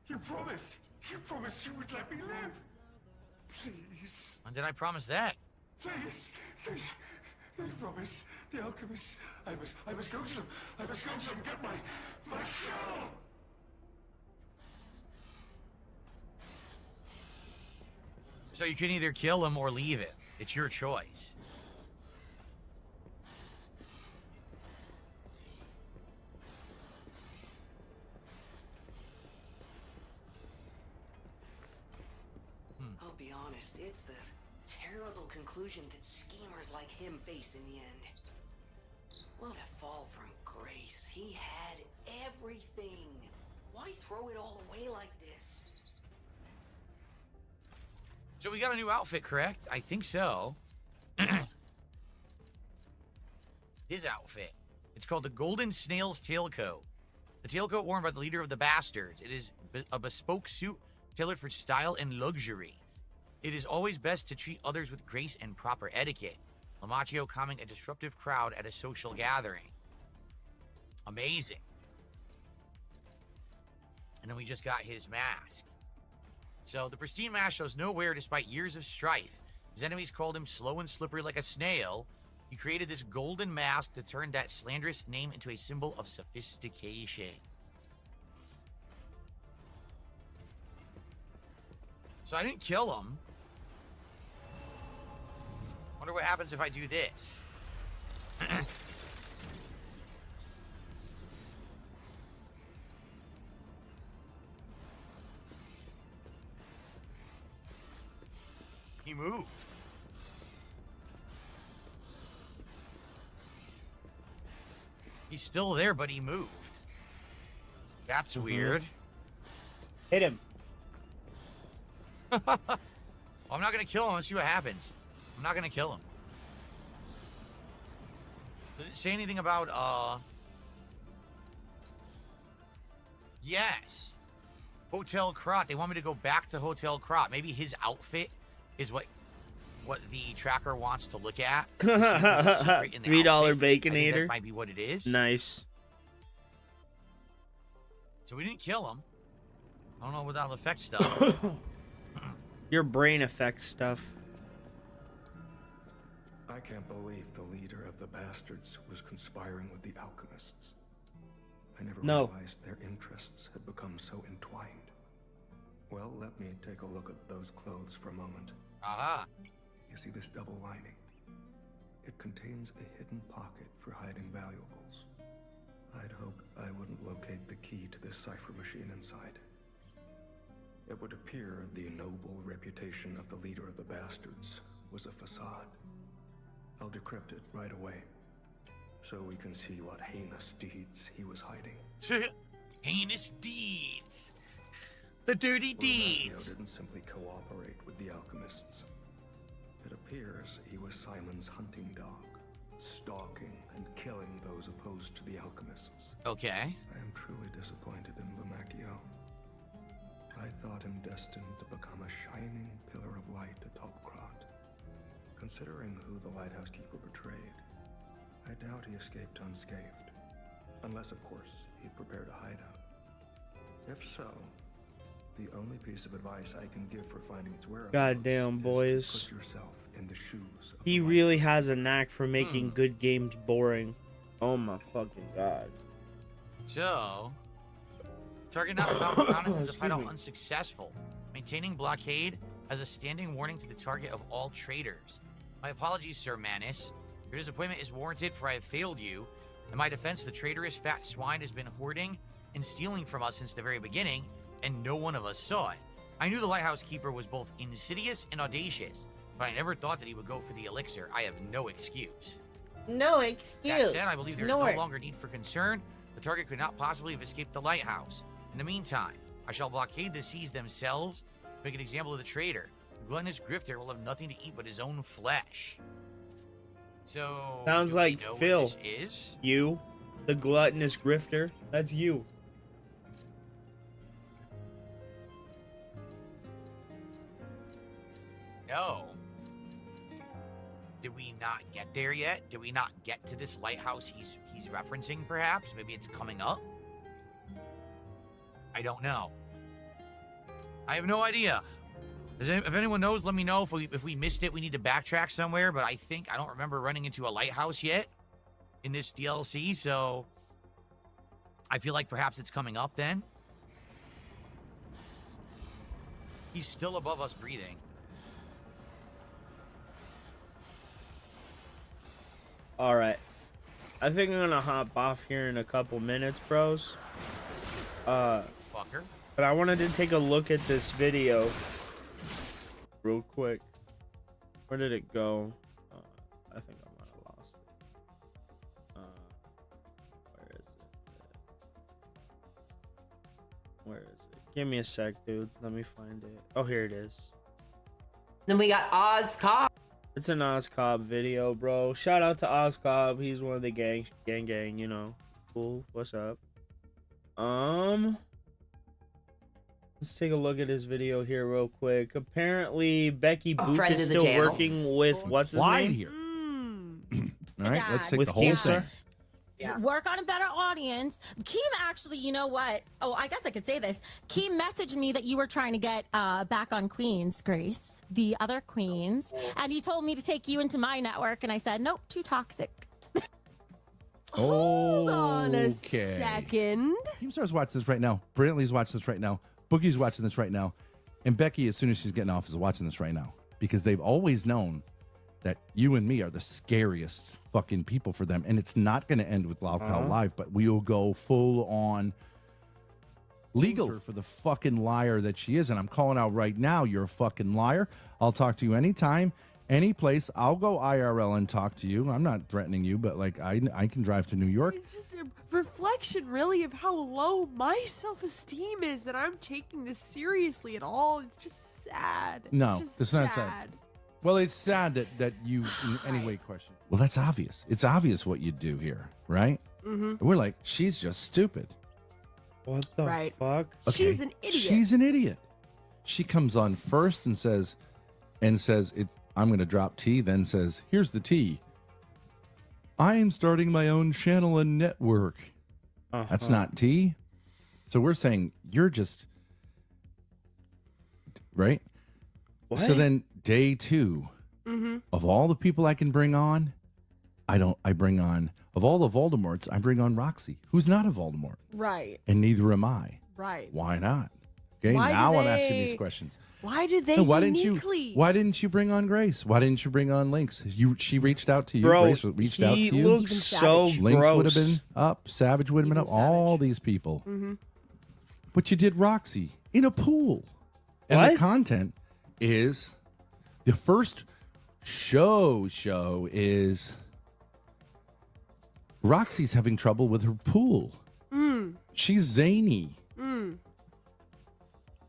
You promised. You promised you would let me live. Please.
When did I promise that?
Please. They promised. The alchemist. I must go to them. I must go to them and get my cure.
So you can either kill him or leave it. It's your choice.
I'll be honest, it's the terrible conclusion that schemers like him face in the end. What a fall from grace. He had everything. Why throw it all away like this?
So we got a new outfit, correct? I think so. His outfit. It's called the Golden Snail's Tailcoat. The tailcoat worn by the leader of the Bastards. It is a bespoke suit tailored for style and luxury. It is always best to treat others with grace and proper etiquette. Lamacchio calming a disruptive crowd at a social gathering. Amazing. And then we just got his mask. So the pristine mask shows no wear despite years of strife. His enemies called him slow and slippery like a snail. He created this golden mask to turn that slanderous name into a symbol of sophistication. So I didn't kill him. Wonder what happens if I do this. He moved. He's still there, but he moved. That's weird.
Hit him.
Well, I'm not gonna kill him. Let's see what happens. I'm not gonna kill him. Does it say anything about yes, Hotel Krot? They want me to go back to Hotel Krot. Maybe his outfit is what the tracker wants to look at. $3
Baconator.
That might be what it is.
Nice.
So we didn't kill him. I don't know what that'll affect stuff.
Your brain affects stuff.
I can't believe the leader of the Bastards was conspiring with the alchemists. I never realized their interests had become so entwined. Well, let me take a look at those clothes for a moment.
Aha.
You see this double lining? It contains a hidden pocket for hiding valuables. I'd hoped I wouldn't locate the key to this cipher machine inside. It would appear the noble reputation of the leader of the Bastards was a facade. I'll decrypt it right away, so we can see what heinous deeds he was hiding.
Heinous deeds. The dirty deeds.
Lamacchio didn't simply cooperate with the alchemists. It appears he was Simon's hunting dog, stalking and killing those opposed to the alchemists.
Okay.
I am truly disappointed in Lamacchio. I thought him destined to become a shining pillar of light atop Krat. Considering who the lighthouse keeper betrayed, I doubt he escaped unscathed. Unless, of course, he prepared a hideout. If so, the only piece of advice I can give for finding its whereabouts
Goddamn,
is
boys.
to put yourself in the shoes of
He
the
really
lighthouse.
has a knack for making good games boring. Oh my fucking god.
So, target not found as a
Excuse
hideout
me.
unsuccessful. Maintaining blockade as a standing warning to the target of all traitors. My apologies, Sir Manus. Your disappointment is warranted, for I have failed you. In my defense, the traitorous fat swine has been hoarding and stealing from us since the very beginning, and no one of us saw it. I knew the lighthouse keeper was both insidious and audacious, but I never thought that he would go for the elixir. I have no excuse.
No excuse.
That said, I believe there is
Snort.
no longer need for concern. The target could not possibly have escaped the lighthouse. In the meantime, I shall blockade the seas themselves to make an example of the traitor. The gluttonous grifter will have nothing to eat but his own flesh. So,
Sounds
do we
like
know where
Phil.
this is?
You, the gluttonous grifter. That's you.
No. Did we not get there yet? Did we not get to this lighthouse he's referencing, perhaps? Maybe it's coming up? I don't know. I have no idea. If anyone knows, let me know. If we missed it, we need to backtrack somewhere. But I don't remember running into a lighthouse yet in this DLC. So I feel like perhaps it's coming up then. He's still above us breathing.
All right. I think I'm gonna hop off here in a couple minutes, bros.
Fucker.
But I wanted to take a look at this video real quick. Where did it go? I think I might have lost it. Where is it? Where is it? Give me a sec, dudes. Let me find it. Oh, here it is.
Then we got Oz Cobb.
It's an Ozcobb video, bro. Shout out to Ozcobb. He's one of the gang, you know. Cool. What's up? Let's take a look at his video here real quick. Apparently, Becky
A
Boop
friend
is
of the
still
channel.
working with what's his
Wide
name?
here. All right, let's take
With
the whole
Keemstar?
thing.
Yeah. Work on a better audience. Keem actually, you know what? Oh, I guess I could say this. Keem messaged me that you were trying to get back on Queens, Grace, the other Queens, and he told me to take you into my network, and I said, nope, too toxic.
Hold
on a second.
Keemstar's watching this right now. Brantley's watching this right now. Boogie's watching this right now. And Becky, as soon as she's getting off, is watching this right now. Because they've always known that you and me are the scariest fucking people for them. And it's not going to end with Loud Cow Live, but we will go full on legal for the fucking liar that she is. And I'm calling out right now, you're a fucking liar. I'll talk to you anytime, any place. I'll go IRL and talk to you. I'm not threatening you, but like I can drive to New York.
It's just a reflection, really, of how low my self-esteem is that I'm taking this seriously at all. It's just sad.
No,
it's just
it's not sad. Well, it's sad that you in any way question. Well, that's obvious. It's obvious what you do here, right?
Mm-hmm.
We're like, she's just stupid.
What the
Right.
fuck?
She's an idiot.
She's an idiot. She comes on first and says, it's I'm going to drop T, then says, here's the T. I'm starting my own channel and network. That's not T. So we're saying you're just right.
What?
So then day 2 of all the people I can bring on, I bring on, of all the Voldemorts, I bring on Roxy, who's not a Voldemort.
Right.
And neither am I.
Right.
Why not? Okay,
Why
now
do
I'm asking
they-
these questions.
Why did they
No, why
uniquely?
didn't you bring on Grace? Why didn't you bring on Lynx? She reached out to you.
Bro,
Grace reached out to
he
you.
looks so
Lynx would have
gross.
been up. Savage would have been up. All these people.
Mm-hmm.
But you did Roxy in a pool. And
What?
the content is the first show is Roxy's having trouble with her pool. She's zany.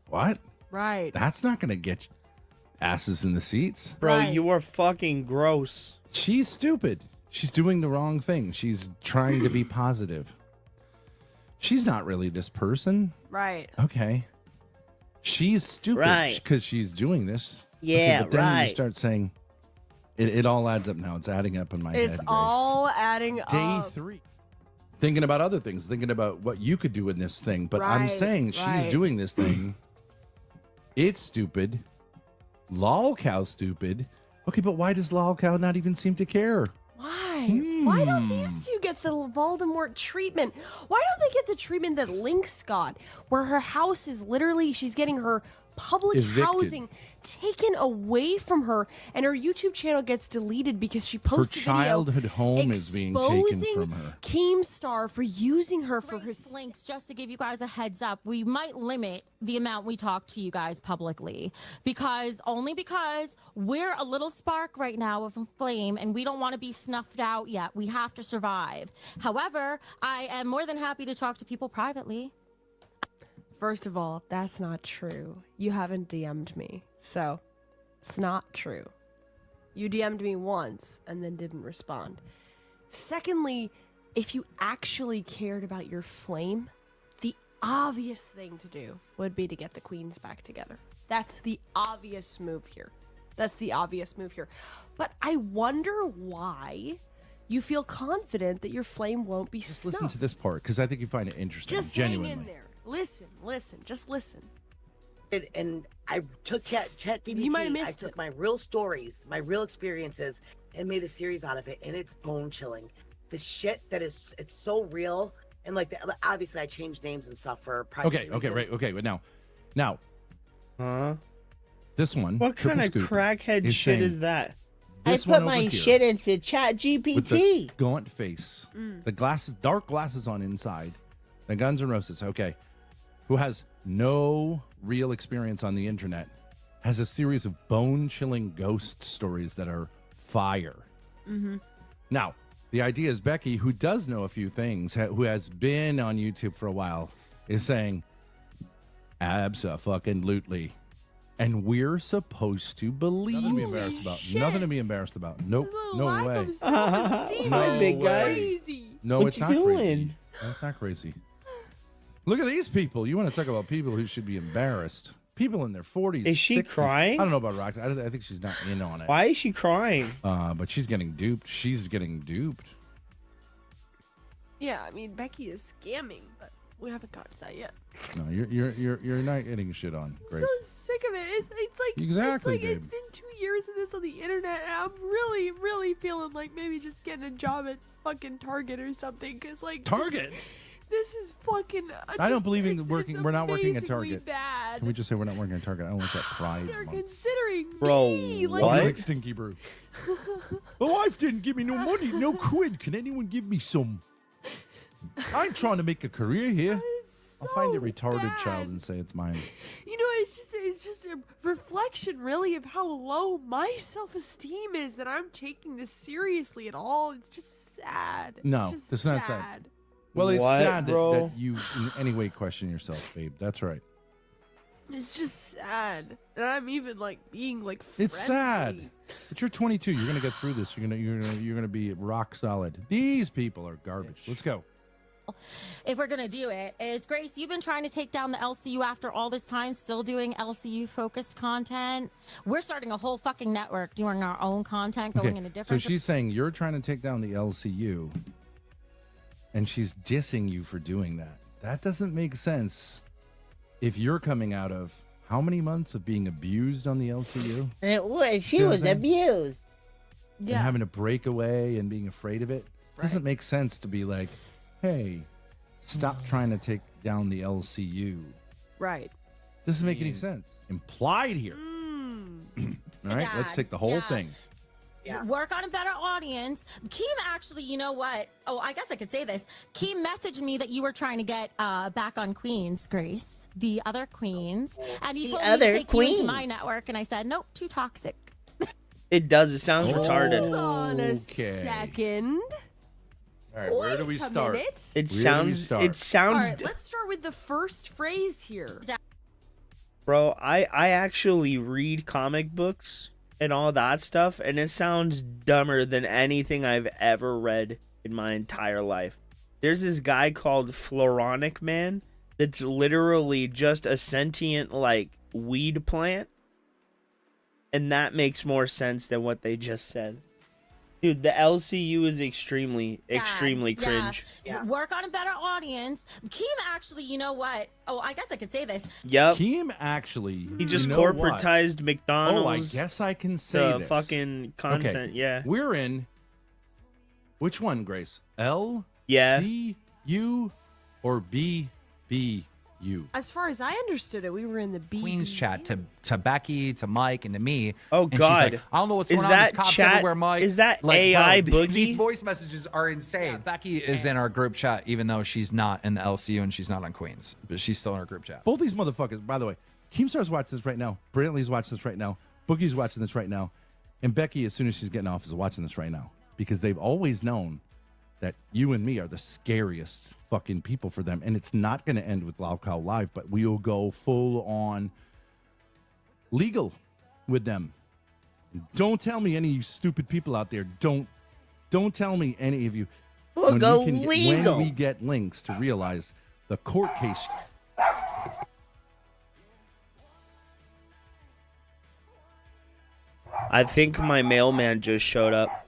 What?
Right.
That's not going to get asses in the seats.
Bro,
Right.
you are fucking gross.
She's stupid. She's doing the wrong thing. She's trying to be positive. She's not really this person.
Right.
Okay. she's stupid
Right.
because she's doing this.
Yeah,
but then
right.
you start saying, it all adds up now. It's adding up in my head.
It's
Grace.
all adding
Day
up.
3. Thinking about other things, thinking about what you could do in this thing. But I'm
Right,
saying she's
right.
doing this thing. It's stupid. Lolcow stupid. Okay, but why does Lolcow not even seem to care?
Why? Why don't these two get the Voldemort treatment? Why don't they get the treatment that Lynx got, where her house is literally, she's getting her public
Evicted.
housing taken away from her, and her YouTube channel gets deleted because she posted a video
childhood home is being taken
exposing
from her.
Keemstar for using her for her
Links, just to give you guys a heads up, we might limit the amount we talk to you guys publicly because we're a little spark right now of a flame and we don't want to be snuffed out yet. We have to survive. However, I am more than happy to talk to people privately.
First of all, that's not true. You haven't DM'd me, so it's not true. You DM'd me once and then didn't respond. Secondly, if you actually cared about your flame, the obvious thing to do would be to get the queens back together. That's the obvious move here. But I wonder why you feel confident that your flame won't be
Just
snuffed.
listen to this part because I think you find it interesting.
Just
genuinely.
hang in there. Listen, just listen.
And I took ChatGPT.
You might have missed
I took
it.
my real stories, my real experiences, and made a series out of it. And it's bone chilling. The shit that is, it's so real. And like, obviously, I changed names and stuff for privacy.
Okay, right,
reasons.
okay. But now, this one.
What kind
Triple
of
Scoop,
crackhead
is
shit
saying
is that?
I
this
put
one
my
over here
shit into Chat
with the
GPT.
gaunt face, the glasses, dark glasses on inside, the Guns N' Roses. Okay, who has no real experience on the internet, has a series of bone-chilling ghost stories that are fire.
Mm-hmm.
Now, the idea is Becky, who does know a few things, who has been on YouTube for a while, is saying, abso-fucking-lutely. And we're supposed to believe. Nothing to be embarrassed about.
shit.
Nothing to be embarrassed about. Nope. No
Lack
way.
of self-esteem
No
is
big guy.
crazy.
No,
What
it's
you
not
doing?
crazy. No, it's not crazy. Look at these people. You want to talk about people who should be embarrassed? People in their 40s.
Is she
60s.
crying?
I don't know about Roxy. I think she's not in on it.
Why is she crying?
But she's getting duped. She's getting duped.
Yeah, I mean Becky is scamming, but we haven't got to that yet.
No, you're not getting shit on, Grace.
So sick of it. It's like
Exactly,
It's like it's
babe.
been 2 years of this on the internet, and I'm really feeling like maybe just getting a job at fucking Target or something. Cause like
Target?
This is fucking.
I don't
just-
believe in
it's
working. We're not working at
amazingly
Target.
Bad.
Can we just say we're not working at Target? I don't want that pride.
They're
month.
considering
Bro,
me. Like,
what?
Like Stinky Brew. My wife didn't give me no money, no quid. Can anyone give me some? I'm trying to make a career here. I'll find a retarded child and say it's mine.
You know, it's just a reflection, really, of how low my self-esteem is that I'm taking this seriously at all. It's just sad.
No,
it's just
it's not sad. Well, it's
What,
sad
bro?
that you in any way question yourself, babe. That's right.
It's just sad that I'm even like being like.
It's sad.
friendly.
But you're 22. You're gonna get through this. You're gonna be rock solid. These people are garbage. Let's go.
If we're gonna do it, is Grace, you've been trying to take down the LCU after all this time, still doing LCU focused content. We're starting a whole fucking network doing our own content, going in a
So
different.
she's saying you're trying to take down the LCU, and she's dissing you for doing that. That doesn't make sense. If you're coming out of how many months of being abused on the LCU?
It was. She
You know what
was
I'm saying?
abused.
And having to break away and being afraid of it doesn't
Right.
make sense to be like, hey, stop trying to take down the LCU.
Right.
Doesn't make any sense. Implied here. All right, let's take the whole thing.
Work on a better audience. Keem actually, you know what? Oh, I guess I could say this. Keem messaged me that you were trying to get back on Queens, Grace, the other queens, and he
The
told me
other
to take you into
queens.
my network, and I said nope, too toxic.
It does. It sounds retarded.
Hold on a
Okay.
second.
All right, where do we
Wait a
start?
minute.
It
Where do we
sounds.
start?
It
All
sounds.
right, let's start with the first phrase here.
Bro, I actually read comic books and all that stuff, and it sounds dumber than anything I've ever read in my entire life. There's this guy called Floronic Man that's literally just a sentient, like, weed plant. And that makes more sense than what they just said. Dude, the LCU is extremely cringe.
Work on a better audience. Keem actually, you know what? Oh, I guess I could say this.
Yep.
Keem actually,
He just
you know
corporatized
what?
McDonald's.
Oh, I guess I can say
the
this.
fucking content,
Okay.
yeah.
We're in which one, Grace? L,
Yeah.
C, U, or B, B, U?
As far as I understood it, we were in the B.
Queen's chat to Becky, to Mike, and to me.
Oh,
and she's
God.
like, I don't know what's
Is
going on.
that
These cops
chat-
everywhere, Mike.
is that
Like,
AI
bro,
Boogie?
These voice messages are insane. Becky is in our group chat, even though she's not in the LCU and she's not on Queens, but she's still in our group chat.
Both these motherfuckers, by the way, Keemstar's watching this right now. Brantley's watching this right now. Boogie's watching this right now. And Becky, as soon as she's getting off, is watching this right now. Because they've always known that you and me are the scariest fucking people for them. And it's not going to end with Loud Cow Live, but we'll go full on legal with them. Don't tell me any of you stupid people out there. Don't tell me any of you.
We'll go legal.
When we get links to realize the court case.
I think my mailman just showed up.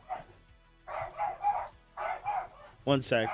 One sec.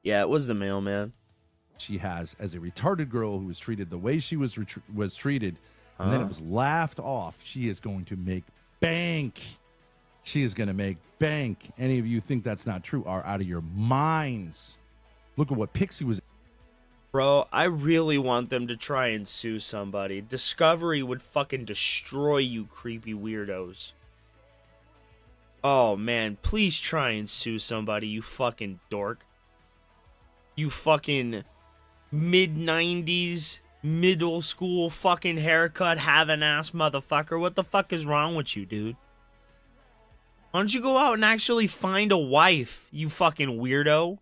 Yeah, it was the mailman.
She has as a retarded girl who was treated the way she was treated, and then it was laughed off. She is going to make bank. She is going to make bank. Any of you think that's not true are out of your minds. Look at what Pixie was.
Bro, I really want them to try and sue somebody. Discovery would fucking destroy you creepy weirdos. Oh, man, please try and sue somebody, you fucking dork. You fucking mid-90s, middle school fucking haircut having ass motherfucker. What the fuck is wrong with you, dude? Why don't you go out and actually find a wife, you fucking weirdo?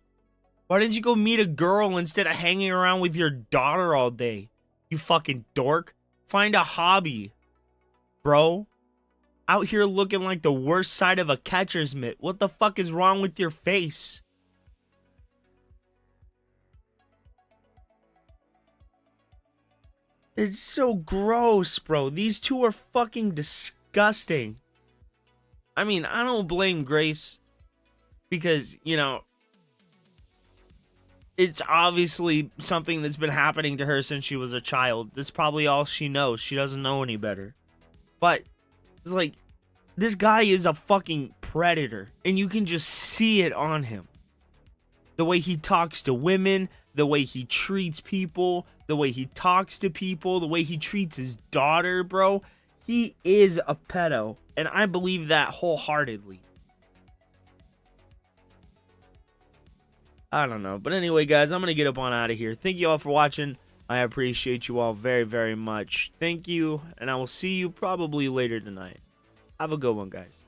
Why didn't you go meet a girl instead of hanging around with your daughter all day? You fucking dork. Find a hobby, bro. Out here looking like the worst side of a catcher's mitt. What the fuck is wrong with your face? It's so gross, bro. These two are fucking disgusting. I mean, I don't blame Grace because, you know, it's obviously something that's been happening to her since she was a child. That's probably all she knows. She doesn't know any better. But it's like, this guy is a fucking predator, and you can just see it on him. The way he talks to women, the way he treats people, the way he talks to people, the way he treats his daughter, bro. He is a pedo, and I believe that wholeheartedly. I don't know. But anyway, guys, I'm going to get up on out of here. Thank you all for watching. I appreciate you all very, very much. Thank you, and I will see you probably later tonight. Have a good one, guys.